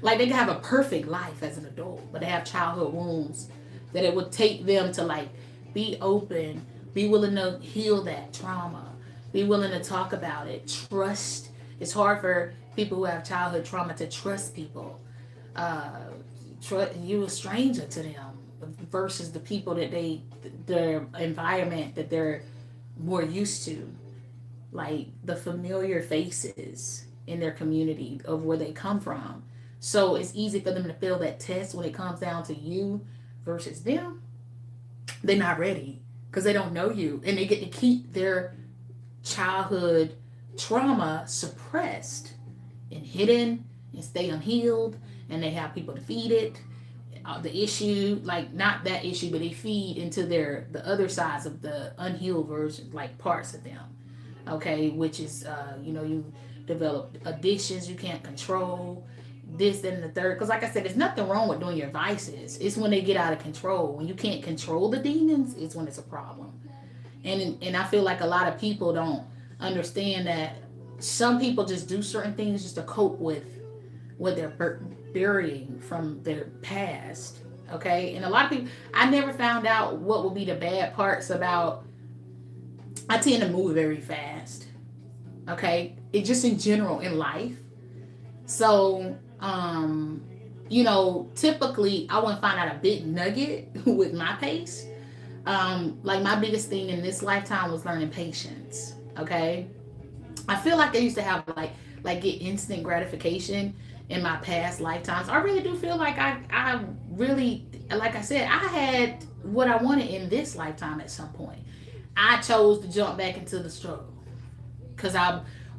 Like they can have a perfect life as an adult, but they have childhood wounds that it would take them to like be open, be willing to heal that trauma, be willing to talk about it, trust. It's hard for people who have childhood trauma to trust people. You a stranger to them versus the people that their environment that they're more used to, like the familiar faces in their community of where they come from. So it's easy for them to fail that test when it comes down to you versus them. They're not ready because they don't know you, and they get to keep their childhood trauma suppressed and hidden and stay unhealed, and they have people to feed it. The issue, like not that issue, but they feed into the other sides of the unhealed version, like parts of them. Okay, which is, you develop addictions you can't control, this, that, and the third. Because, like I said, there's nothing wrong with doing your vices. It's when they get out of control. When you can't control the demons, it's when it's a problem. And I feel like a lot of people don't understand that some people just do certain things just to cope with what they're burying from their past. Okay, and a lot of people, I never found out what would be the bad parts about. I tend to move very fast. Okay, it just in general in life. So, typically I wouldn't find out a big nugget with my pace. Like my biggest thing in this lifetime was learning patience. Okay, I feel like I used to have like get instant gratification in my past lifetimes. I really do feel like I really, like I said, I had what I wanted in this lifetime at some point. I chose to jump back into the struggle because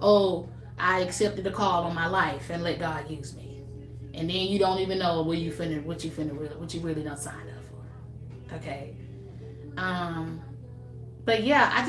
oh, I accepted the call on my life and let God use me. And then you don't even know what you really done signed up for. Okay. But yeah,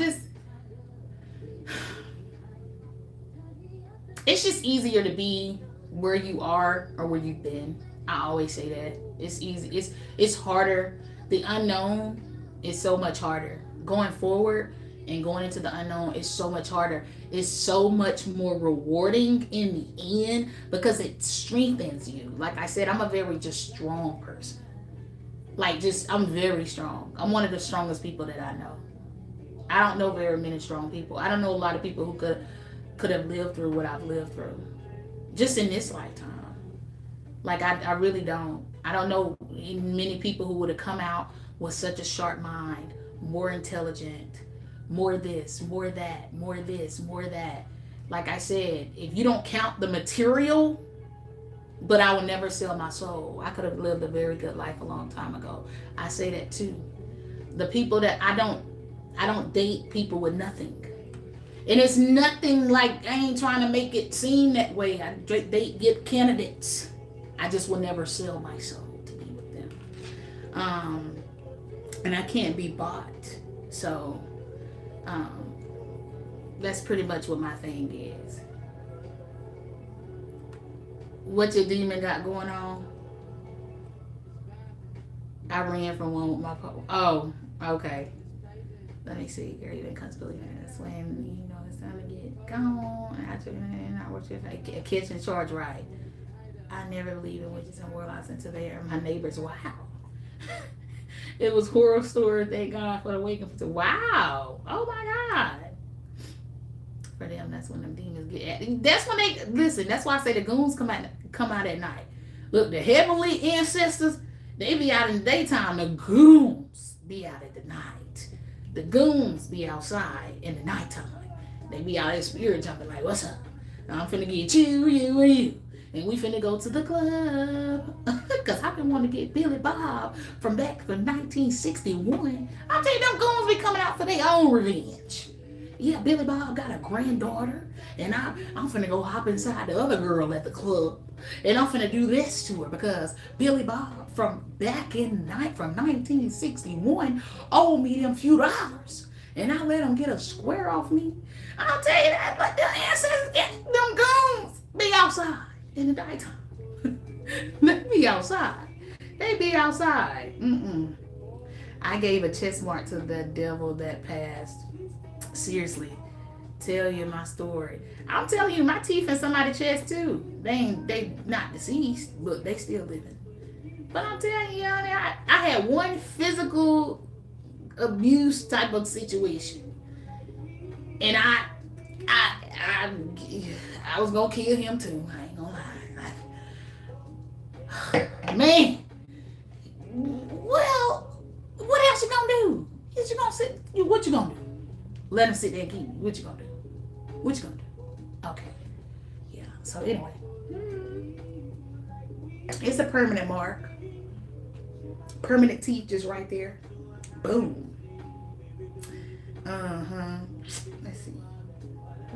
it's just easier to be where you are or where you've been. I always say that. It's easy. It's harder. The unknown is so much harder. Going forward and going into the unknown is so much harder. It's so much more rewarding in the end because it strengthens you. Like I said, I'm a very just strong person. I'm very strong. I'm one of the strongest people that I know. I don't know very many strong people. I don't know a lot of people who could have lived through what I've lived through just in this lifetime. Like I really don't. I don't know many people who would have come out with such a sharp mind, more intelligent, more this, more that, more this, more that. Like I said, if you don't count the material, but I would never sell my soul. I could have lived a very good life a long time ago. I say that too. The people that I don't date people with nothing. And it's nothing like I ain't trying to make it seem that way. I date good candidates. I just will never sell my soul to be with them. And I can't be bought. So that's pretty much what my thing is. What your demon got going on? I ran from one with my oh, okay. Let me see. Girl, you didn't come to believe in this when you know it's time to get gone. I took it I worked with a kitchen charge right. I never believe in witches and warlocks until they are my neighbors. Wow. It was horror story. Thank God for the waking. Wow. Oh my God. For them, that's when them demons get at. That's when they listen. That's why I say the goons come out at night. Look, the heavenly ancestors, they be out in the daytime. The goons be out at the night. The goons be outside in the nighttime. They be out in spirit jumping like, what's up? I'm finna get you, and you. And we finna go to the club. Because I've been wanting to get B.Y.O.B from back from 1961. I'll tell you, them goons be coming out for their own revenge. Yeah, B.Y.O.B got a granddaughter. And I'm finna go hop inside the other girl at the club. And I'm finna do this to her because B.Y.O B from back in from 1961 owed me them few dollars. And I let them get a square off me. I'll tell you that, but the ancestors, them goons be outside in the daytime. They be outside. They be outside. I gave a chest mark to the devil that passed. Seriously. Tell you my story. I'm telling you, my teeth in somebody's chest too. They not deceased, but they still living. But I'm telling you, I had one physical abuse type of situation, and I was gonna kill him too. I ain't gonna lie. Man, well, what else you gonna do? Is you gonna sit? What you gonna do? Let him sit there and keep you. What you gonna do? What you gonna do? Okay. Yeah. So anyway, it's a permanent mark. Permanent teeth just right there. Boom.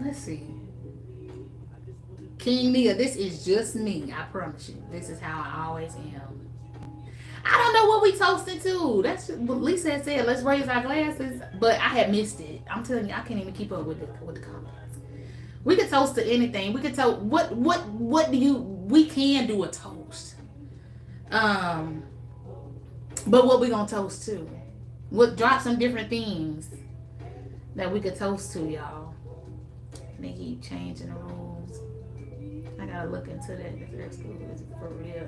Let's see. King Nia, this is just me. I promise you. This is how I always am. I don't know what we toasting to. That's what Lisa had said. Let's raise our glasses, but I had missed it. I'm telling you, I can't even keep up with the comments. We could toast to anything. We could toast. What do you? We can do a toast. But what we gonna toast to? What drop some different things that we could toast to, y'all. They keep changing the rules. I gotta look into that. If their school is for real.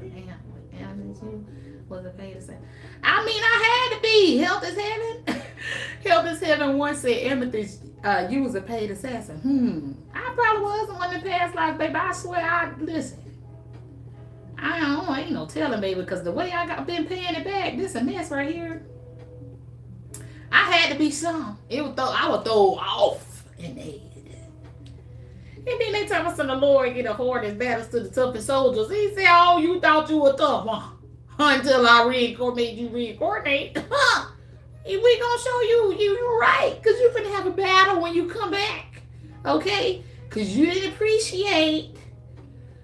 Damn, you wasn't paid to say. I mean, I had to be. Health is heaven. Health is heaven once said, Amethyst, you was a paid assassin. I probably was on the past life, baby. I swear, listen. I ain't no telling, baby, because the way I been paying it back, this a mess right here. I had to be some. I would throw off in the head. And then they tell us the Lord get the hardest battles to the toughest soldiers. He said, oh, you thought you were tough, huh? Until I made you reincarnate. We gonna show you're right. Because you're gonna have a battle when you come back. Okay? Because you didn't appreciate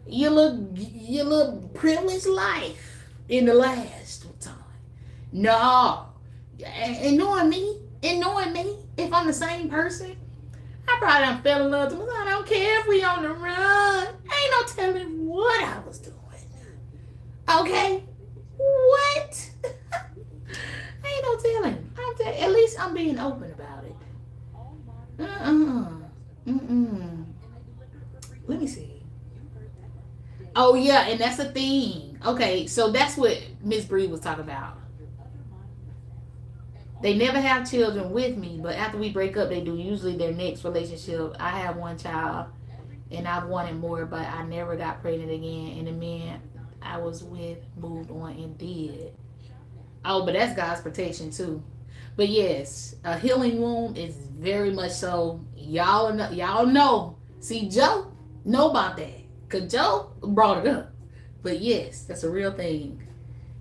your little privileged life in the last time. No. And knowing me, if I'm the same person, I probably done fell in love with them. I don't care if we on the run. Ain't no telling what I was doing. Okay? What? Ain't no telling. At least I'm being open about it. Let me see. Oh, yeah, and that's a thing. Okay, so that's what Miss Bree was talking about. They never have children with me, but after we break up, they do. Usually their next relationship, I have one child, and I've wanted more, but I never got pregnant again. And the man I was with moved on and did. Oh, but that's God's protection too. But yes, a healing womb is very much so. Y'all know. See, Joe know about that. Because Joe brought it up. But yes, that's a real thing.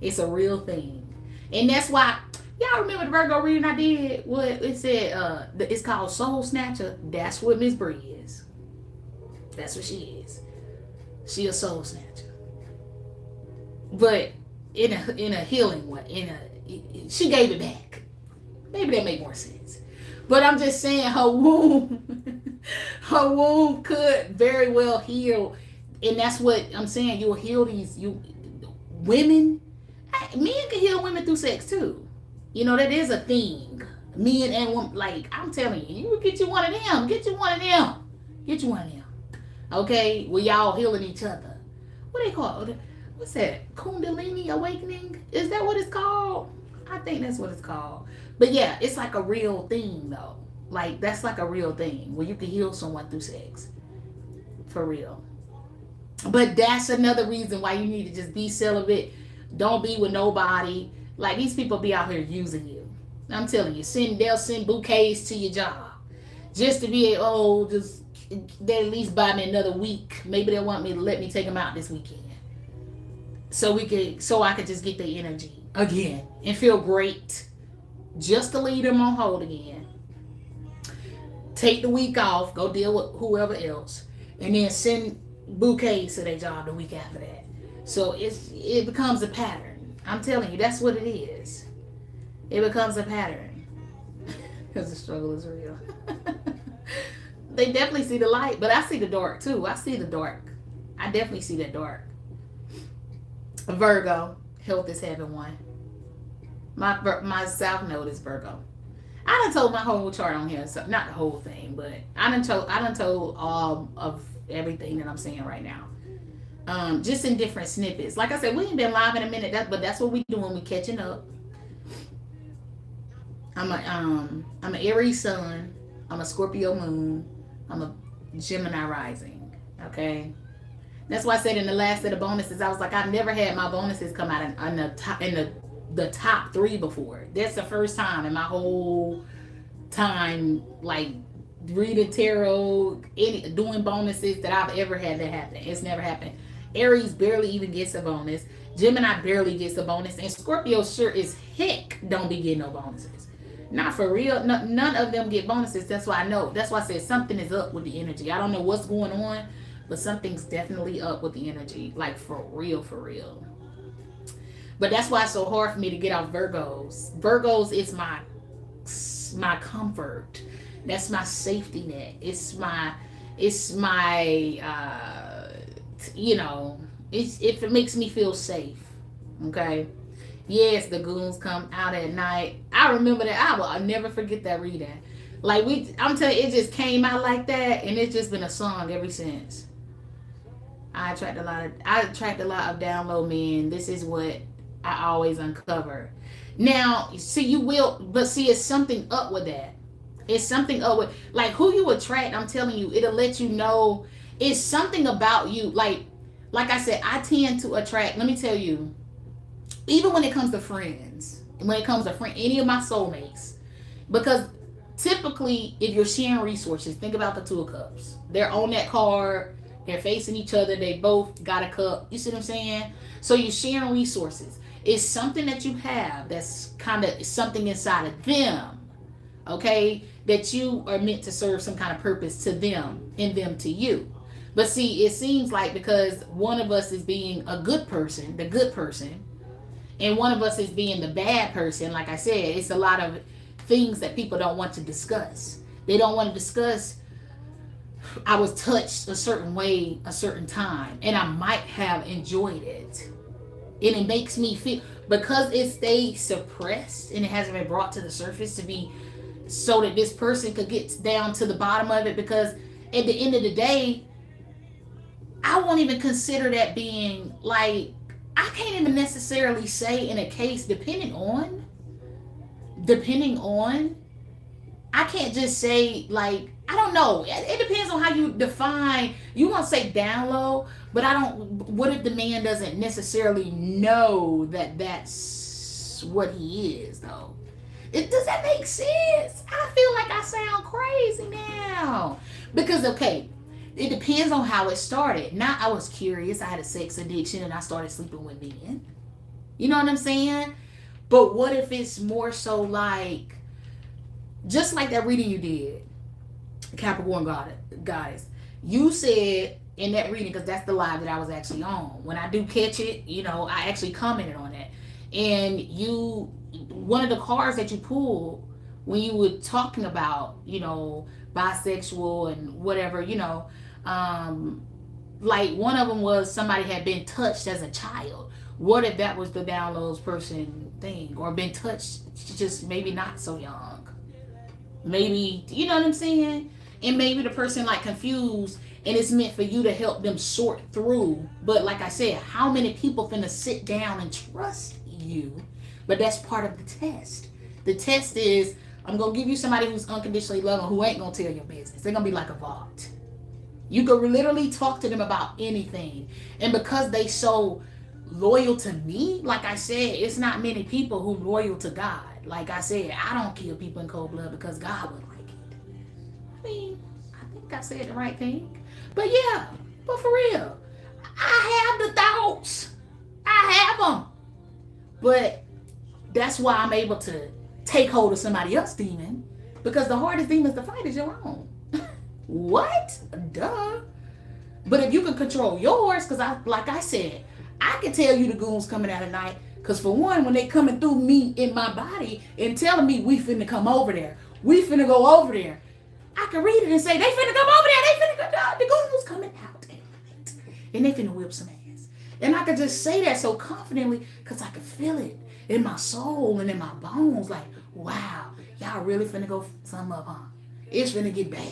It's a real thing. And that's why, y'all remember the Virgo reading I did? What it said, it's called Soul Snatcher. That's what Miss Bree is. That's what she is. She a soul snatcher. But in a healing way. She gave it back. Maybe that make more sense. But I'm just saying her womb could very well heal. And that's what I'm saying. You'll heal these women. Men can heal women through sex too. You know, that is a thing. Men and women, like, I'm telling you, you get you one of them. Get you one of them. Get you one of them. Okay? Well, y'all healing each other. What they call it? What's that? Kundalini awakening? Is that what it's called? I think that's what it's called. But yeah, it's like a real thing though. Like, that's like a real thing where you can heal someone through sex. For real. But that's another reason why you need to just be celibate. Don't be with nobody. Like, these people be out here using you. I'm telling you, they'll send bouquets to your job. Just to be, they at least buy me another week. Maybe they want me to let me take them out this weekend. So I could just get the energy again and feel great. Just to leave them on hold again. Take the week off, go deal with whoever else, and then send bouquets to their job the week after that. So it becomes a pattern. I'm telling you, that's what it is. It becomes a pattern. Because the struggle is real. They definitely see the light, but I see the dark too. I see the dark. I definitely see the dark. Virgo, health is heaven one. My south node is Virgo. I done told my whole chart on here, so not the whole thing, but I done told all of everything that I'm saying right now. Just in different snippets. Like I said, we ain't been live in a minute, but that's what we doing. We catching up. I'm an Aries sun. I'm a Scorpio moon. I'm a Gemini rising. Okay. That's why I said in the last set of bonuses, I was like, I've never had my bonuses come out in the top 3 before. That's the first time in my whole time, like, reading tarot, doing bonuses that I've ever had that happen. It's never happened. Aries barely even gets a bonus. Gemini barely gets a bonus. And Scorpio sure as heck don't be getting no bonuses. Not for real. None of them get bonuses. That's why I know. That's why I said something is up with the energy. I don't know what's going on, but something's definitely up with the energy. Like, for real, for real. But that's why it's so hard for me to get off Virgos. Virgos is my comfort. That's my safety net. It's my you know, it makes me feel safe. Okay. Yes, the goons come out at night. I remember that. I'll never forget that reading. Like I'm telling you, it just came out like that, and it's just been a song ever since. I attract a lot of download men. This is what I always uncover. Now, see, you will, but see, it's something up with that. It's something up with, like, who you attract. I'm telling you, it'll let you know. It's something about you. Like I said, I tend to attract. Let me tell you, even when it comes to friends, any of my soulmates, because typically, if you're sharing resources, think about the Two of Cups. They're on that card. They're facing each other. They both got a cup. You see what I'm saying? So you're sharing resources. It's something that you have that's kind of something inside of them, okay, that you are meant to serve some kind of purpose to them and them to you. But see, it seems like because one of us is being a good person, the good person, and one of us is being the bad person, like I said, it's a lot of things that people don't want to discuss. They don't want to discuss, I was touched a certain way, a certain time, and I might have enjoyed it. And it makes me feel, because it stays suppressed and it hasn't been brought to the surface to be so that this person could get down to the bottom of it, because at the end of the day, I won't even consider that being like, I can't even necessarily say in a case, depending on, I can't just say, like, I don't know. It depends on how you define. You want to say download, but what if the man doesn't necessarily know that that's what he is, though? Does that make sense? I feel like I sound crazy now. Because, okay, it depends on how it started. Now, I was curious. I had a sex addiction and I started sleeping with men. You know what I'm saying? But what if it's more so like, just like that reading you did, Capricorn goddess, you said in that reading, because that's the live that I was actually on, when I do catch it, you know, I actually commented on it, and one of the cards that you pulled when you were talking about, you know, bisexual and whatever, you know, like one of them was somebody had been touched as a child. What if that was the downloads person thing, or been touched just maybe not so young, maybe, you know what I'm saying? And maybe the person like confused, and it's meant for you to help them sort through. But like I said, how many people finna sit down and trust you? But that's part of the test. The test is, I'm gonna give you somebody who's unconditionally loving, who ain't gonna tell your business. They're gonna be like a vault. You could literally talk to them about anything. And because they so loyal to me, like I said, it's not many people who loyal to God. Like I said, I don't kill people in cold blood because God would like it. I mean, I think I said the right thing. But yeah, but for real, I have the thoughts. I have them. But that's why I'm able to take hold of somebody else's demon, because the hardest demons to fight is your own. What? Duh. But if you can control yours, because like I said, I can tell you the goons coming out at night, because for one, when they coming through me in my body and telling me we finna come over there, we finna go over there, I can read it and say, they finna come over there, they finna go, the goons coming out at night, and they finna whip some ass. And I could just say that so confidently, because I can feel it in my soul and in my bones, like, wow, y'all really finna go some up, huh? It's finna get bad.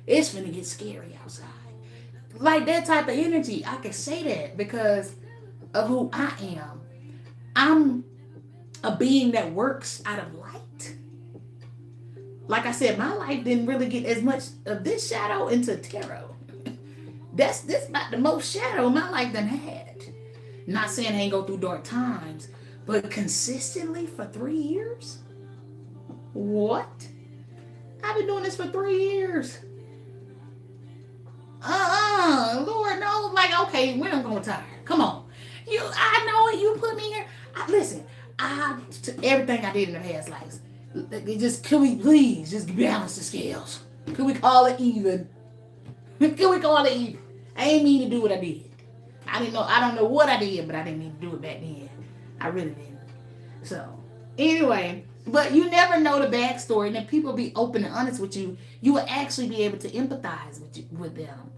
It's finna get scary outside. Like that type of energy, I can say that because of who I am. I'm a being that works out of light. Like I said, my life didn't really get as much of this shadow into tarot. This not the most shadow my life done had. Not saying I ain't go through dark times, but consistently for 3 years? What? I've been doing this for 3 years. Lord knows, like, okay, when I'm gonna retire? Come on. I know it, you put me here. Listen, everything I did in the past lives, could we please just balance the scales? Could we call it even? Could we call it even? I ain't mean to do what I did. I don't know what I did, but I didn't mean to do it back then. I really didn't. So, anyway, but you never know the backstory. And if people be open and honest with you, you will actually be able to empathize with them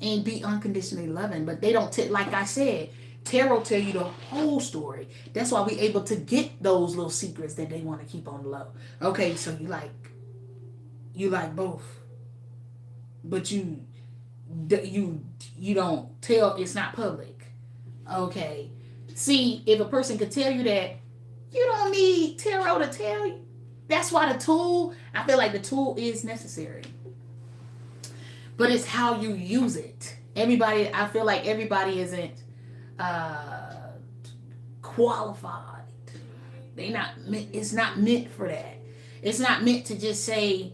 and be unconditionally loving. But they don't, like I said, tarot tell you the whole story. That's why we able to get those little secrets that they want to keep on the low. Okay, so you like both, but you don't tell. It's not public. Okay, see, if a person could tell you that, you don't need tarot to tell you. That's why the tool, I feel like the tool is necessary. But it's how you use it. I feel like everybody isn't qualified. It's not meant for that. It's not meant to just say,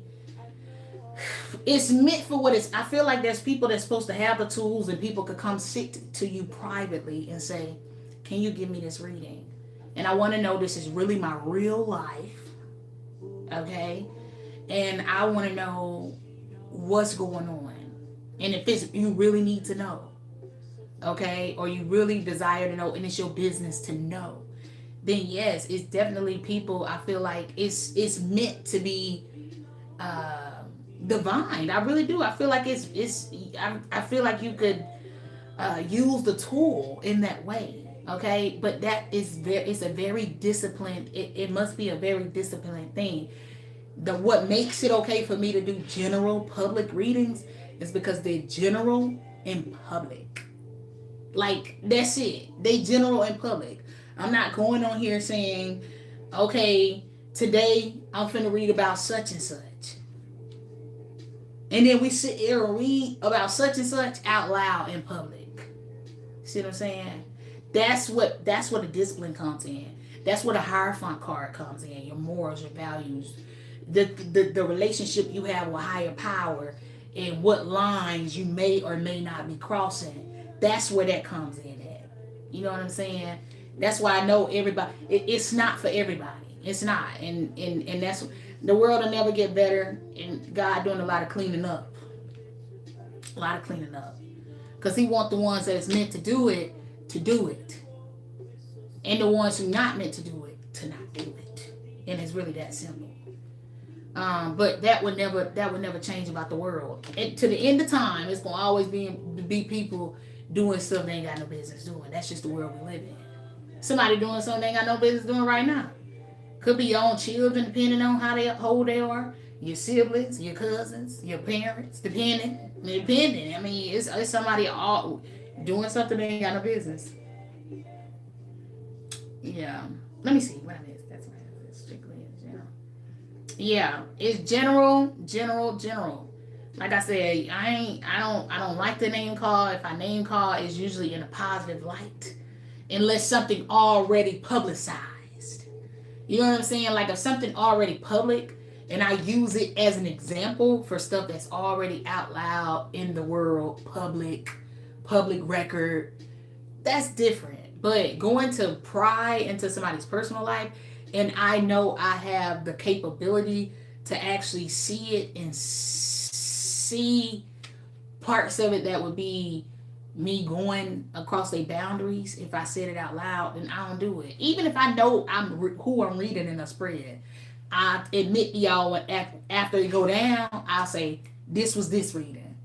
it's meant for what it's, I feel like there's people that's supposed to have the tools and people could come sit to you privately and say, can you give me this reading? And I want to know this is really my real life, okay? And I want to know what's going on. And if it's, you really need to know, okay? Or you really desire to know and it's your business to know, then yes, it's definitely people, I feel like it's meant to be divine. I really do. I feel like I feel like you could use the tool in that way. Okay, but it's a very disciplined, it must be a very disciplined thing. What makes it okay for me to do general public readings is because they're general and public. Like, that's it. They general and public. I'm not going on here saying, okay, today I'm finna read about such and such. And then we sit here and read about such and such out loud in public. See what I'm saying? That's what the discipline comes in. That's where the Hierophant card comes in. Your morals, your values, the relationship you have with higher power, and what lines you may or may not be crossing. That's where that comes in at. You know what I'm saying? That's why I know everybody. It's not for everybody. It's not, and that's, the world will never get better. And God doing a lot of cleaning up, because He wants the ones that is meant to do it, and the ones who not meant to do it to not do it. And it's really that simple. But that would never change about the world. And to the end of time, it's gonna always be people doing stuff they ain't got no business doing. That's just the world we live in. Somebody doing something they ain't got no business doing right now. Could be your own children, depending on how old they are. Your siblings, your cousins, your parents, depending. I mean, it's somebody all doing something they ain't got no business. Yeah. Let me see what I missed. That's what I missed. Strictly in general. Yeah, it's general. Like I said, I don't like the name call. If I name call, it's usually in a positive light, unless something already publicized. You know what I'm saying? Like if something already public, and I use it as an example for stuff that's already out loud in the world, public record, that's different. But going to pry into somebody's personal life, and I know I have the capability to actually see it and see parts of it that would be me going across their boundaries. If I said it out loud, then I don't do it. Even if I know who I'm reading in a spread, I admit to y'all after it go down, I'll say, this was this reading.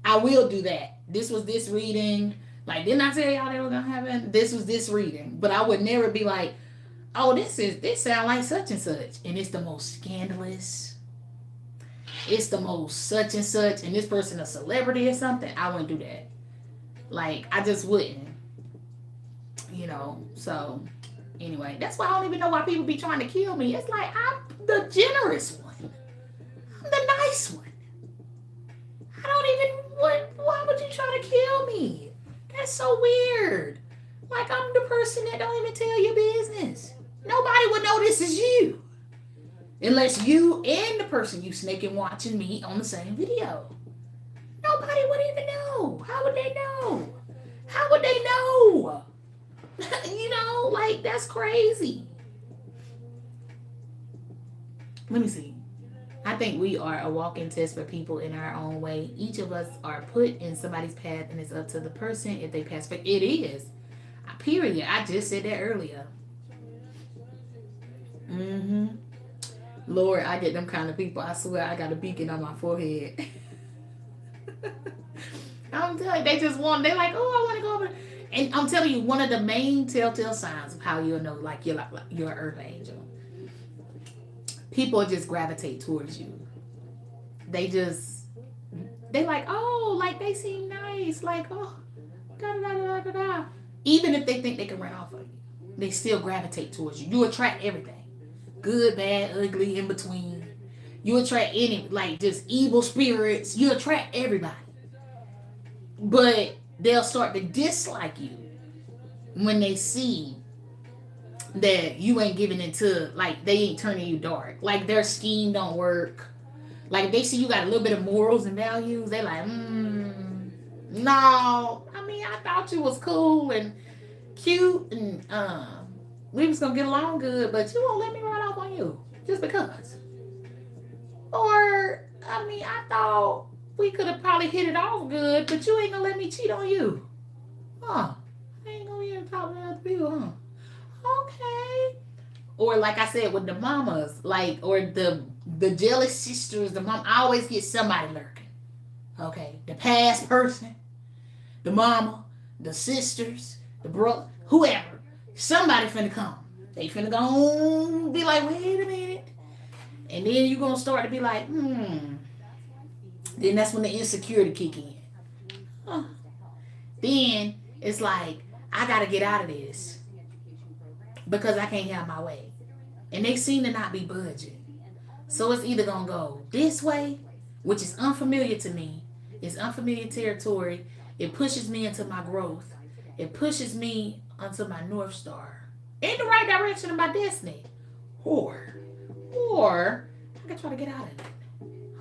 I will do that. This was this reading. Like, didn't I tell y'all they were gonna happen? This was this reading. But I would never be like, oh, this sound like such and such. And it's the most scandalous. It's the most such and such. And this person a celebrity or something. I wouldn't do that. Like, I just wouldn't. You know, so anyway, that's why I don't even know why people be trying to kill me. It's like, I'm the generous one. I'm the nice one. I don't even, why would you try to kill me? That's so weird. Like, I'm the person that don't even tell your business. Nobody would know this is you. Unless you and the person you snaking watching me on the same video. Nobody would even know. How would they know? How would they know? You know, like, that's crazy. Let me see. I think we are a walking test for people in our own way. Each of us are put in somebody's path, and it's up to the person if they pass. But it is. Period. I just said that earlier. Lord, I get them kind of people. I swear I got a beacon on my forehead. I'm telling you, they just want, they like, oh, I want to go over. And I'm telling you, one of the main telltale signs of how you'll know, like you're an earth angel. People just gravitate towards you. They like, oh, like they seem nice. Like, oh, da da da da da. Even if they think they can run off of you, they still gravitate towards you. You attract everything. Good, bad, ugly, in between. You attract any, like, just evil spirits. You attract everybody. But they'll start to dislike you when they see that you ain't giving into, like, they ain't turning you dark. Like, their scheme don't work. Like, if they see you got a little bit of morals and values, they like, no. I mean, I thought you was cool and cute and we was gonna get along good, but you won't let me run off on you just because. Or, I mean, I thought we could have probably hit it off good, but you ain't gonna let me cheat on you. Huh. I ain't gonna even talk to other people, huh? Okay. Or like I said with the mamas, like, or the jealous sisters, the mom, I always get somebody lurking. Okay. The past person, the mama, the sisters, the brother, whoever. Somebody finna come. They finna go be like, wait a minute. And then you're gonna start to be like, Then that's when the insecurity kick in. Huh. Then it's like, I gotta get out of this because I can't have my way. And they seem to not be budging. So it's either gonna go this way, which is unfamiliar to me. It's unfamiliar territory. It pushes me into my growth. It pushes me onto my North Star in the right direction of my destiny. Or I can try to get out of it.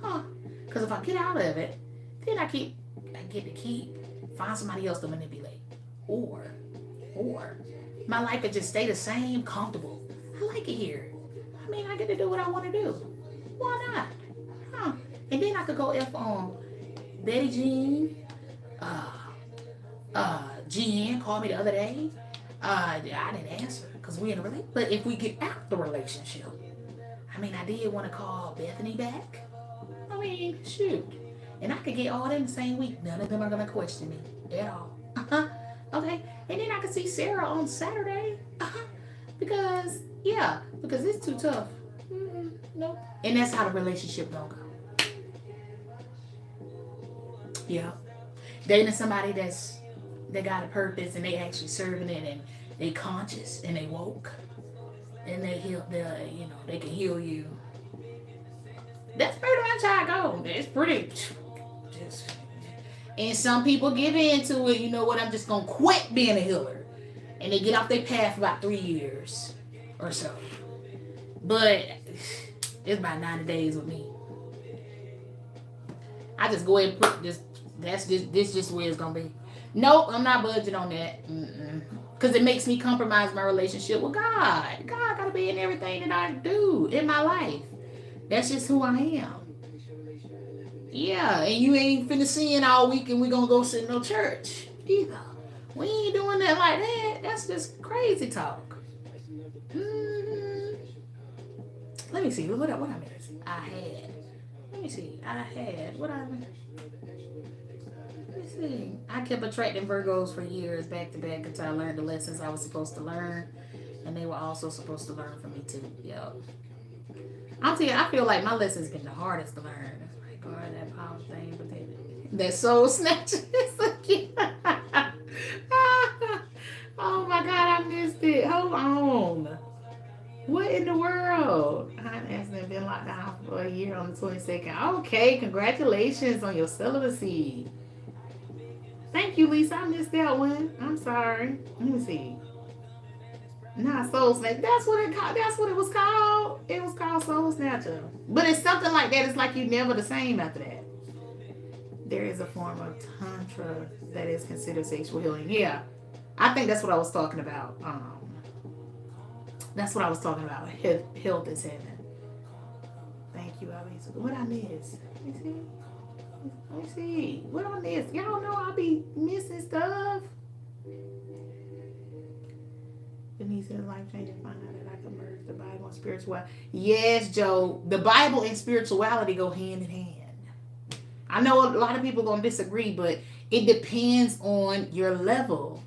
Huh? Because if I get out of it, then I get to find somebody else to manipulate. Or my life could just stay the same, comfortable. I like it here. I mean, I get to do what I want to do. Why not? Huh? And then I could go F on Betty Jean, Jen called me the other day. I didn't answer because we're in a relationship. But if we get out the relationship, I mean, I did want to call Bethany back. I mean, shoot. And I could get all them the same week. None of them are going to question me at all. Okay. And then I could see Sarah on Saturday. Because it's too tough. No. And that's how the relationship don't go. Yeah. Dating somebody they got a purpose and they actually serving it and they conscious and they woke and they can heal you. That's pretty much how I go. It's pretty just, and some people give into it, you know what, I'm just gonna quit being a healer. And they get off their path for about 3 years or so. But it's about 90 days with me. I just go ahead and put this just where it's gonna be. Nope, I'm not budging on that. Because it makes me compromise my relationship with God. God gotta be in everything that I do in my life. That's just who I am. Yeah, and you ain't finna sin all week and we gonna go sit in no church either. We ain't doing that like that. That's just crazy talk. Let me see. What I missed? Let me see. What I missed? Let me see. I kept attracting Virgos for years back to back until I learned the lessons I was supposed to learn. And they were also supposed to learn from me too. Yep. I'm telling you, I feel like my lesson's been the hardest to learn. It's like, oh, that power thing, but then that soul snatcher is again. Oh my God, I missed it. Hold on. What in the world? I accidentally been locked down for a year on the 22nd. Okay, congratulations on your celibacy. Thank you, Lisa. I missed that one. I'm sorry. Let me see. Nah, Soul Snatcher. That's what it was called. It was called Soul Snatcher. But it's something like that. It's like you're never the same after that. There is a form of tantra that is considered sexual healing. Yeah, I think that's what I was talking about. That's what I was talking about. Health is heaven. Thank you, Abby. What I miss? Let me see. What I miss? Y'all know I be missing stuff. said life changing. Find out that I can merge the Bible and spirituality. Yes, Joe. The Bible and spirituality go hand in hand. I know a lot of people gonna disagree, but it depends on your level.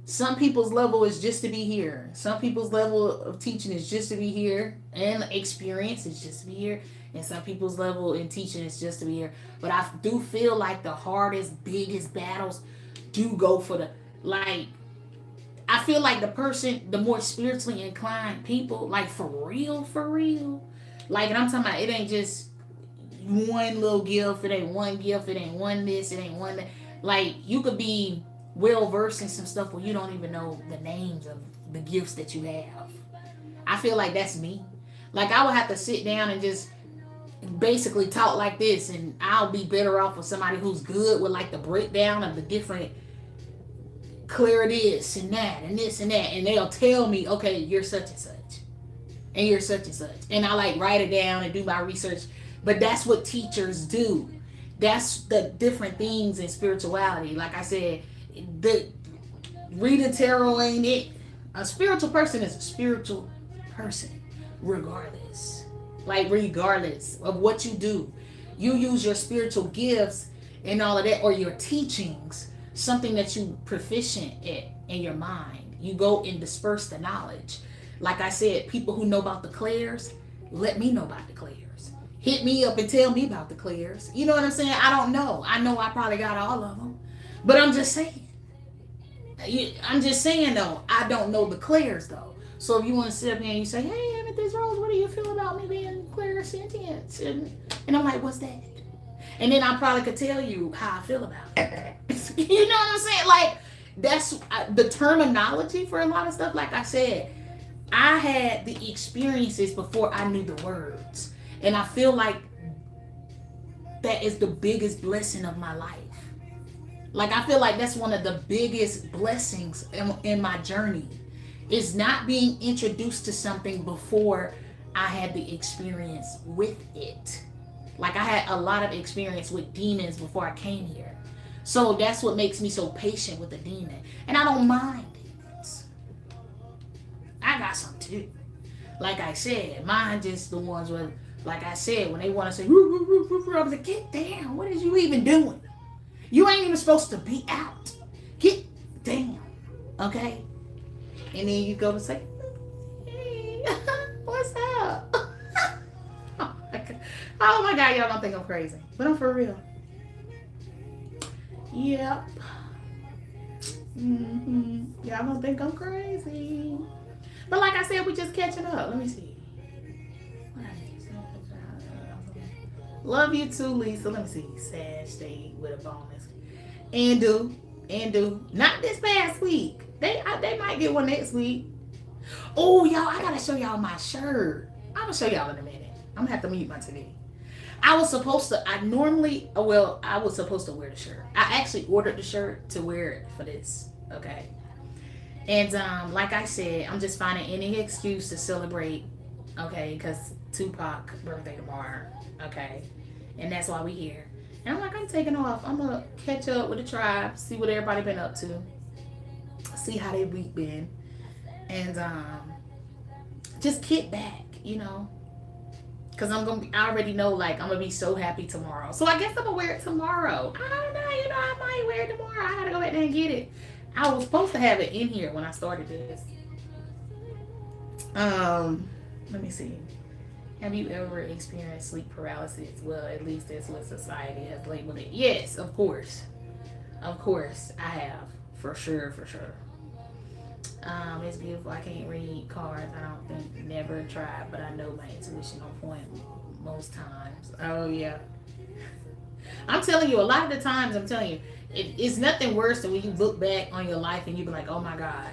Some people's level is just to be here. Some people's level of teaching is just to be here, and experience is just to be here. And some people's level in teaching is just to be here. But I do feel like the hardest, biggest battles do go for the, like, I feel like the more spiritually inclined people, like for real, like, and I'm talking about, it ain't just one little gift, it ain't one gift, it ain't one this, it ain't one that. Like, you could be well versed in some stuff where you don't even know the names of the gifts that you have. I feel like that's me. Like, I would have to sit down and just basically talk like this, and I'll be better off with somebody who's good with like the breakdown of the different clear this and that and this and that, and they'll tell me, okay, you're such and such and you're such and such, and I like write it down and do my research. But that's what teachers do. That's the different things in spirituality. Like I said, the reading tarot ain't it. A spiritual person is a spiritual person regardless. Like, regardless of what you do, you use your spiritual gifts and all of that, or your teachings, something that you proficient at in your mind. You go and disperse the knowledge. Like I said, people who know about the clairs, let me know about the clairs. Hit me up and tell me about the clairs. You know what I'm saying? I don't know. I know I probably got all of them, but I'm just saying. Though, I don't know the clairs though. So if you want to sit up here and you say, hey, Amethyst Rose, what do you feel about me being clairsentient? And I'm like, what's that? And then I probably could tell you how I feel about it. You know what I'm saying? Like, that's the terminology for a lot of stuff. Like I said, I had the experiences before I knew the words. And I feel like that is the biggest blessing of my life. Like, I feel like that's one of the biggest blessings in my journey. Is not being introduced to something before I had the experience with it. Like, I had a lot of experience with demons before I came here. So that's what makes me so patient with a demon. And I don't mind demons. I got some too. Like I said, mine just the ones where, like I said, when they want to say, woo, woo, woo, woo, I was like, get down. What is you even doing? You ain't even supposed to be out. Get down. Okay? And then you go to say, hey, what's up? Oh my God, y'all don't think I'm crazy. But I'm for real. Yep. Y'all don't think I'm crazy. But like I said, we just catching up. Let me see. Love you too, Lisa. Let me see. Sad state with a bonus. And do. Not this past week. They might get one next week. Oh, y'all, I gotta show y'all my shirt. I'm gonna show y'all in a minute. I'm gonna have to mute my TV. I was supposed to wear the shirt. I actually ordered the shirt to wear it for this. Okay. And like I said, I'm just finding any excuse to celebrate. Okay, because Tupac birthday tomorrow. Okay. And that's why we here. And I'm like, I'm taking off. I'm gonna catch up with the tribe, see what everybody been up to. See how their week been, and just kick back, you know, because I already know, like, I'm gonna be so happy tomorrow. So I guess I'm gonna wear it tomorrow. I don't know, you know, I might wear it tomorrow. I gotta go back there and get it. I was supposed to have it in here when I started this. Let me see. Have you ever experienced sleep paralysis? Well, at least that's what society has labeled it. Yes, of course. Of course, I have. For sure. It's beautiful. I can't read cards. I don't think, never tried, but I know my intuition on point most times. Oh yeah. I'm telling you, a lot of the times, I'm telling you, it's nothing worse than when you look back on your life and you be like, oh my God,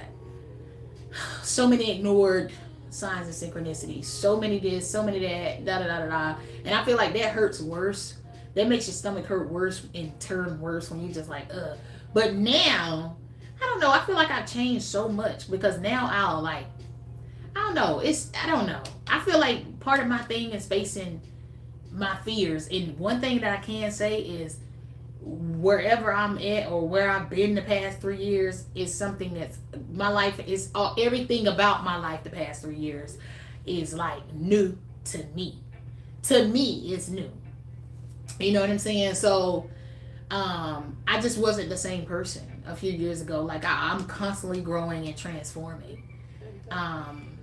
so many ignored signs of synchronicity, so many this, so many that, da da da da da. And I feel like that hurts worse. That makes your stomach hurt worse and turn worse when you just like, ugh. But now, I don't know, I feel like I've changed so much, because now I'll like, I don't know. I feel like part of my thing is facing my fears. And one thing that I can say is wherever I'm at or where I've been the past 3 years is something that's my life is everything about my life the past 3 years is like new to me. To me, it's new. You know what I'm saying? So I just wasn't the same person a few years ago. Like I'm constantly growing and transforming. Um,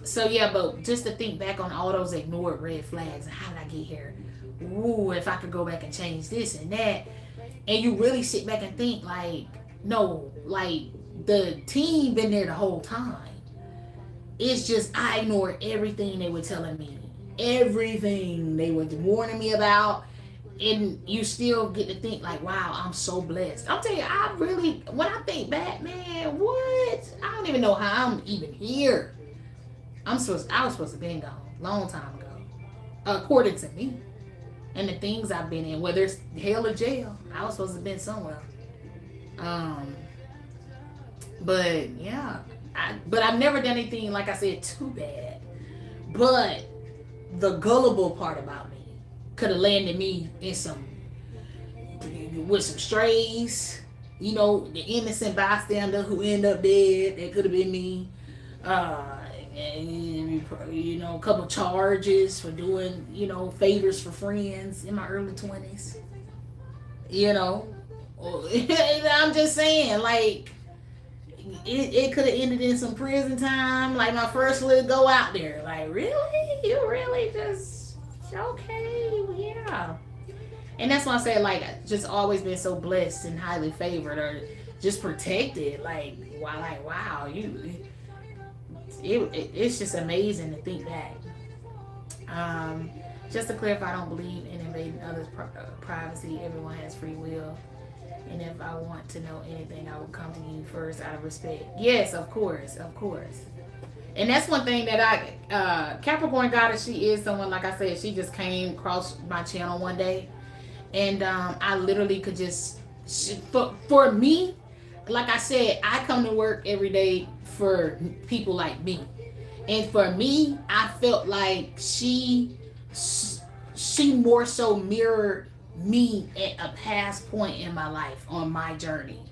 so yeah, but just to think back on all those ignored red flags and how did I get here? Ooh, if I could go back and change this and that, and you really sit back and think like, no, like the team been there the whole time. It's just I ignored everything they were telling me, everything they were warning me about, and you still get to think like, wow, I'm so blessed. I'm telling you, I really, when I think back, man, what? I don't even know how I'm even here. I was supposed to be gone long time ago, according to me, and the things I've been in, whether it's hell or jail. I was supposed to have been somewhere. Um, but yeah, but I've never done anything like I said too bad. But the gullible part about me could have landed me in some with some strays. You know, the innocent bystander who ended up dead. That could have been me. And, you know, a couple charges for doing, you know, favors for friends in my early 20s. You know, I'm just saying, like, it could have ended in some prison time. Like my first little go out there. Like, really? You really just, okay, yeah. And that's why I say, like, just always been so blessed and highly favored or just protected. Like, wow, it's just amazing to think back. Just to clarify, I don't believe in invading others' privacy. Everyone has free will. And if I want to know anything, I will come to you first out of respect. Yes, of course. And that's one thing that Capricorn Goddess, she is someone, like I said, she just came across my channel one day. And I literally could just, for me, like I said, I come to work every day for people like me. And for me, I felt like she more so mirrored me at a past point in my life on my journey.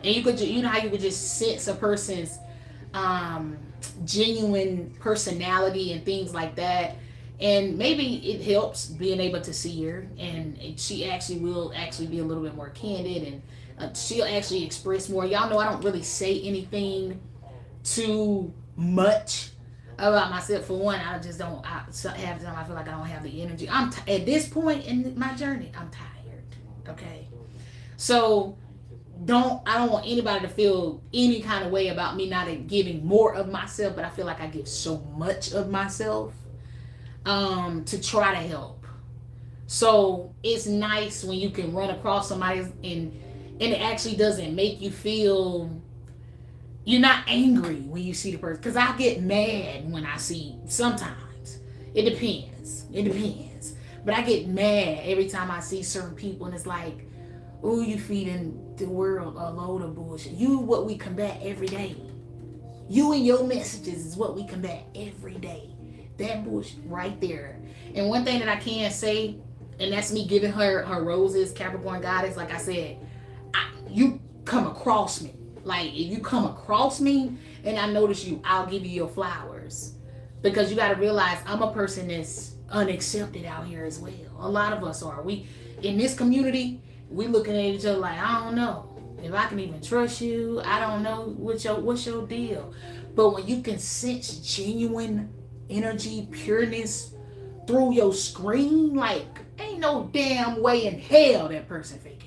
And you know how you could just sense a person's genuine personality and things like that. And maybe it helps being able to see her, and she will be a little bit more candid, and she'll actually express more. Y'all know I don't really say anything too much about myself. For one, I just don't. Half the time I feel like I don't have the energy. At this point in my journey, I'm tired. Okay, so I don't want anybody to feel any kind of way about me not giving more of myself, but I feel like I give so much of myself to try to help. So it's nice when you can run across somebody and it actually doesn't make you feel, you're not angry when you see the person. Because I get mad when I see, sometimes. It depends. But I get mad every time I see certain people, and it's like, ooh, you feeding the world a load of bullshit. You what we combat every day. You and your messages is what we combat every day. That bullshit right there. And one thing that I can say, and that's me giving her roses, Capricorn Goddess, like I said, you come across me. Like, if you come across me and I notice you, I'll give you your flowers. Because you got to realize I'm a person that's unaccepted out here as well. A lot of us are. We, in this community, we looking at each other like, I don't know if I can even trust you. I don't know what's your deal. But when you can sense genuine energy, pureness through your screen, like, ain't no damn way in hell that person faking that.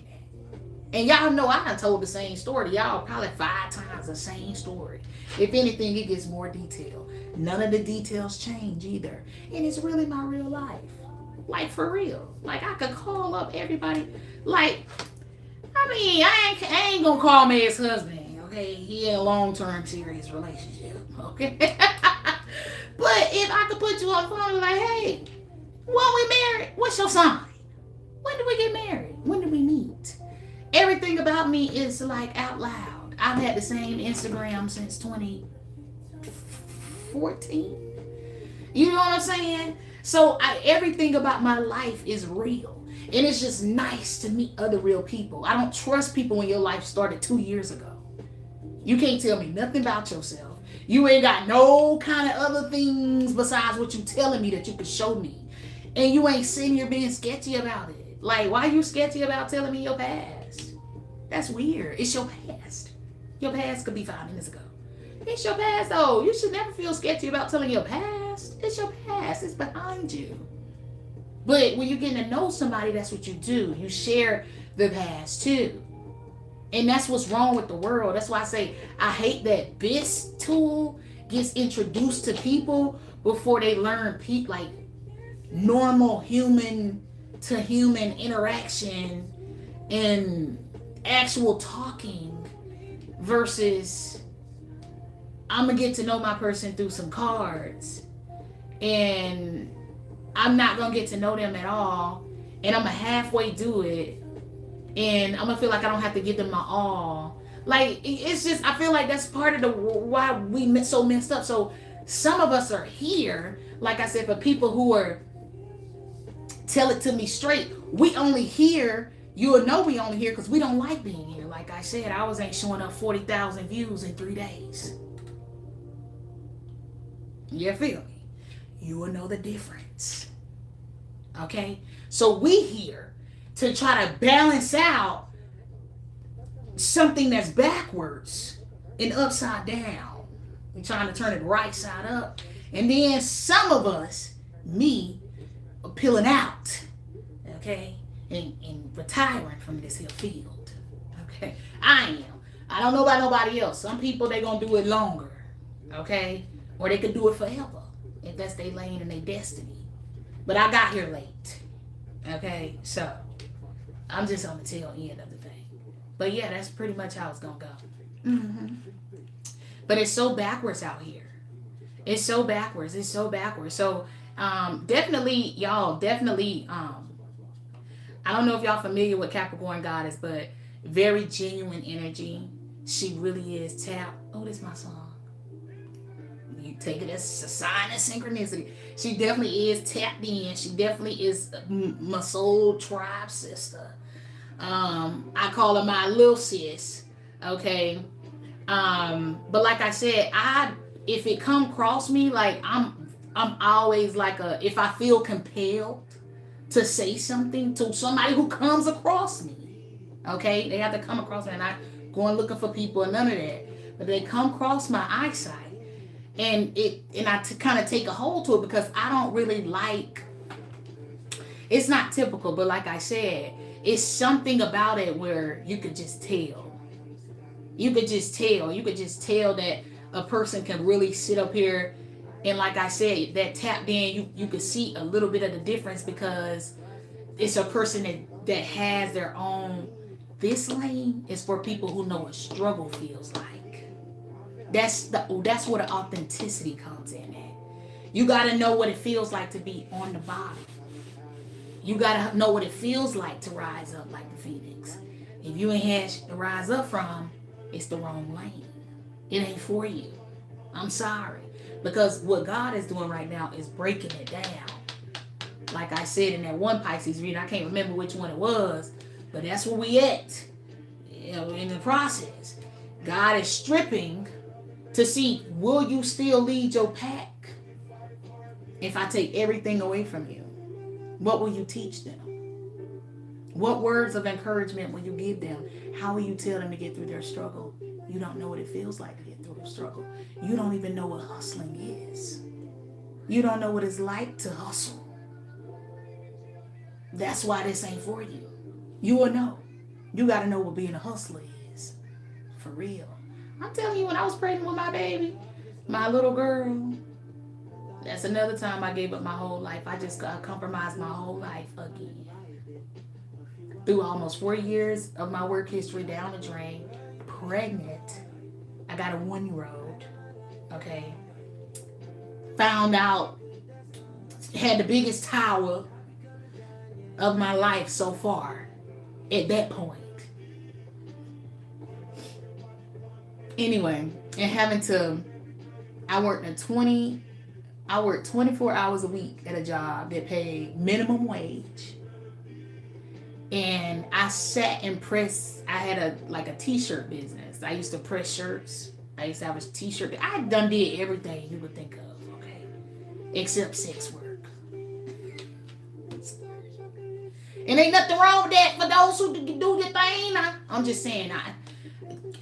And y'all know I done told the same story to y'all probably 5 times the same story. If anything, it gets more detail. None of the details change either. And it's really my real life. Like, for real. Like, I could call up everybody. Like, I mean, I ain't gonna call my ex-husband, okay? He in a long-term serious relationship, okay? But if I could put you on the phone and be like, hey, when we married, what's your sign? When did we get married? When did we meet? Everything about me is like out loud. I've had the same Instagram since 2014. You know what I'm saying? So everything about my life is real. And it's just nice to meet other real people. I don't trust people when your life started 2 years ago. You can't tell me nothing about yourself. You ain't got no kind of other things besides what you telling me that you can show me. And you ain't sitting here being sketchy about it. Like, why are you sketchy about telling me your past? That's weird. It's your past. Your past could be 5 minutes ago. It's your past, though. You should never feel sketchy about telling your past. It's your past. It's behind you. But when you're getting to know somebody, that's what you do. You share the past, too. And that's what's wrong with the world. That's why I say I hate that this tool gets introduced to people before they learn like normal human to human interaction and actual talking versus I'm going to get to know my person through some cards and I'm not going to get to know them at all and I'm going to halfway do it and I'm going to feel like I don't have to give them my all. Like, it's just, I feel like that's part of the why we so messed up. So some of us are here, like I said, for people who are, tell it to me straight, we only here, you'll know we only here because we don't like being here. Like I said, ours ain't showing up 40,000 views in 3 days. You feel me? You will know the difference. Okay? So we here to try to balance out something that's backwards and upside down. We're trying to turn it right side up. And then some of us, me, are peeling out, okay, and retiring from this here field. Okay? I am. I don't know about nobody else. Some people, they're going to do it longer, okay? Or they could do it forever if that's their lane and their destiny. But I got here late, okay? So I'm just on the tail end of the thing. But yeah, that's pretty much how it's going to go. Mm-hmm. But it's so backwards out here. It's so backwards. It's so backwards. So definitely, y'all, I don't know if y'all familiar with Capricorn goddess, but very genuine energy. She really is tapped. Oh, this is my song. You take it as a sign of synchronicity. She definitely is tapped in. She definitely is my soul tribe sister. I call her my little sis. Okay. But like I said, if it come across me, like I'm always like if I feel compelled to say something to somebody who comes across me, okay, they have to come across me, and I going looking for people and none of that, but they come across my eyesight, and I kind of take a hold to it because I don't really like. It's not typical, but like I said, it's something about it where you could just tell. You could just tell that a person can really sit up here and, like I said, that tapped in, you could see a little bit of the difference because it's a person that has their own. This lane is for people who know what struggle feels like. That's where the authenticity comes in at. You got to know what it feels like to be on the bottom. You got to know what it feels like to rise up like the phoenix. If you ain't had to rise up from, it's the wrong lane. It ain't for you. I'm sorry. Because what God is doing right now is breaking it down. Like I said in that one Pisces reading, I can't remember which one it was, but that's where we at. In the process. God is stripping to see, will you still lead your pack if I take everything away from you? What will you teach them? What words of encouragement will you give them? How will you tell them to get through their struggle? You don't know what it feels like to get through a struggle. You don't even know what hustling is. You don't know what it's like to hustle. That's why this ain't for you. You will know. You got to know what being a hustler is. For real. I'm telling you, when I was pregnant with my baby, my little girl, that's another time I gave up my whole life. I just compromised my whole life again. Through almost 4 years of my work history down the drain, pregnant. I got a 1-year-old. Okay. Found out, had the biggest tower of my life so far at that point. Anyway, and I worked 24 hours a week at a job that paid minimum wage. And I sat and pressed. I had a t-shirt business. I used to press shirts. I used to have a t-shirt. I done did everything you would think of, okay, except sex work. And ain't nothing wrong with that for those who do your thing. I'm just saying,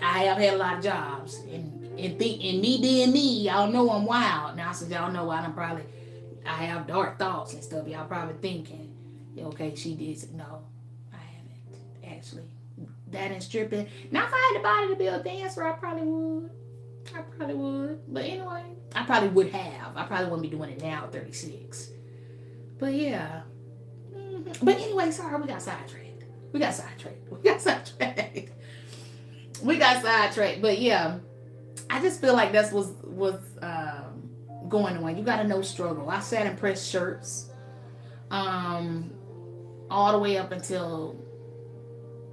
I have had a lot of jobs, and me being me, y'all know I'm wild. Now, so y'all know I have dark thoughts and stuff. Y'all probably thinking, okay, she did. No, I haven't actually. That and stripping. Now, if I had the body to be a dancer, I probably would. But anyway, I probably would have. I probably wouldn't be doing it now at 36. But yeah. But anyway, sorry, we got sidetracked. But yeah, I just feel like that's was going on. You got to know struggle. I sat and pressed shirts all the way up until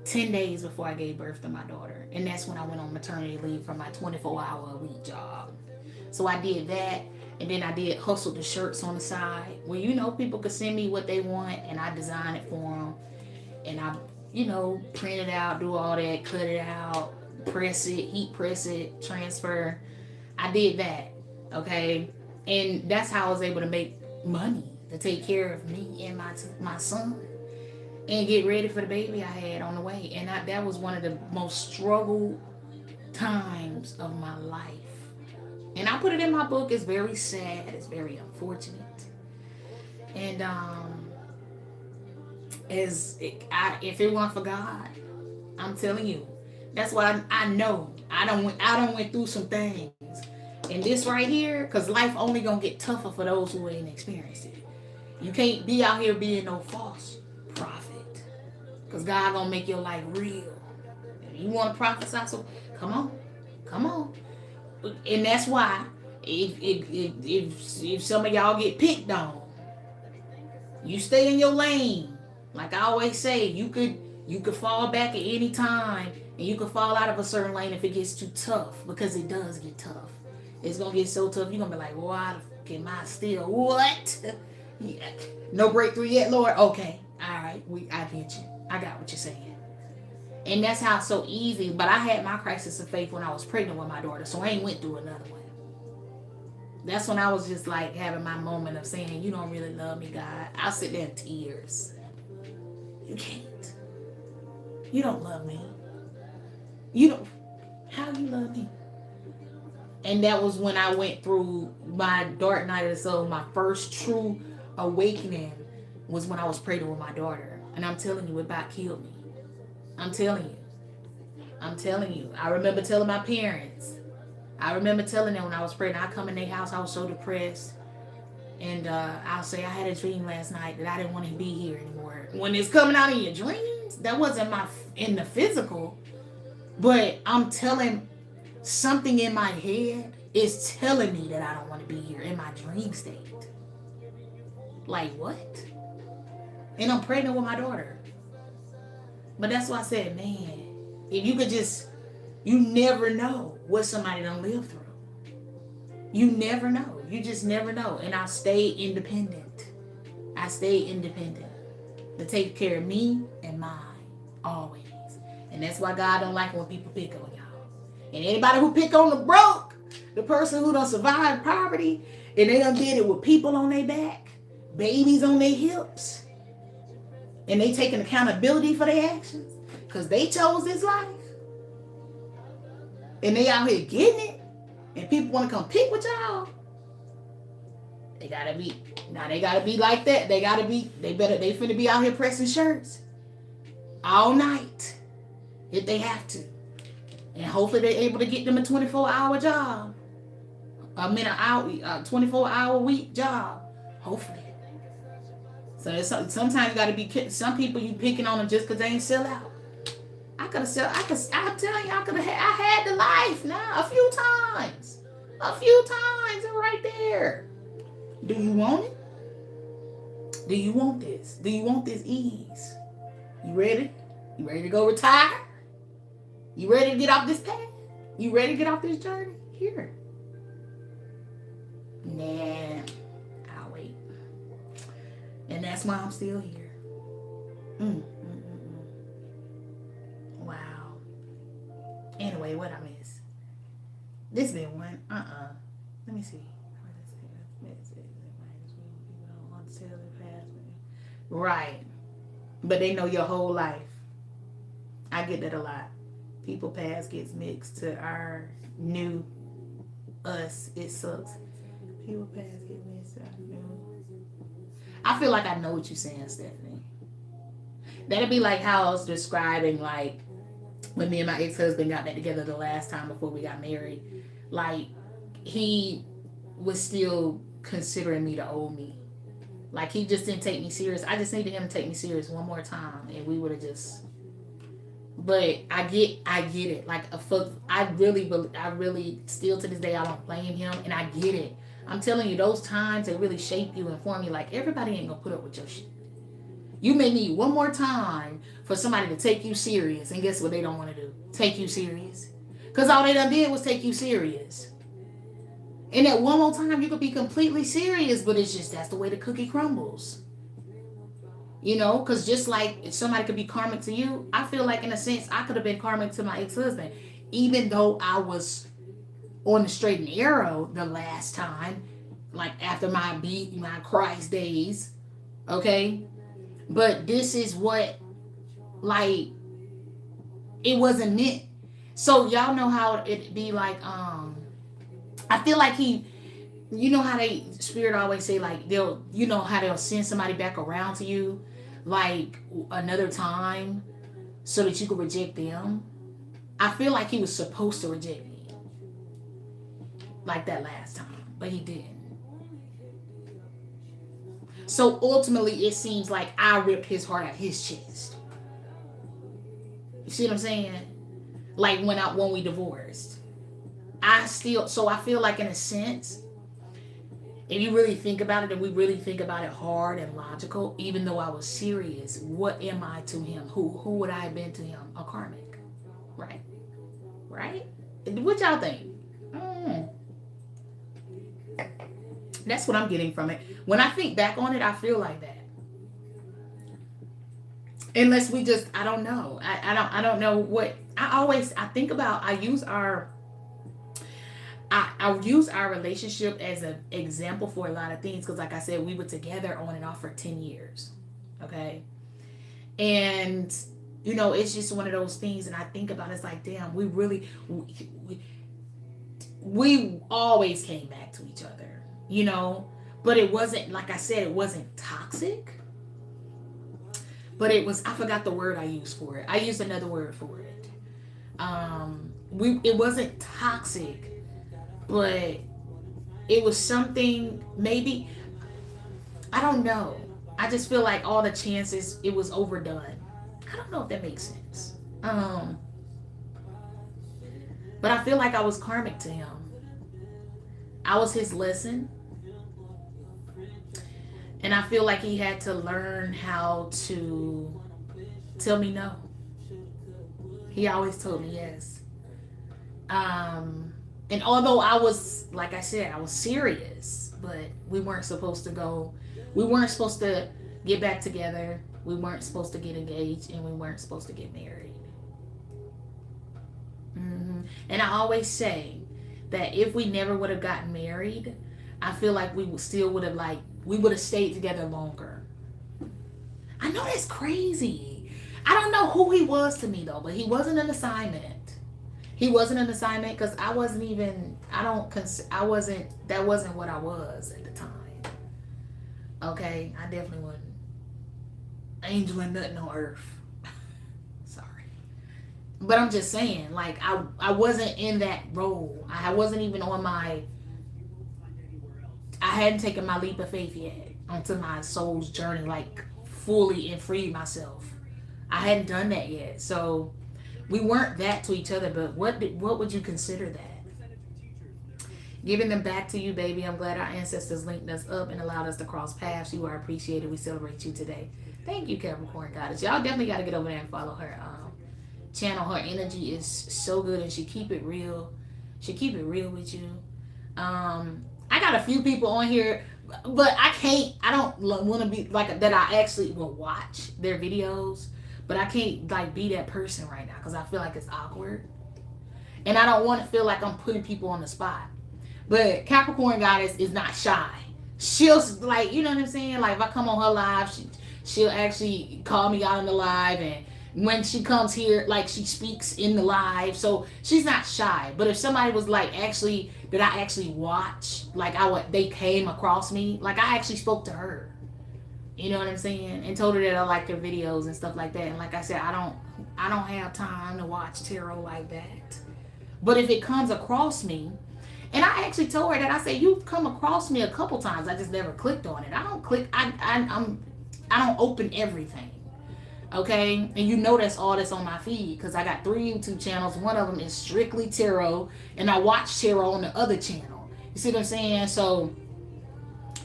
10 days before I gave birth to my daughter. And that's when I went on maternity leave from my 24-hour-a-week job. So I did that. And then I did hustle the shirts on the side where, people could send me what they want and I design it for them. And I, print it out, do all that, cut it out, press it, heat press it, transfer. I did that, okay? And that's how I was able to make money to take care of me and my son and get ready for the baby I had on the way. And that was one of the most struggled times of my life. And I put it in my book. It's very sad. It's very unfortunate. And if it weren't for God, I'm telling you, that's what I know. I don't went through some things. And this right here, because life only gonna get tougher for those who ain't experienced it. You can't be out here being no false prophet, because God gonna make your life real. If you want to prophesy, so come on. And that's why if some of y'all get picked on, you stay in your lane. Like I always say, you could fall back at any time, and you could fall out of a certain lane if it gets too tough, because it does get tough. It's gonna get so tough, you're gonna be like, why am I still what? Yeah. No breakthrough yet, Lord? Okay, all right, I get you. I got what you're saying. And that's how it's so easy. But I had my crisis of faith when I was pregnant with my daughter, so I ain't went through another one. That's when I was just like having my moment of saying, you don't really love me, God. I'll sit there in tears. You can't. You don't love me. How you love me? And that was when I went through my dark night of the soul. My first true awakening was when I was pregnant with my daughter. And I'm telling you, it about killed me. I'm telling you. I remember telling my parents. I remember telling them when I was pregnant. I come in their house, I was so depressed. And I'll say, I had a dream last night that I didn't want to be here anymore. When it's coming out in your dreams, that wasn't in the physical. But I'm telling, something in my head is telling me that I don't want to be here in my dream state. Like what? And I'm pregnant with my daughter. But that's why I said, man, if you could just, you never know what somebody done lived through. You never know. You just never know. And I stayed independent. To take care of me and mine. Always. And that's why God don't like when people pick on y'all. And anybody who pick on the broke, the person who done survived poverty, and they done did it with people on their back, babies on their hips, and they taking accountability for their actions because they chose this life, and they out here getting it, and people want to come pick with y'all. They gotta be like that. They finna be out here pressing shirts all night if they have to, and hopefully they're able to get them a 24-hour job, a 24-hour week job, hopefully. So sometimes you gotta be. Some people you picking on them just because they ain't sell out. I'm telling you, I had the life now a few times, and right there. Do you want it? Do you want this? Do you want this ease? You ready? You ready to go retire? You ready to get off this path? You ready to get off this journey? Here. Nah, I'll wait. And that's why I'm still here. Anyway, what I miss? This been one. Let me see. Right. But they know your whole life. I get that a lot. People past gets mixed to our new us. It sucks. People past get mixed to our new. I feel like I know what you're saying, Stephanie. That'd be like how I was describing, like, when me and my ex-husband got back together the last time before we got married. Like, he was still considering me the old me. Like, he just didn't take me serious. I just needed him to take me serious one more time, and we would have just. But I get it. Like, I really, still to this day, I don't blame him, and I get it. I'm telling you, those times that really shape you and form you. Like, everybody ain't gonna put up with your shit. You may need one more time for somebody to take you serious, and guess what they don't want to do? Take you serious, because all they done did was take you serious. And that one more time, you could be completely serious, but it's just, that's the way the cookie crumbles. You know, because just like somebody could be karmic to you, I feel like in a sense, I could have been karmic to my ex-husband. Even though I was on the straight and narrow the last time, like after my Christ days, okay? But this is what, like, it wasn't meant. So y'all know how it be like, I feel like you know how they, Spirit always say, like, you know how they'll send somebody back around to you, like, another time, so that you can reject them. I feel like he was supposed to reject me, like that last time, but he didn't. So ultimately, it seems like I ripped his heart out his chest. You see what I'm saying? Like when we divorced. So I feel like in a sense, if you really think about it, and we really think about it hard and logical, even though I was serious, what am I to him? Who would I have been to him? A karmic. Right? Right? What y'all think? That's what I'm getting from it. When I think back on it, I feel like that. Unless we just, I don't know. I don't know what, I think about, I use our relationship as an example for a lot of things, because like I said, we were together on and off for 10 years. Okay? And, you know, it's just one of those things, and I think about it, it's like, damn, we always came back to each other, you know? But it wasn't, like I said, it wasn't toxic. But it was, I forgot the word I used for it. I used another word for it. It wasn't toxic, but it was something, maybe, I don't know. I just feel like all the chances, it was overdone. I don't know if that makes sense. But I feel like I was karmic to him. I was his lesson. And I feel like he had to learn how to tell me no. He always told me yes. And although I was, like I said, I was serious, but we weren't supposed to get back together. We weren't supposed to get engaged, and we weren't supposed to get married. And I always say that if we never would have gotten married, I feel like we would have stayed together longer. I know that's crazy. I don't know who he was to me though, but he wasn't an assignment. He wasn't an assignment, because that wasn't what I was at the time. Okay, I definitely wasn't angel and nothing on earth. Sorry. But I'm just saying, like, I wasn't in that role. I wasn't even on I hadn't taken my leap of faith yet onto my soul's journey, like fully and freed myself. I hadn't done that yet. So we weren't that to each other, but what would you consider that? Giving them back to you, baby. I'm glad our ancestors linked us up and allowed us to cross paths. You are appreciated. We celebrate you today. Thank you, Capricorn Goddess. Y'all definitely got to get over there and follow her channel. Her energy is so good, and she keep it real. She keep it real with you. I got a few people on here, but I don't want to be like that. I actually will watch their videos, but I can't like be that person right now, because I feel like it's awkward. And I don't want to feel like I'm putting people on the spot. But Capricorn Goddess is not shy. She'll, like, you know what I'm saying? Like, if I come on her live, she'll actually call me out in the live. And when she comes here, like, she speaks in the live. So she's not shy. But if somebody was like, actually, that I actually watch, like, they came across me, like, I actually spoke to her. You know what I'm saying? And told her that I liked her videos and stuff like that. And like I said, I don't have time to watch tarot like that. But if it comes across me, and I actually told her that, I said, you've come across me a couple times. I just never clicked on it. I don't click. I don't open everything. Okay, and you know that's all that's on my feed because I got 3 YouTube channels. One of them is strictly tarot, and I watch tarot on the other channel. You see what I'm saying? So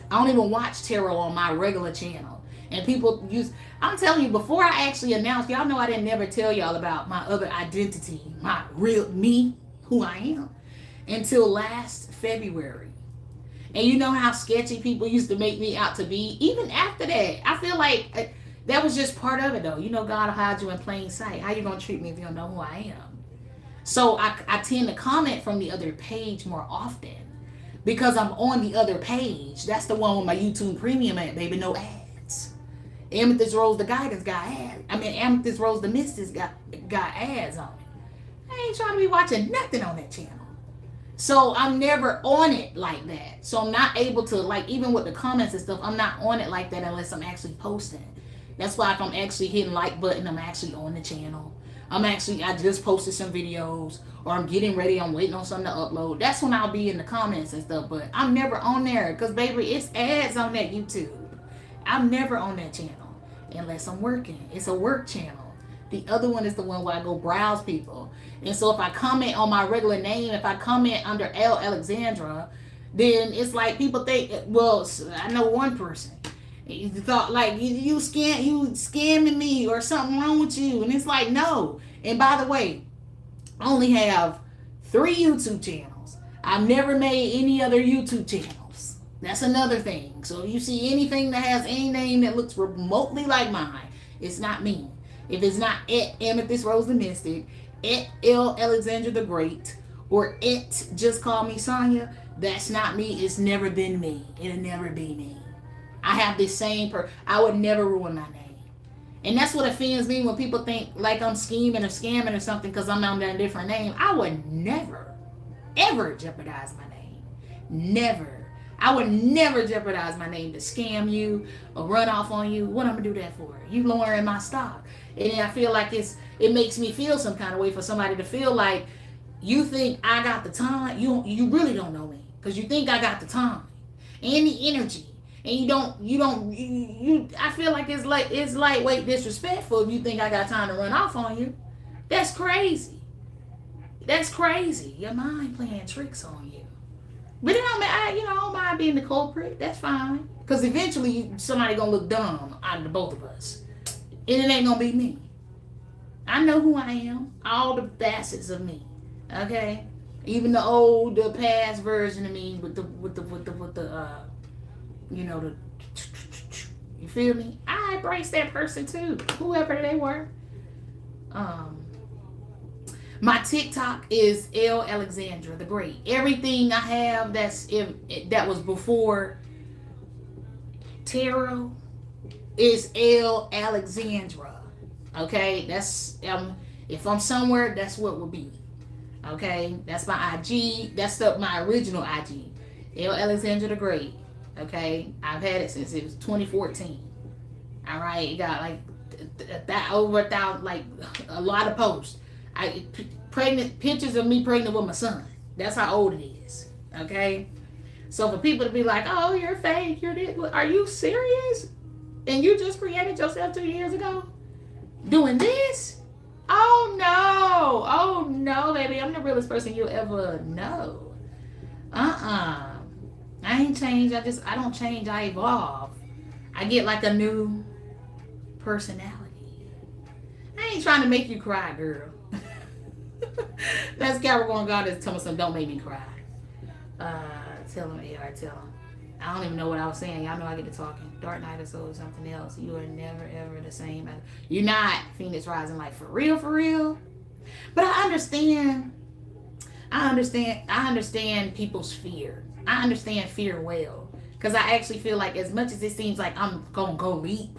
I don't even watch tarot on my regular channel. And people use, I'm telling you, before I actually announced, y'all know I didn't never tell y'all about my other identity, my real me, who I am, until last February. And you know how sketchy people used to make me out to be? Even after that, I feel like that was just part of it, though. You know, God will hide you in plain sight. How you going to treat me if you don't know who I am? So I tend to comment from the other page more often because I'm on the other page. That's the one with my YouTube Premium at, baby. No ads. Amethyst Rose the Guidance got ads. I mean, Amethyst Rose the Mystics got ads on it. I ain't trying to be watching nothing on that channel. So I'm never on it like that. So I'm not able to, like, even with the comments and stuff, I'm not on it like that unless I'm actually posting. That's why if I'm actually hitting like button, I'm actually on the channel. I just posted some videos, or I'm getting ready, I'm waiting on something to upload. That's when I'll be in the comments and stuff. But I'm never on there because, baby, it's ads on that YouTube. I'm never on that channel unless I'm working. It's a work channel. The other one is the one where I go browse people. And so if I comment on my regular name, if I comment under L. Alexandra, then it's like people think, well, I know one person. He thought like you scamming me or something wrong with you. And it's like, no. And by the way, I only have 3 YouTube channels. I've never made any other YouTube channels. That's another thing. So if you see anything that has any name that looks remotely like mine, it's not me. If it's not at Amethyst Rose the Mystic, at L. Alexandra the Great, or at Just Call Me Sonya, that's not me. It's never been me. It'll never be me. I have the same I would never ruin my name. And that's what offends me when people think like I'm scheming or scamming or something because I'm under a different name. I would never, ever jeopardize my name. Never. I would never jeopardize my name to scam you or run off on you. What I'm going to do that for? You lowering my stock. And I feel like it makes me feel some kind of way for somebody to feel like you think I got the time. You really don't know me because you think I got the time and the energy. And you I feel like it's lightweight disrespectful if you think I got time to run off on you. That's crazy. That's crazy. Your mind playing tricks on you. But then I don't mind being the culprit. That's fine. Because eventually somebody gonna look dumb out of the both of us. And it ain't gonna be me. I know who I am. All the facets of me. Okay? Even the past version of me with the you feel me? I embrace that person too, whoever they were. My TikTok is L. Alexandra the Great. Everything I have that was before tarot is L. Alexandra. Okay, that's if I'm somewhere, that's what will be. Okay, that's my IG. That's my original IG, L. Alexandra the Great. Okay, I've had it since it was 2014. All right, it got like over 1,000, like a lot of posts. Pregnant pictures of me pregnant with my son. That's how old it is. Okay, so for people to be like, "Oh, you're fake. You're this," are you serious? And you just created yourself 2 years ago, doing this? Oh no, baby, I'm the realest person you'll ever know. I ain't changed. I don't change. I evolve. I get like a new personality. I ain't trying to make you cry, girl. That's Capricorn God that's telling me something. Don't make me cry. Tell him, AR, tell him. I don't even know what I was saying. Y'all know I get to talking. Dark Night or so or something else. You are never ever the same. You're not Phoenix Rising, like for real, for real. But I understand I understand people's fear. I understand fear well. Because I actually feel like as much as it seems like I'm going to go leap,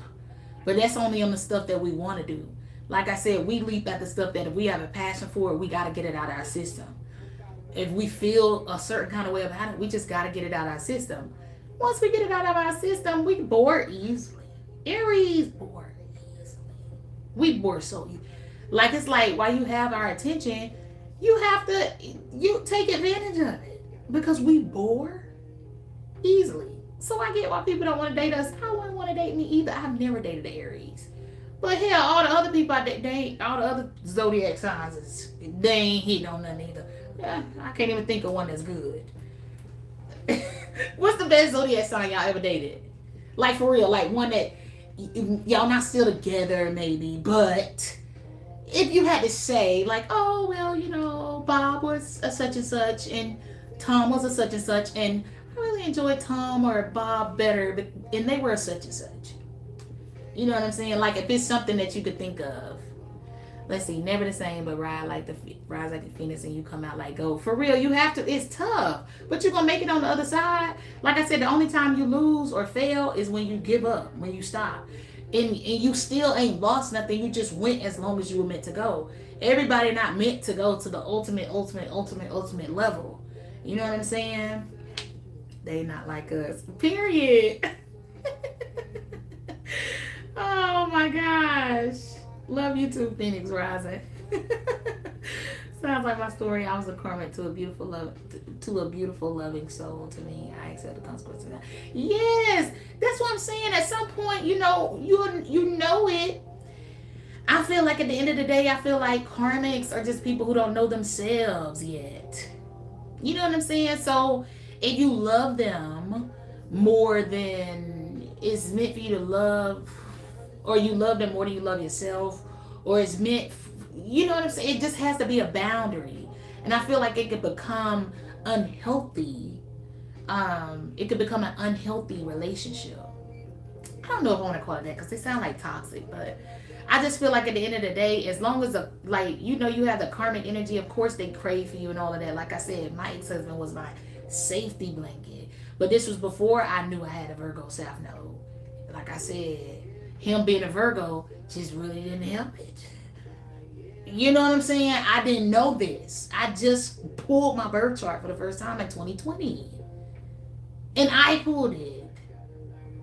but that's only on the stuff that we want to do. Like I said, we leap at the stuff that if we have a passion for it, we got to get it out of our system. If we feel a certain kind of way about it, we just got to get it out of our system. Once we get it out of our system, we bored easily. Aries bored easily. We bored so easily. Like it's like while you have our attention, you take advantage of it because we bore easily. So I get why people don't want to date us. I wouldn't want to date me either. I've never dated an Aries. But hell, all the other people I date, all the other zodiac signs, they ain't hitting on nothing either. Yeah, I can't even think of one that's good. What's the best zodiac sign y'all ever dated? Like for real, like one that y'all not still together maybe, but if you had to say like, oh well, Bob was a such and such and Tom was a such and such, and I really enjoyed Tom or Bob better, and they were a such and such. You know what I'm saying? Like if it's something that you could think of. Let's see, never the same, but rise like the phoenix, and you come out like gold. For real, you have to. It's tough, but you're gonna make it on the other side. Like I said, the only time you lose or fail is when you give up, when you stop, and you still ain't lost nothing. You just went as long as you were meant to go. Everybody not meant to go to the ultimate level. You know what I'm saying? They not like us. Period. Oh my gosh. Love you too, Phoenix Rising. Sounds like my story. I was a karmic to a beautiful loving soul. To me, I accept the consequences of that. Yes, that's what I'm saying. At some point, you know it. I feel like at the end of the day, I feel like karmics are just people who don't know themselves yet. You know what I'm saying? So if you love them more than it's meant for you to love, or you love them more than you love yourself, or it's meant, you know what I'm saying? It just has to be a boundary. And I feel like it could become unhealthy. It could become an unhealthy relationship. I don't know if I want to call it that because they sound like toxic, but I just feel like at the end of the day, as long as you have the karmic energy, of course they crave for you and all of that. Like I said, my ex-husband was my safety blanket. But this was before I knew I had a Virgo South Node. Like I said, him being a Virgo just really didn't help it. You know what I'm saying? I didn't know this. I just pulled my birth chart for the first time in 2020. And I pulled it.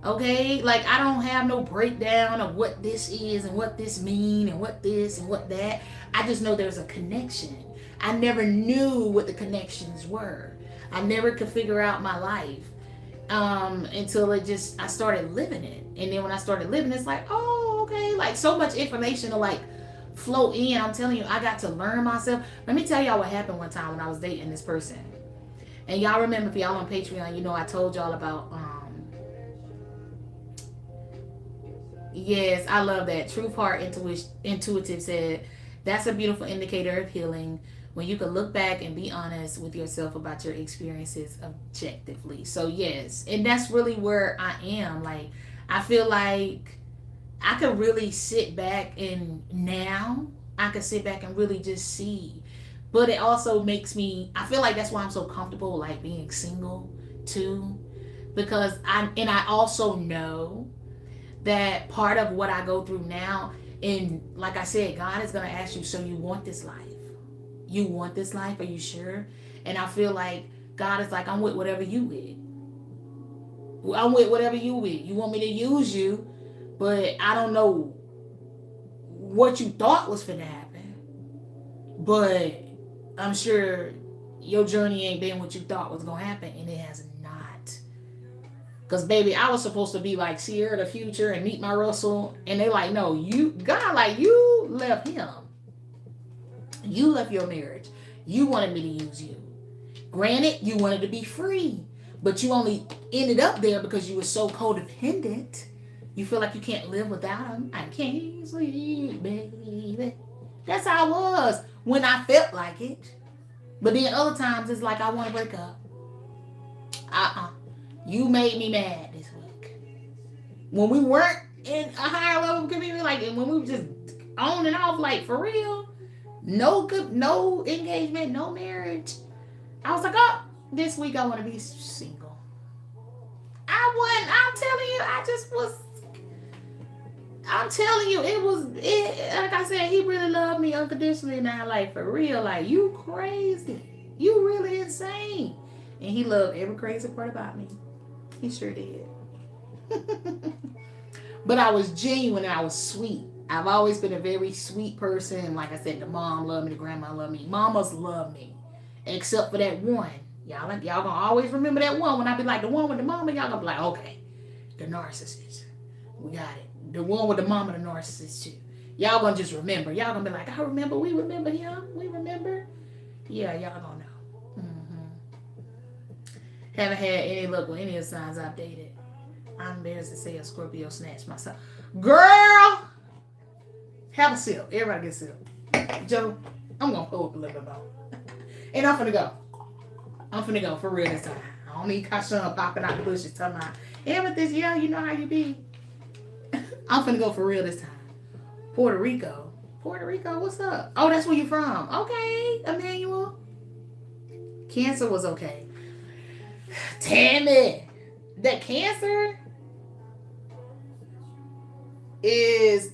Okay? Like, I don't have no breakdown of what this is and what this mean and what this and what that. I just know there's a connection. I never knew what the connections were. I never could figure out my life until I started living it. And then when I started living, it's like, oh, okay. Like, so much information to, like, flow in. I'm telling you, I got to learn myself. Let me tell y'all what happened one time when I was dating this person. And y'all remember, if y'all on Patreon, I told y'all about, yes, I love that. Truth Heart Intuitive said, that's a beautiful indicator of healing when you can look back and be honest with yourself about your experiences objectively. So yes, and that's really where I am. Like, I feel like I could really sit back, and now I could sit back and really just see. But it also makes me, I feel like that's why I'm so comfortable like being single too, because I also know that part of what I go through now, and like I said, God is going to ask you, so you want this life? You want this life? Are you sure? And I feel like God is like, I'm with whatever you with. I'm with whatever you with. You want me to use you, but I don't know what you thought was finna happen. But I'm sure your journey ain't been what you thought was gonna happen, and it has not. Cause baby, I was supposed to be like Sierra the Future and Meet My Russell, and they like, no, God, like, you left him. You left your marriage. You wanted me to use you. Granted, you wanted to be free, but you only ended up there because you were so codependent. You feel like you can't live without him. I can't sleep, baby. That's how I was when I felt like it. But then other times it's like I want to break up. You made me mad this week. When we weren't in a higher level of community, like, and when we were just on and off, like, for real, No good, no engagement, no marriage. I was like, oh, this week I want to be single. I'm telling you, I'm telling you, like I said, he really loved me unconditionally now, like for real. Like, you crazy. You really insane. And he loved every crazy part about me. He sure did. But I was genuine and I was sweet. I've always been a very sweet person. Like I said, the mom loved me, the grandma loved me. Mamas love me. Except for that one. Y'all gonna always remember that one. When I be like, the one with the mama, y'all gonna be like, okay, the narcissist. We got it. The one with the mama, the narcissist too. Y'all gonna just remember. Y'all gonna be like, I remember, we remember him. We remember. Yeah, y'all gonna know. Haven't had any luck with any of the signs I've dated. I'm embarrassed to say a Scorpio snatched myself. Girl! Have a sip. Everybody get a sip. Joe, I'm gonna pull up a little bit more. And I'm finna go. I'm finna go for real this time. I don't need Kashan popping out the bushes talking about, Amethyst, yeah, you know how you be. I'm finna go for real this time. Puerto Rico, what's up? Oh, that's where you from. Okay, Emmanuel. Cancer was okay. Tammy, that Cancer is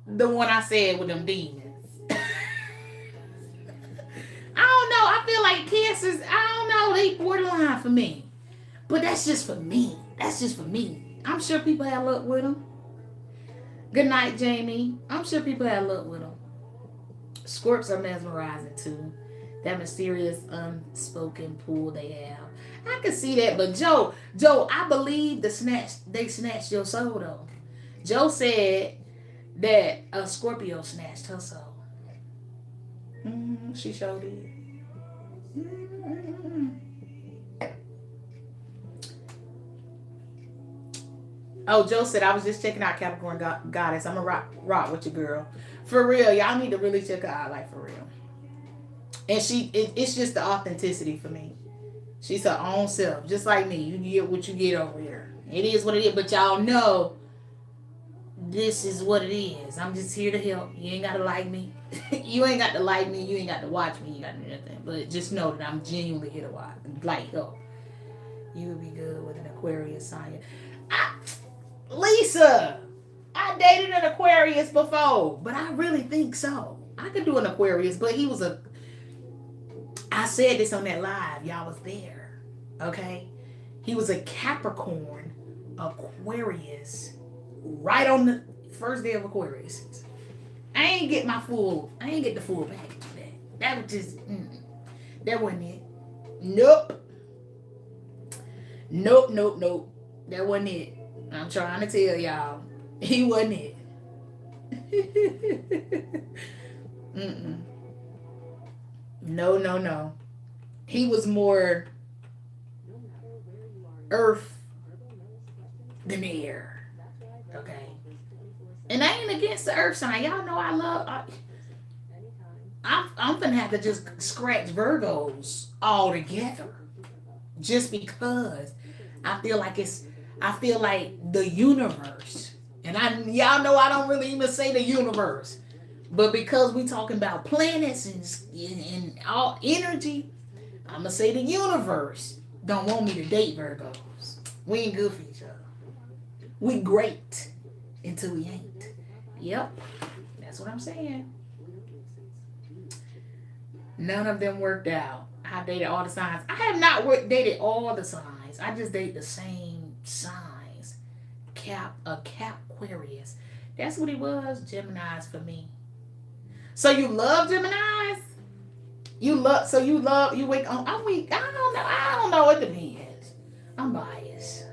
the one I said with them demons. I don't know. I feel like Cancers, I don't know, they borderline for me. But that's just for me. I'm sure people have luck with them. Good night, Jamie. I'm sure people have luck with them. Scorps are mesmerizing too. That mysterious, unspoken pull they have. I can see that, but Joe, I believe they snatched your soul though. Joe said that a Scorpio snatched her soul. She showed it. Oh, Joe said, I was just checking out Capricorn Goddess. I'm going to rock with you, girl. For real. Y'all need to really check her out, like, for real. And it's just the authenticity for me. She's her own self. Just like me. You get what you get over here. It is what it is. But y'all know this is what it is. I'm just here to help. You ain't got to like me. You ain't got to like me. You ain't got to watch me. You got to do nothing. But just know that I'm genuinely here to watch. Like, help. You would be good with an Aquarius sign. Lisa, I dated an Aquarius before, but I really think so. I could do an Aquarius, but he was I said this on that live. Y'all was there. Okay? He was a Capricorn Aquarius right on the first day of Aquarius. I ain't get the full package of that. That was just, that wasn't it. Nope. That wasn't it. I'm trying to tell y'all. He wasn't it. No. He was more earth than air. Okay. And I ain't against the earth sign. Y'all know I'm finna have to just scratch Virgos all together. Just because I feel like the universe. And y'all know I don't really even say the universe. But because we talking about planets and all energy, I'm gonna say the universe don't want me to date Virgos. We ain't good for each other. We great until we ain't. Yep. That's what I'm saying. None of them worked out. I dated all the signs. I have not dated all the signs. I just date the same signs. Aquarius. That's what he was. Geminis for me. So you love Geminis? You wake on. I don't know. It depends. I'm biased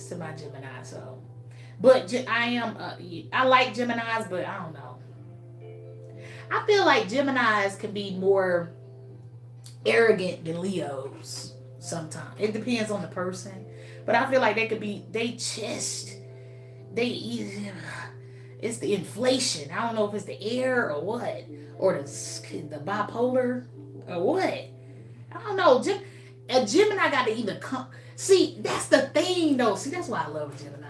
to my Gemini. So, but I like Geminis, but I don't know. I feel like Geminis can be more arrogant than Leos sometimes. It depends on the person. But I feel like it's the inflation. I don't know if it's the air or what. Or the bipolar or what. I don't know. A Gemini got to either come. See, that's the thing though. See, that's why I love a Gemini.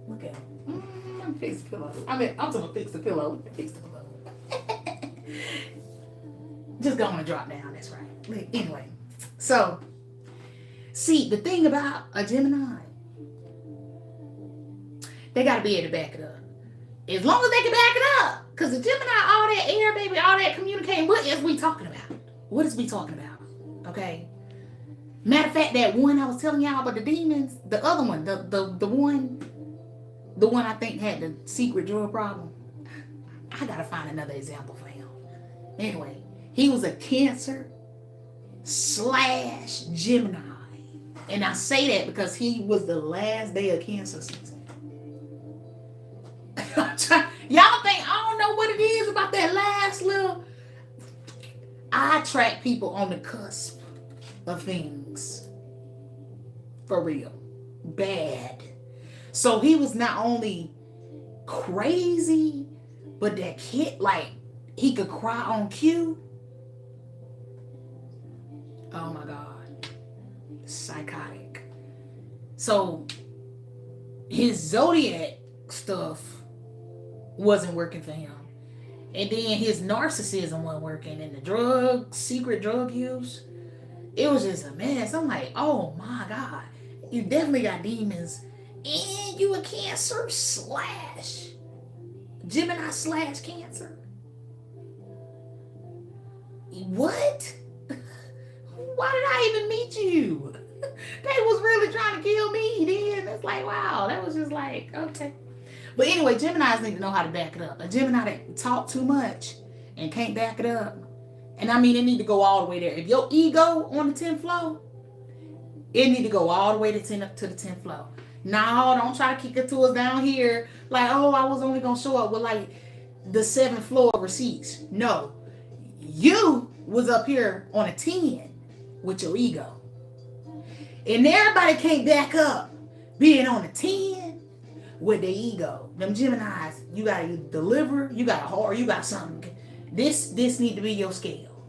Look at him. I'm fix the pillow. I'm going to fix the pillow. Fix the pillow. Just going to drop down. That's right. Anyway, so see, the thing about a Gemini, they got to be able to back it up. As long as they can back it up. Because the Gemini, all that air, baby, all that communicating, what is we talking about? What is we talking about? Okay? Matter of fact, that one I was telling y'all about the demons, the other one, the one I think had the secret drug problem. I got to find another example for him. Anyway, he was a Cancer / Gemini. And I say that because he was the last day of Cancer season. Y'all think I don't know what it is about that last little. I track people on the cusp of things. For real. Bad. So he was not only crazy, but that kid, like, he could cry on cue. Oh my God. Psychotic. So his zodiac stuff wasn't working for him. And then his narcissism wasn't working. And the secret drug use, it was just a mess. I'm like, oh my God. You definitely got demons. And you a Cancer / Gemini / Cancer. What? Why did I even meet you? They was really trying to kill me then. It's like, wow. That was just like, okay. But anyway, Geminis need to know how to back it up. A Gemini that talk too much and can't back it up. And I mean, it need to go all the way there. If your ego on the 10th floor, it need to go all the way to the 10th floor. No, don't try to kick it to us down here. Like, oh, I was only going to show up with like the 7th floor receipts. No. You was up here on a 10 with your ego. And everybody can't back up being on a 10 with their ego. Them Geminis, you got to deliver, you got a heart, you got something. This need to be your scale.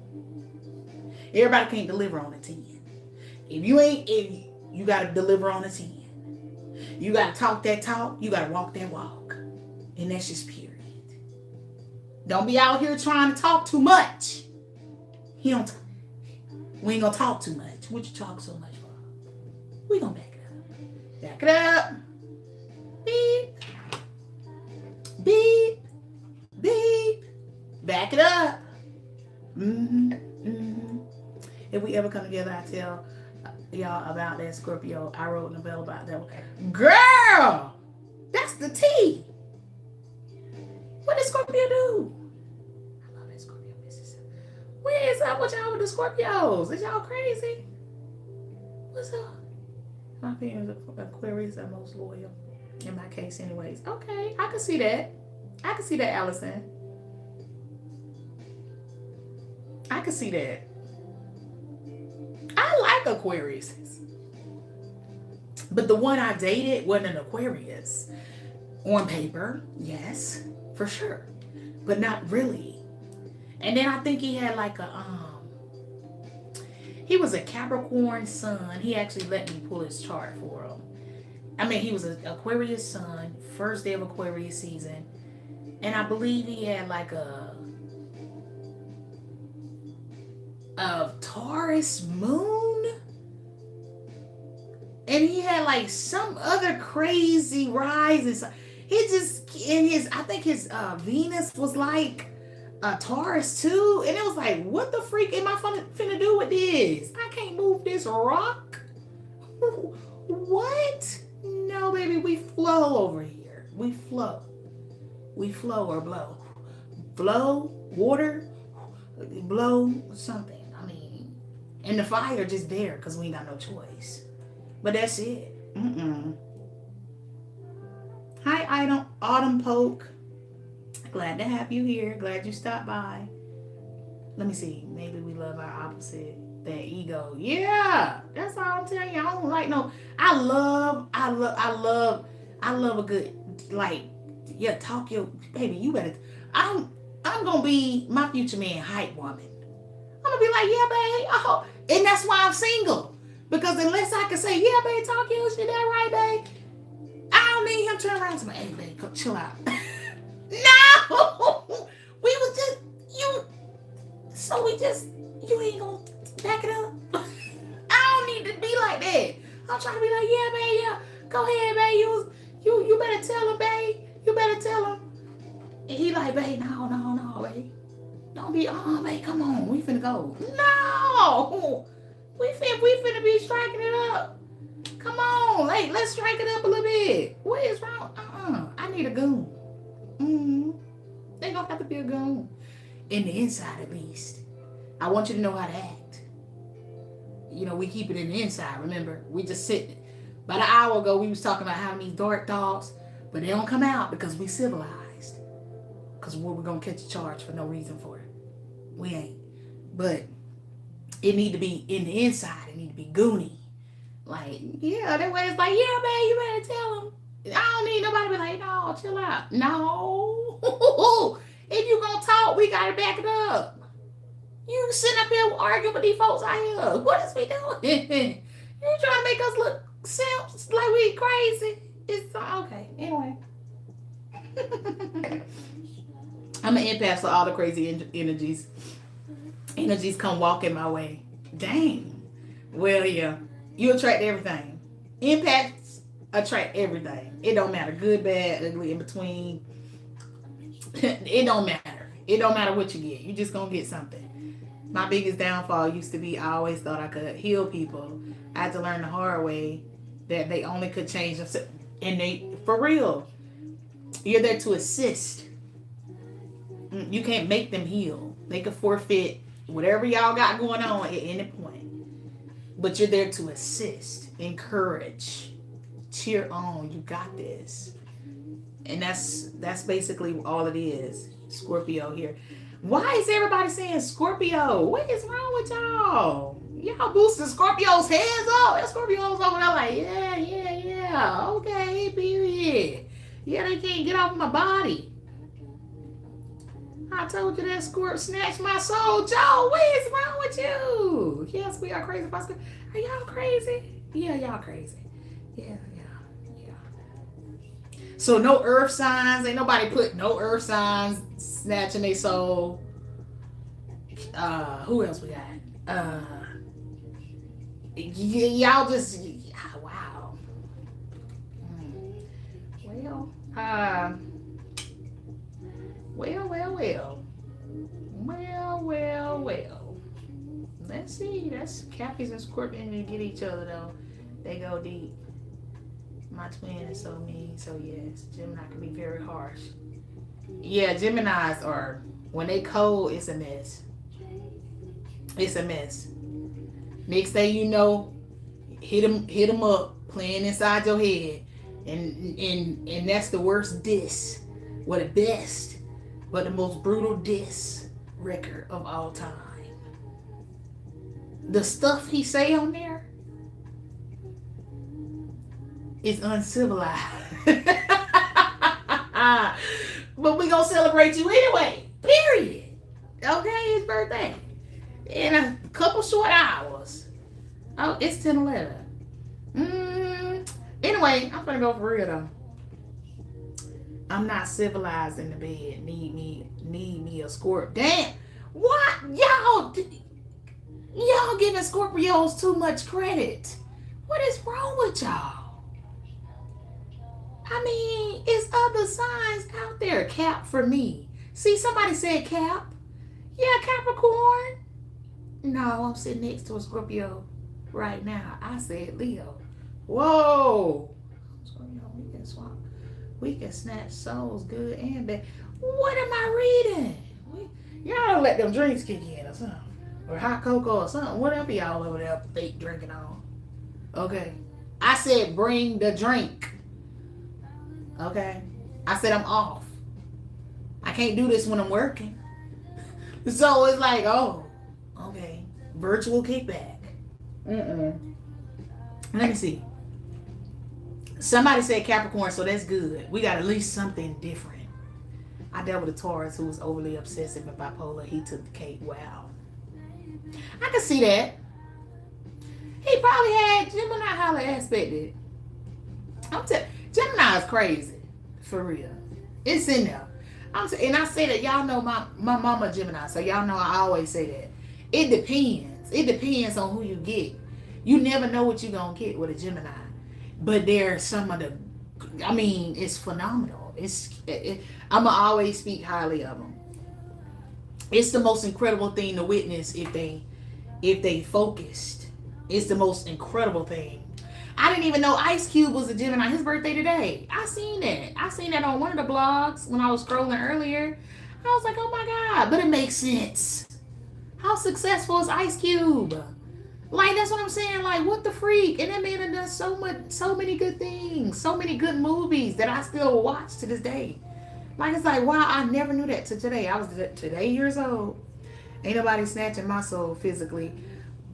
Everybody can't deliver on a 10. If you got to deliver on a 10. You got to talk that talk, you got to walk that walk. And that's just period. Don't be out here trying to talk too much. We ain't going to talk too much. What you talk so much for? We going to back it up. Back it up. Beep. Beep. Beep. Back it up. Mm-hmm. Mm-hmm. If we ever come together, I tell y'all about that Scorpio. I wrote a novella about that. Girl! That's the tea. What did Scorpio do? I love that Scorpio business. What is up with y'all with the Scorpios? Is y'all crazy? What's up? My parents are Aquarius are most loyal. In my case, anyways. Okay, I can see that. I can see that, Allison. I can see that. I like Aquariuses. But the one I dated wasn't an Aquarius. On paper, yes, for sure. But not really. And then I think he had like he was a Capricorn sun. He actually let me pull his chart for him. I mean, he was an Aquarius sun, first day of Aquarius season. And I believe he had like a Taurus moon. And he had like some other crazy rise. He just, I think his Venus was like a Taurus too. And it was like, what the freak am I finna do with this? I can't move this rock. What? No, baby, we flow over here. We flow. We flow or blow. Blow, water, blow, something. I mean, and the fire just there because we ain't got no choice. But that's it. Hi, Autumn Poke. Glad to have you here. Glad you stopped by. Let me see. Maybe we love our opposite. That ego. Yeah. That's all I'm telling you. I don't like no. I love a good, like, yeah, talk your baby. You better. I'm gonna be my future man hype woman. I'm gonna be like, yeah, babe. Oh, and that's why I'm single. Because unless I can say, yeah, babe, talk your shit, that right, babe. I don't need him to turn around and say, hey, babe, chill out. No! We was just, So you ain't gonna back it up? I don't need to be like that. I'm trying to be like, yeah, babe, yeah. Go ahead, babe. You better tell him, babe. You better tell him. And he like, babe, no, babe. Don't be, oh, babe, come on. We finna go. No. We finna be striking it up. Come on. Like, let's strike it up a little bit. What is wrong? I need a goon. They gonna have to be a goon. In the inside, at least. I want you to know how to act. You know, we keep it in the inside, remember? We just sit. About an hour ago, we was talking about having these dark thoughts, but they don't come out because we civilized. Because we're going to catch a charge for no reason for it. We ain't. But it need to be in the inside. It need to be goony. Like, yeah, that way it's like, yeah, man, you better tell him. I don't need nobody to be like, no, chill out. No. If you going to talk, we got to back it up. You sitting up here arguing with these folks out here. What is we doing? You trying to make us look simps like we crazy? It's okay. Anyway. I'm an empath for all the crazy energies. Energies come walking my way. Dang. Well, yeah. You attract everything. Empaths attract everything. It don't matter. Good, bad, ugly, in between. It don't matter. It don't matter what you get. You just gonna get something. My biggest downfall used to be I always thought I could heal people. I had to learn the hard way that they only could change themselves. And they, for real, you're there to assist. You can't make them heal. They can forfeit whatever y'all got going on at any point. But you're there to assist, encourage, cheer on. You got this. And that's basically all it is. Scorpio here. Why is everybody saying Scorpio? What is wrong with y'all? Y'all boosting Scorpio's heads up. And Scorpio's over there like, yeah. Okay, period. Yeah, they can't get off my body. I told you that Scorp snatched my soul. Joe, what is wrong with you? Yes, we are crazy. Are y'all crazy? Yeah, y'all crazy. Yeah. So no earth signs. Ain't nobody put no earth signs snatching their soul. Who else we got? Y'all just, wow. Well. Let's see. That's Cappies and Scorpions to get each other though. They go deep. My twin is so mean, so yes, Gemini can be very harsh. Yeah, Geminis are, when they cold, it's a mess. It's a mess. Next thing you know, hit them up, playing inside your head, and that's the worst diss, or the best, but the most brutal diss record of all time. The stuff he say on there is uncivilized. But we gonna celebrate you anyway. Period. Okay, his birthday. In a couple short hours. Oh, it's 10:11. Anyway, I'm gonna go for real though. I'm not civilized in the bed. Need me a Scorp. Damn. What? Y'all giving Scorpios too much credit. What is wrong with y'all? I mean, it's other signs out there. Cap for me. See, somebody said Cap. Yeah, Capricorn. No, I'm sitting next to a Scorpio right now. I said Leo. Whoa. So, we can swap. We can snatch souls good and bad. What am I reading? Y'all don't let them drinks kick in or something. Or hot cocoa or something. Whatever y'all over there fake drinking on. Okay. I said bring the drink. Okay. I said I'm off. I can't do this when I'm working. So it's like, oh, okay. Virtual kickback. Let me see. Somebody said Capricorn, so that's good. We got at least something different. I dealt with a Taurus who was overly obsessive and bipolar. He took the cake. Wow. I can see that. He probably had Gemini highly aspected. Gemini is crazy. For real. It's in there. And I say that, y'all know my mama Gemini, so y'all know I always say that. It depends. It depends on who you get. You never know what you're going to get with a Gemini. But they're some of the, I mean, it's phenomenal. I'm going to always speak highly of them. It's the most incredible thing to witness if they focused. It's the most incredible thing. I didn't even know Ice Cube was a Gemini. His birthday today. I seen that on one of the blogs when I was scrolling earlier. I was like, oh my God. But it makes sense. How successful is Ice Cube? Like, that's what I'm saying. Like, what the freak? And that man has done so many good things. So many good movies that I still watch to this day. Like, it's like, wow, I never knew that till today. I was today years old. Ain't nobody snatching my soul physically.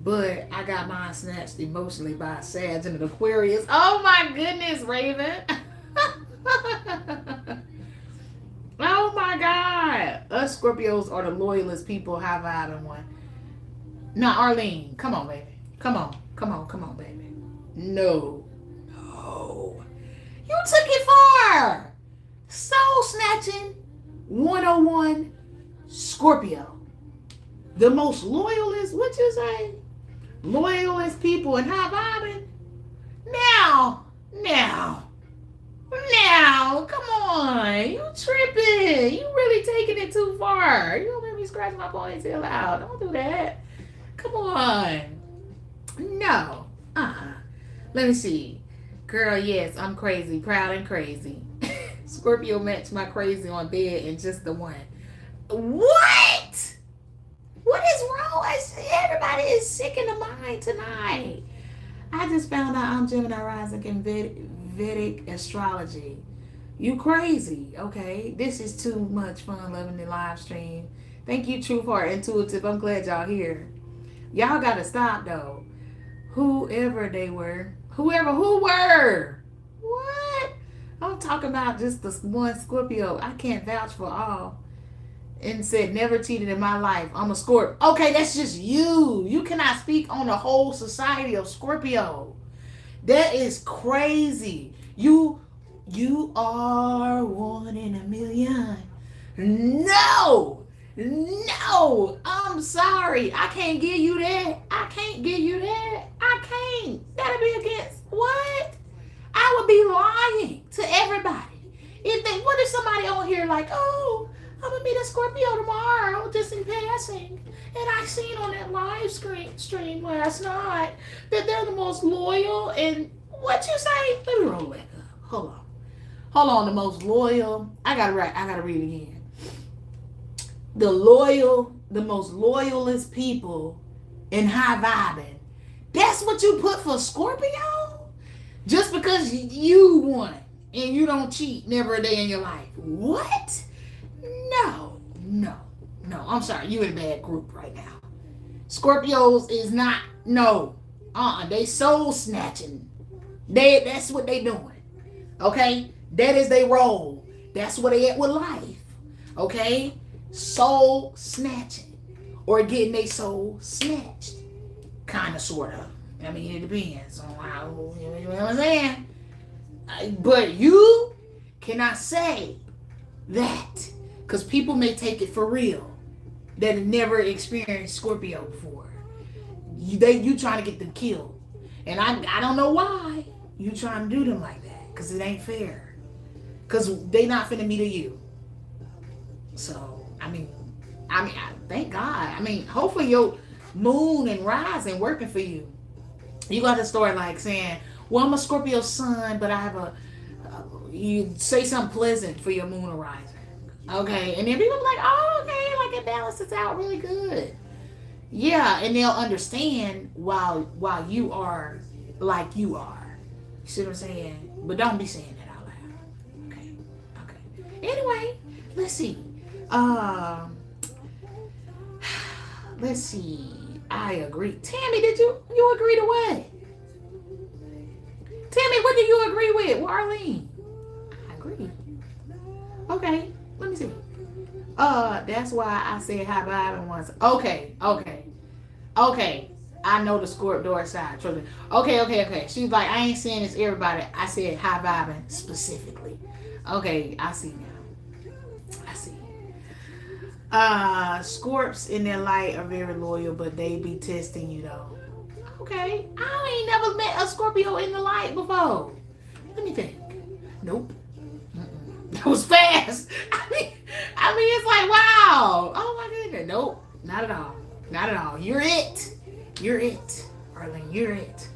But I got mine snatched emotionally by a Sag and an Aquarius. Oh my goodness, Raven. Oh my God. Us Scorpios are the loyalist people, high vibing one. Now, Arlene, come on, baby. Come on, baby. No. You took it far. Soul snatching 101 Scorpio. The most loyalist, what you say? Loyalist people and high vibing. Now, come on. You tripping. You really taking it too far. You don't make me scratch my ponytail out. Don't do that. Come on. No. Let me see. Girl, yes, I'm crazy. Proud and crazy. Scorpio matched my crazy on bed and just the one. What? What is wrong? Everybody is sick in the mind tonight. I just found out I'm Gemini rising in Vedic astrology. You crazy, okay? This is too much fun loving the live stream. Thank you, True Heart Intuitive. I'm glad y'all here. Y'all gotta stop though. Whoever they were. Who were? What? I'm talking about just the one Scorpio. I can't vouch for all. And said, never cheated in my life. I'm a Scorpio. Okay, that's just you. You cannot speak on the whole society of Scorpio. That is crazy. You are one in a million. No. I'm sorry. I can't give you that. I can't. That'll be against what? I would be lying to everybody. What if somebody on here like, oh, I'm gonna meet a Scorpio tomorrow, just in passing. And I seen on that live stream last night that they're the most loyal. And what you say? Let me roll back up. Hold on. The most loyal. I gotta read again. The most loyalist people in high vibing. That's what you put for Scorpio? Just because you won and you don't cheat never a day in your life. What? No. I'm sorry. You in a bad group right now. Scorpios is not, no. They soul snatching. That's what they doing. Okay? That is their role. That's what they at with life. Okay? Soul snatching. Or getting their soul snatched. Kind of, sort of. I mean, it depends on how, you know what I'm saying? But you cannot say that. Because people may take it for real that have never experienced Scorpio before. You trying to get them killed. And I don't know why you trying to do them like that. Because it ain't fair. Because they not finna meet you. So, I mean, thank God. I mean, hopefully your moon and rising working for you. You got to start like saying, well, I'm a Scorpio sun, but I have you say something pleasant for your moon and rising. Okay, and then people be like, oh, okay, like it balances out really good. Yeah, and they'll understand while you are like you are. You see what I'm saying? But don't be saying that out loud. Okay. Anyway, let's see. Let's see. I agree. Tammy, did you agree to what? Tammy, what do you agree with? Well, Arlene. I agree. Okay. Let me see. That's why I said high vibing once. Okay. I know the Scorpio side. Okay. She's like, I ain't saying it's everybody. I said high vibing specifically. Okay, I see now. I see. Scorps in their light are very loyal, but they be testing you though. Okay. I ain't never met a Scorpio in the light before. Let me think. Nope. That was fast. I mean, it's like, wow. Oh my goodness. Nope. Not at all. Not at all. You're it. You're it. Arlene, you're it.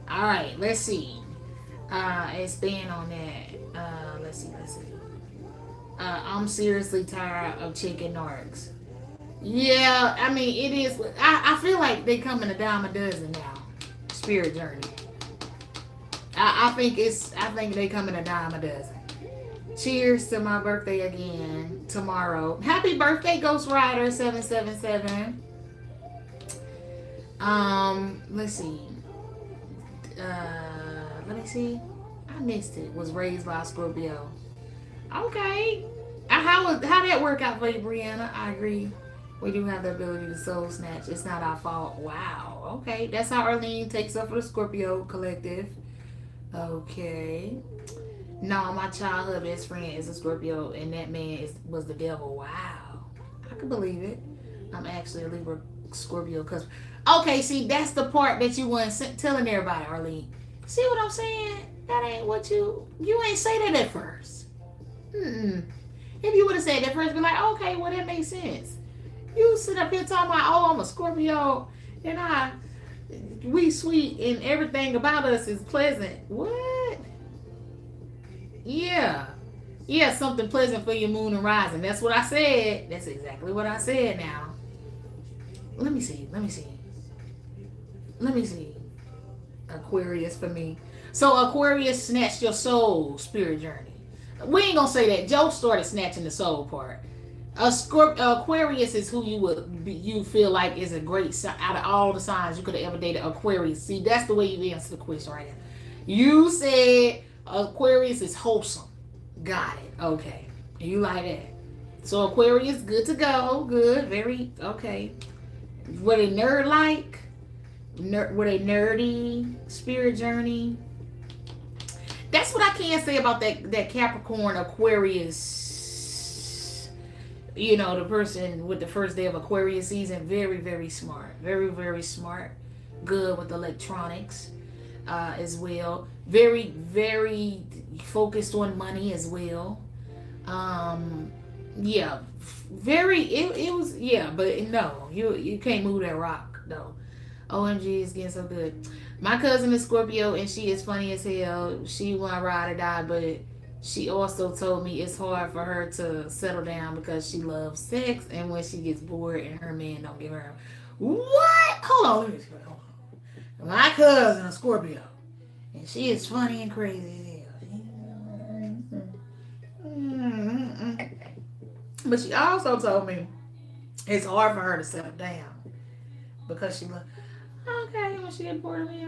All right. Let's see. Expand on that. Let's see. I'm seriously tired of chicken narcs. Yeah, I mean, it is. I feel like they come in a dime a dozen now. Spirit journey. I think they come in a dime a dozen. Cheers to my birthday again tomorrow. Happy birthday, Ghost Rider 777. Let's see. Let me see. I missed it. Was raised by a Scorpio. Okay. How that work out for you, Brianna? I agree. We do have the ability to soul snatch. It's not our fault. Wow. Okay. That's how Arlene takes up for the Scorpio collective. Okay. No, my childhood best friend is a Scorpio, and that man was the devil. Wow. I can believe it. I'm actually a Libra Scorpio. Okay, see, that's the part that you weren't telling everybody, Arlene. See what I'm saying? That ain't what you ain't say that at first. If you would have said that first, be like, okay, well, that makes sense. You sit up here talking about, oh, I'm a Scorpio, and we sweet, and everything about us is pleasant. What? Yeah, something pleasant for your moon and rising. That's what I said. That's exactly what I said now. Let me see. Aquarius for me. So Aquarius snatched your soul spirit journey. We ain't gonna say that. Joe started snatching the soul part. Aquarius is who you feel like is a great sign out of all the signs you could have ever dated. Aquarius. See, that's the way you answer the question right now. You said Aquarius is wholesome. Got it. Okay. You like that. So Aquarius, good to go. Good. Very okay. What a nerd like? What a nerdy spirit journey? That's what I can say about that Capricorn Aquarius. You know, the person with the first day of Aquarius season, very, very smart. Very, very smart. Good with electronics as well. Very, very focused on money as well. Yeah. Very, it was, yeah, but no, you can't move that rock, though. OMG, it's getting so good. My cousin is Scorpio, and she is funny as hell. She want to ride or die, but she also told me it's hard for her to settle down because she loves sex, and when she gets bored and her man don't give her. What? Hold on, let me see. Hold on. My cousin is Scorpio, and she is funny and crazy as hell. But she also told me it's hard for her to settle down because she loves. Okay, when she get bored of me,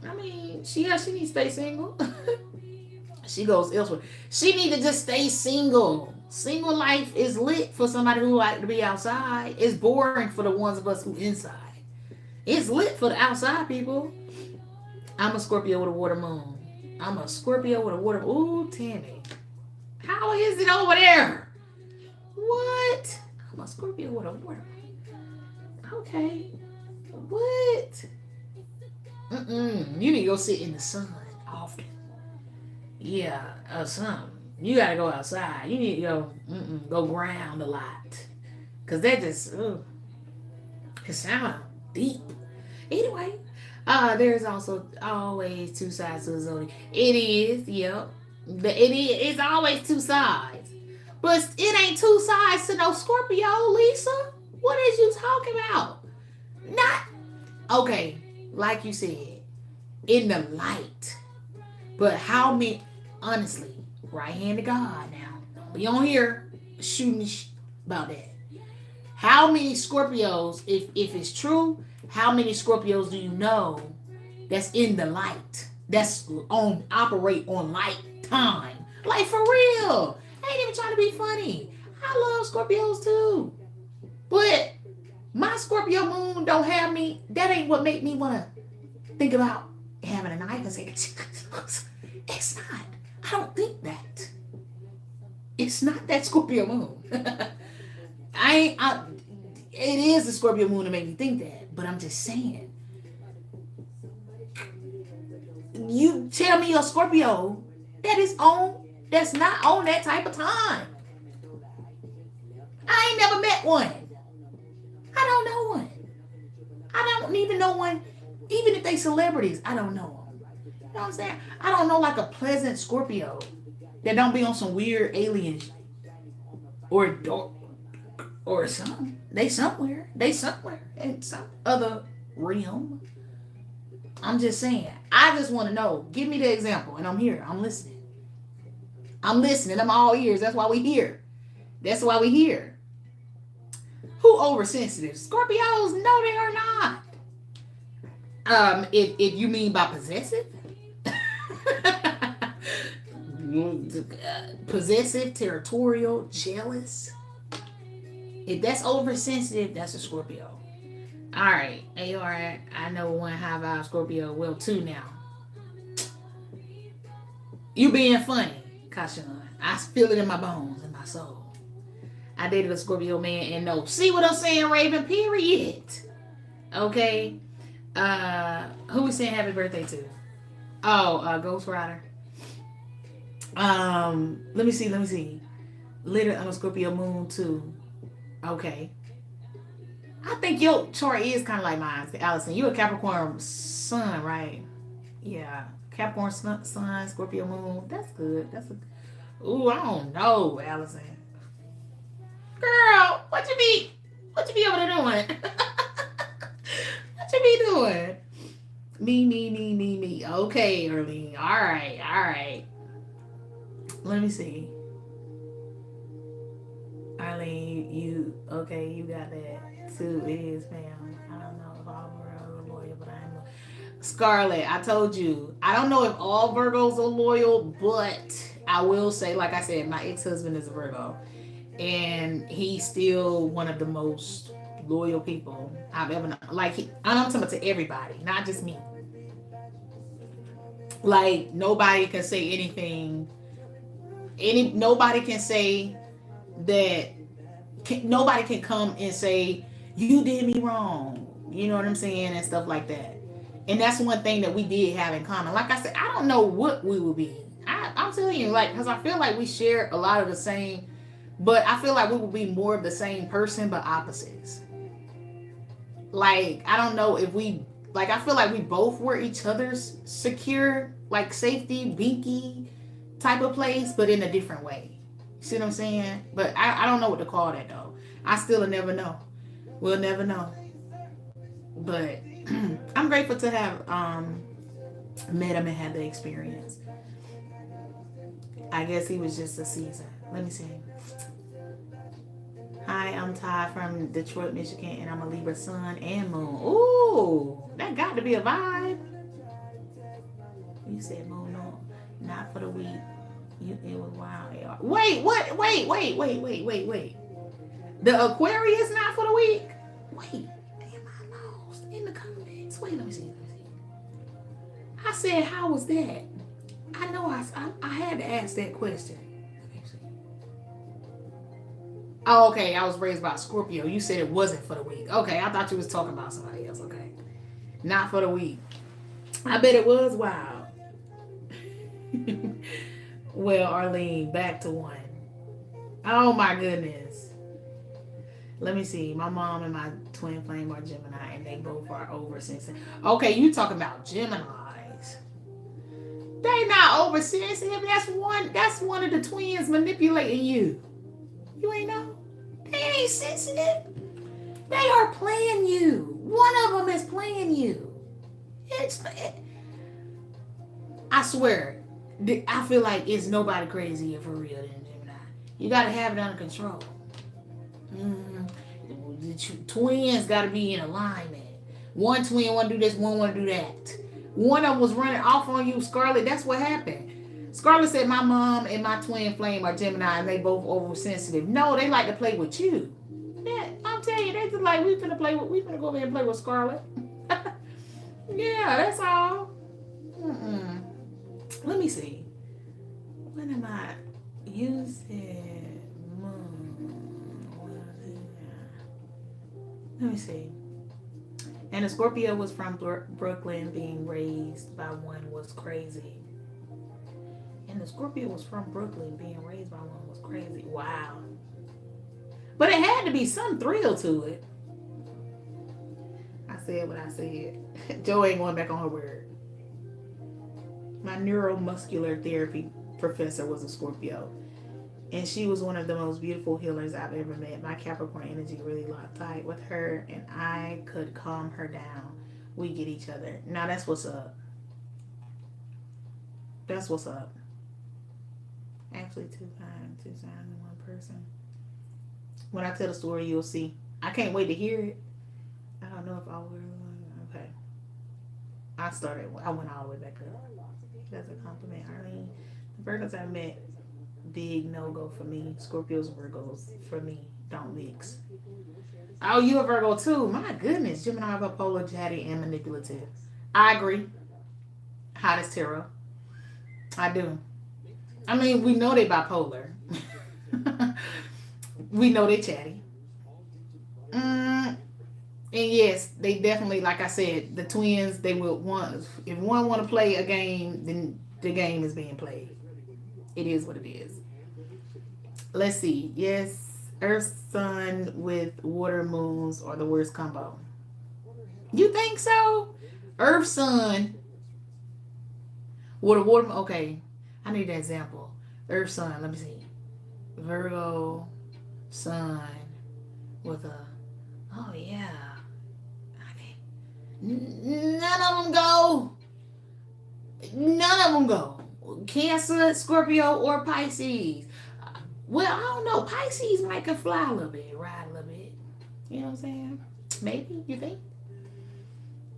I mean, she needs to stay single. She goes elsewhere. She need to just stay single. Single life is lit for somebody who like to be outside. It's boring for the ones of us who inside. It's lit for the outside people. I'm a Scorpio with a water moon. Ooh, Tammy. How is it over there? What? I'm a Scorpio with a water moon. Okay. What? You need to go sit in the sun often. Yeah, something. You gotta go outside. You need to go ground a lot. Cause that just, it sounds deep. Anyway, there's also always two sides to the zodiac. It is, yep. It's always two sides. But it ain't two sides to no Scorpio, Lisa. What is you talking about? Not okay, like you said, in the light. But how many, honestly, right hand to God now. Don't be on here shooting about that. How many Scorpios, if it's true, how many Scorpios do you know that's in the light? That's operate on light time. Like for real. I ain't even trying to be funny. I love Scorpios too. But my Scorpio moon don't have me. That ain't what make me want to think about having a knife and say, it's not. I don't think that. It's not that Scorpio moon. It is the Scorpio moon to make me think that, but I'm just saying. You tell me a Scorpio that's not on that type of time. I ain't never met one. I don't know one. I don't even know one. Even if they celebrities, I don't know them. You know what I'm saying? I don't know like a pleasant Scorpio that don't be on some weird alien or something. They somewhere in some other realm. I'm just saying. I just want to know. Give me the example, and I'm here. I'm listening. I'm all ears. That's why we here. Who oversensitive? Scorpios? No, they are not. If you mean by possessive, possessive, territorial, jealous. If that's oversensitive, that's a Scorpio. All right, AR, I know one high vibe Scorpio. Well, two now. You being funny, Kashan. I feel it in my bones, in my soul. I dated a Scorpio man and no. See what I'm saying, Raven? Period. Okay. Who we saying happy birthday to? Oh, Ghost Rider. Let me see. Literally, I'm a Scorpio moon too. Okay. I think your chart is kind of like mine, Allison. You a Capricorn sun, right? Yeah. Capricorn sun, Scorpio moon. That's good. Ooh, I don't know, Allison. Girl, what you be over there doing? What you be doing? Me. Okay, Early. All right. Let me see. Arlene, you got that too. It is, fam. I don't know if all Virgos are loyal, but I am. Scarlett, I told you. I don't know if all Virgos are loyal, but I will say, like I said, my ex-husband is a Virgo. And he's still one of the most loyal people I've ever known. Like, I'm talking about to everybody, not just me. Like, nobody can say anything. Nobody can say that. Nobody can come and say, you did me wrong. You know what I'm saying? And stuff like that. And that's one thing that we did have in common. Like I said, I don't know what we will be. I'm telling you, like, because I feel like we share a lot of the same. But I feel like we will be more of the same person, but opposites. Like, I don't know if I feel like we both were each other's secure, like safety, binky type of place, but in a different way. See what I'm saying? But I don't know what to call that, though. I still will never know. We'll never know. But I'm grateful to have met him and had the experience. I guess he was just a season. Let me see. Hi, I'm Ty from Detroit, Michigan, and I'm a Libra sun and moon. Ooh, that got to be a vibe. You said moon, no, not for the week. It was wild. Wait. The Aquarius not for the week? Wait, am I lost in the comments? Wait, let me see. I said, how was that? I know I had to ask that question. Oh, okay. I was raised by a Scorpio. You said it wasn't for the week. Okay, I thought you was talking about somebody else. Okay, not for the week. I bet it was wild. Well, Arlene, back to one. Oh my goodness. Let me see. My mom and my twin flame are Gemini, and they both are oversensitive. Okay, you talking about Geminis? They not oversensitive. That's one of the twins manipulating you. You ain't know? They ain't sensitive. They are playing you. One of them is playing you. I swear, I feel like it's nobody crazier for real than Gemini. You got to have it under control. The twins got to be in alignment. One twin want to do this, one want to do that. One of them was running off on you, Scarlett. That's what happened. Scarlett said my mom and my twin flame are Gemini and they both oversensitive. No, they like to play with you. Yeah, I'm telling you, they just like, we finna go over here and play with Scarlett. Yeah, that's all. Let me see. What am I? You said moon. Let me see. And the Scorpio was from Brooklyn, being raised by one was crazy. And the Scorpio was from Brooklyn, being raised by one was crazy. Wow. But it had to be some thrill to it. I said what I said. Joe ain't going back on her word. My neuromuscular therapy professor was a Scorpio. And she was one of the most beautiful healers I've ever met. My Capricorn energy really locked tight with her, and I could calm her down. We get each other. Now that's what's up. That's what's up. Actually, two signs in one person. When I tell the story, you'll see. I can't wait to hear it. I don't know if I will. Okay. I went all the way back up. That's a compliment, Arlene. The Virgos I met, big no-go for me. Scorpios, Virgos, for me, don't mix. Oh, you a Virgo too? My goodness. Gemini, bipolar, chatty, and manipulative. I agree. Hottest tarot. I do. I mean, we know they bipolar. We know they chatty. And yes, they definitely, like I said, the twins, they will want, if one want to play a game, then the game is being played. It is what it is. Let's see. Yes, Earth, Sun with water moons are the worst combo. You think so? Earth, Sun with a water. Okay, I need an example. Earth, Sun. Let me see. Virgo, Sun with a. Oh yeah. None of them go. None of them go. Cancer, Scorpio, or Pisces. Well, I don't know. Pisces might could fly a little bit, ride a little bit. You know what I'm saying? Maybe, you think?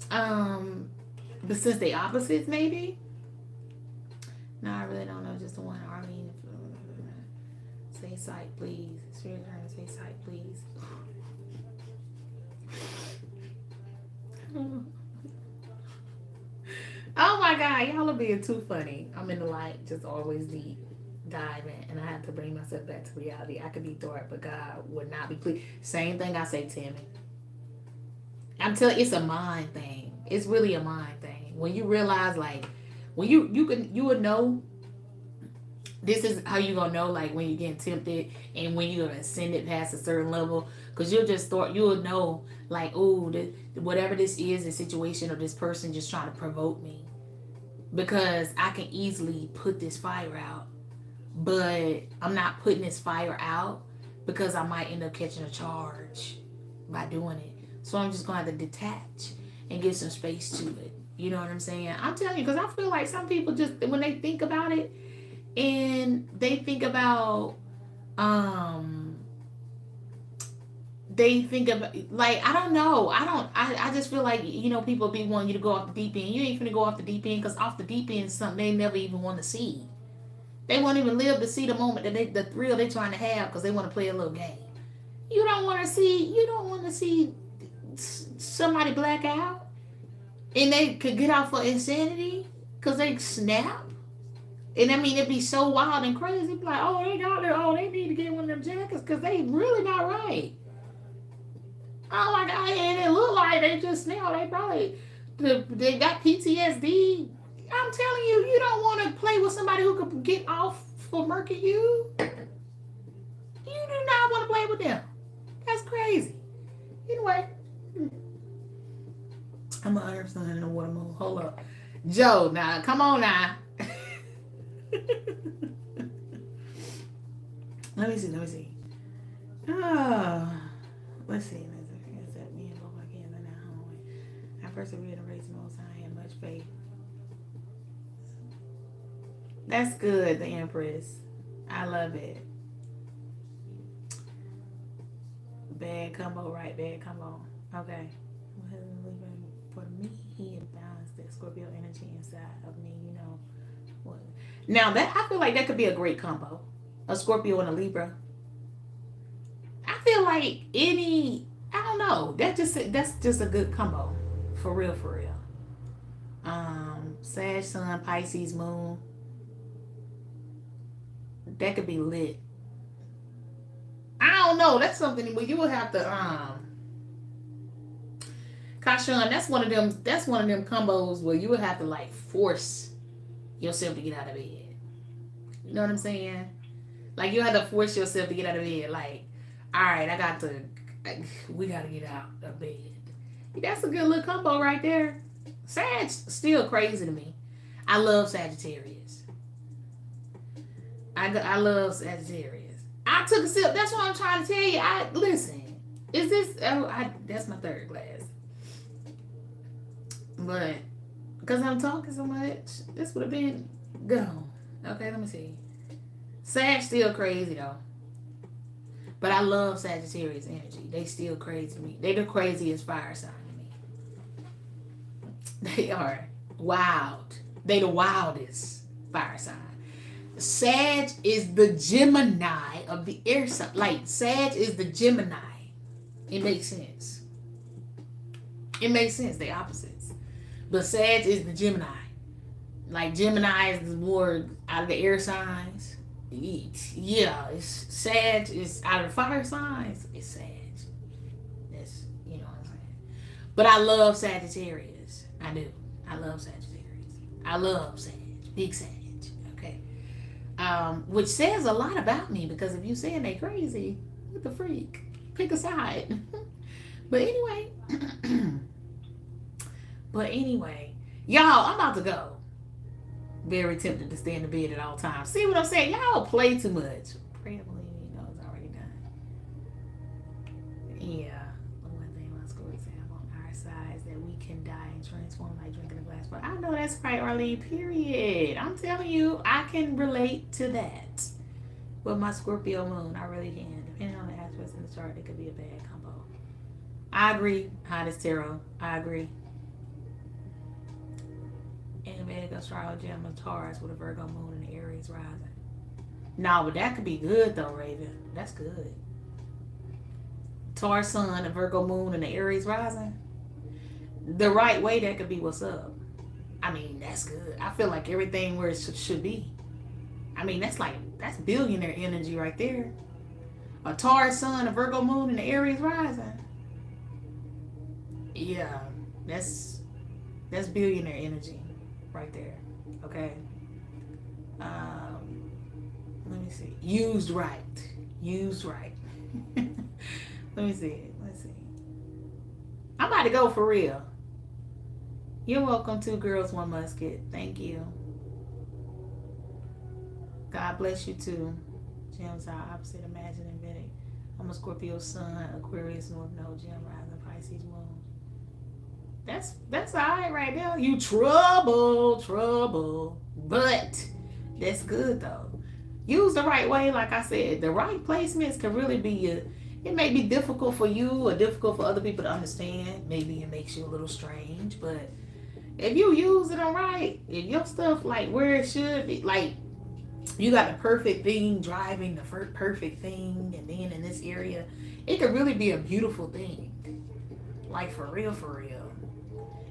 But since they opposites, maybe? No, I really don't know. Just the one. Arlene, say sight, please. Spirit trying to say sight, please. Oh my God, y'all are being too funny. I'm in the light, just always deep diving, and I have to bring myself back to reality. I could be dark, but God would not be pleased. Same thing I say, Timmy. I'm telling you, it's a mind thing. It's really a mind thing. When you realize, like, when you would know. This is how you gonna know, like, when you're getting tempted and when you're gonna ascend it past a certain level, because you'll know, like, oh, whatever this is, the situation or this person just trying to provoke me, because I can easily put this fire out, but I'm not putting this fire out because I might end up catching a charge by doing it. So I'm just gonna have to detach and give some space to it. You know what I'm saying? I'm telling you, because I feel like some people just, when they think about it, and they think about like, I don't know, I just feel like, people be wanting you to go off the deep end. You ain't finna go off the deep end, because off the deep end is something they never even want to see. They won't even live to see the moment that the thrill they're trying to have, because they want to play a little game. You don't want to see somebody black out and they could get out for insanity because they snap. And I mean, it'd be so wild and crazy. Be like, oh, they got it. Oh, they need to get one of them jackets because they really not right. Oh my God, and it look like they just now. They probably they got PTSD. I'm telling you, you don't want to play with somebody who could get off for murking you. You do not want to play with them. That's crazy. Anyway, I'm an earth sign in the water moon. Hold up, Joe. Now, come on now. Let me see. Oh, let's see. Me and both my kids are now home. I persevered and raised the most high and much faith. That's good, the Empress. I love it. Bad combo, right? Bad combo. Okay. For me, he had balanced that Scorpio energy inside of me. You know what? Now that I feel like that could be a great combo. A Scorpio and a Libra. I feel like I don't know. That's just a good combo. For real, for real. Sag, Sun, Pisces, Moon. That could be lit. I don't know. That's something where you would have to Kashan, that's one of them. That's one of them combos where you would have to like force yourself to get out of bed. You know what I'm saying? Like you have to force yourself to get out of bed. Like, all right, we got to get out of bed. That's a good little combo right there. Sag still crazy to me. I love Sagittarius. I love Sagittarius. I took a sip. That's what I'm trying to tell you. Listen. Is this? That's my third glass. But because I'm talking so much, this would have been gone. Okay, let me see. Sag still crazy though. But I love Sagittarius energy. They still crazy to me. They the craziest fire sign to me. They are wild. They the wildest fire sign. Sag is the Gemini of the air sign. Like Sag is the Gemini. It makes sense. It makes sense. They opposites. But Sag is the Gemini. Like Gemini is more out of the air signs. Yeah, it's Sag is out of the fire signs. It's Sag. That's, you know what I'm saying. But I love Sagittarius. I do. I love Sagittarius. I love Sag. Big Sag. Okay. Which says a lot about me, because if you saying they crazy, what the freak? Pick a side. But anyway. Y'all, I'm about to go. Very tempted to stay in the bed at all times. See what I'm saying? Y'all play too much. Pray to believe you know it's already done. Yeah. One thing my stories have on our side is that we can die and transform like drinking a glass. But I know that's right, Arlene. Period. I'm telling you, I can relate to that. With my Scorpio moon, I really can. Depending on the aspects in the chart, it could be a bad combo. I agree. Hottest tarot. I agree. In Vedic astrology, I'm a Taurus with a Virgo moon and Aries rising. No, but that could be good though, Raven. That's good. Taurus sun, a Virgo moon, and the Aries rising. The right way, that could be what's up. I mean, that's good. I feel like everything where it should be. I mean, that's billionaire energy right there. A Taurus sun, a Virgo moon, and the Aries rising. Yeah, that's billionaire energy right there. Okay. Let me see. Used right. Let me see. Let's see. I'm about to go for real. You're welcome. 2 girls, 1 musket. Thank you. God bless you too. Gems are opposite. Imagine and Vedic. I'm a Scorpio sun, Aquarius North Node, Gem rising, Pisces moon. That's all right there. You trouble. But that's good though. Use the right way, like I said. The right placements can really be it may be difficult for you or difficult for other people to understand. Maybe it makes you a little strange, but if you use it all right, if your stuff like where it should be, like you got the perfect thing driving the perfect thing, and then in this area, it could really be a beautiful thing. Like for real.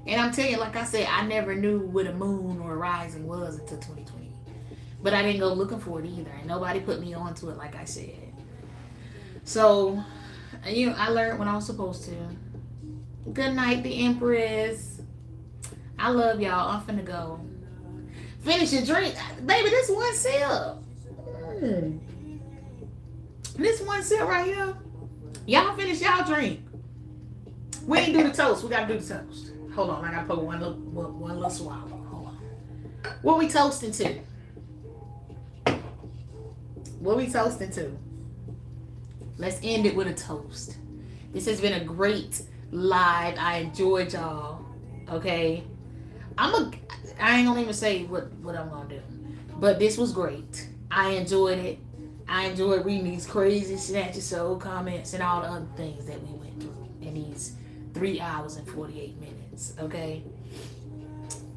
And I'm telling you, like I said, I never knew what a moon or a rising was until 2020. But I didn't go looking for it either. And nobody put me onto it, like I said. So, I learned when I was supposed to. Good night, the Empress. I love y'all. I'm finna go. Finish your drink. Baby, this one sip. This one sip right here. Y'all finish y'all drink. We ain't do the toast. We gotta do the toast. Hold on, I gotta put one little swallow. Hold on. What we toasting to? Let's end it with a toast. This has been a great live. I enjoyed y'all. Okay. I ain't gonna even say what I'm gonna do. But this was great. I enjoyed it. I enjoyed reading these crazy Snatch Soul comments and all the other things that we went through in these 3 hours and 48 minutes. Okay.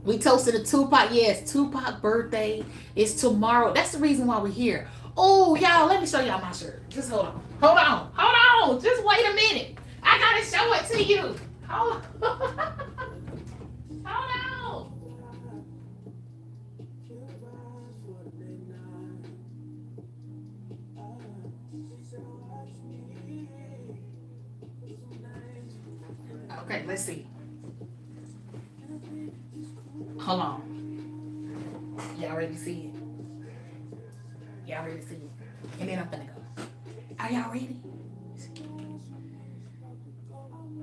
We toasted a Tupac. Yes, Tupac birthday is tomorrow. That's the reason why we're here. Oh, y'all, let me show y'all my shirt. Just hold on. Just wait a minute. I gotta show it to you. Hold on. Okay, let's see. Hold on. Y'all ready to see it? Y'all ready to see it? And then I'm gonna go. Are y'all ready?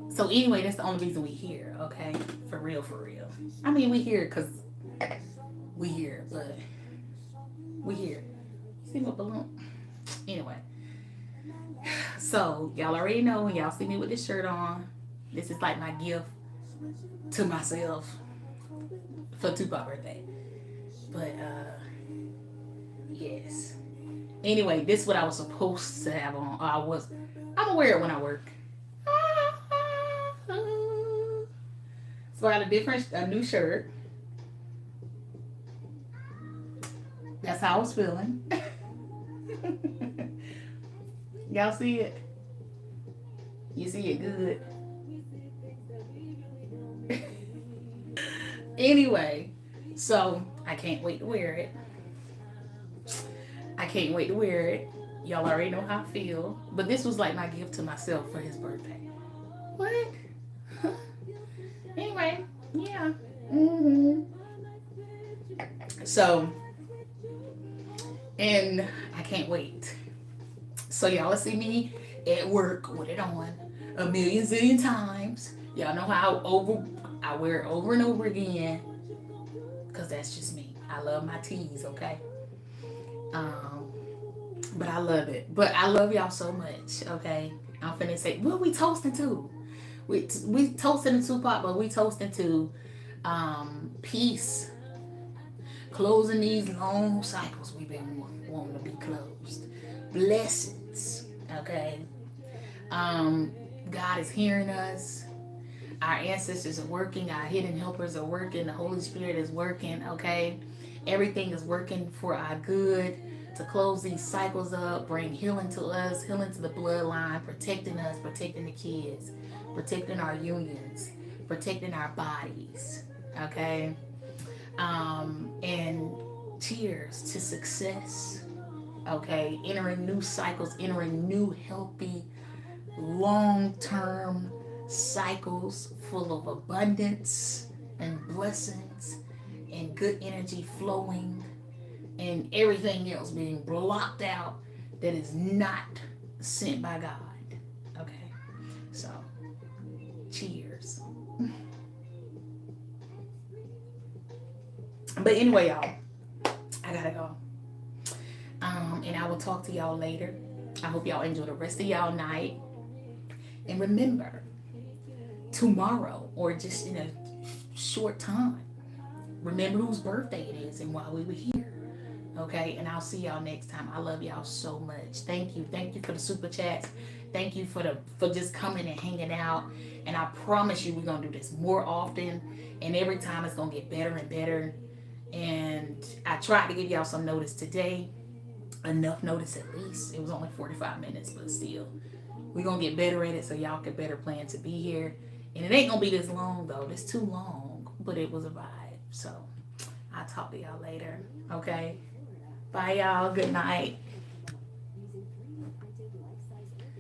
So anyway, that's the only reason we here, okay? For real, for real. I mean, we here because we here, but we here. See what balloon? Anyway. So y'all already know when y'all see me with this shirt on, this is like my gift to myself for Tupac's birthday. But yes. Anyway, this is what I was supposed to have on. I'm gonna wear it when I work. So I got a new shirt. That's how I was feeling. Y'all see it? You see it good. Anyway, so I can't wait to wear it. I can't wait to wear it. Y'all already know how I feel. But this was like my gift to myself for his birthday. What? Anyway, yeah. So, and I can't wait. So y'all will see me at work with it on a million zillion times. Y'all know how I wear it over and over again. Cause that's just me. I love my tees, okay? But I love it. But I love y'all so much, okay? I'm finna say, what we toasting to? We toasting to Tupac, but we toasting to peace. Closing these long cycles we've been wanting to be closed. Blessings, okay? God is hearing us. Our ancestors are working. Our hidden helpers are working. The Holy Spirit is working, okay? Everything is working for our good to close these cycles up, bring healing to us, healing to the bloodline, protecting us, protecting the kids, protecting our unions, protecting our bodies, okay? And cheers to success, okay? Entering new cycles, entering new healthy, long-term cycles full of abundance and blessings and good energy flowing and everything else being blocked out that is not sent by God. Okay, so cheers. But anyway, y'all, I gotta go. And I will talk to y'all later. I hope y'all enjoy the rest of y'all night. And remember, tomorrow or just in a short time, remember whose birthday it is and why we were here. Okay, and I'll see y'all next time. I love y'all so much. Thank you for the super chats. Thank you for just coming and hanging out. And I promise you we're gonna do this more often, and every time it's gonna get better and better. And I tried to give y'all some notice today, enough notice at least. It was only 45 minutes, but still, we're gonna get better at it so y'all can better plan to be here. And it ain't gonna be this long though. It's too long, but it was a vibe. So I'll talk to y'all later. Okay. Bye, y'all. Good night.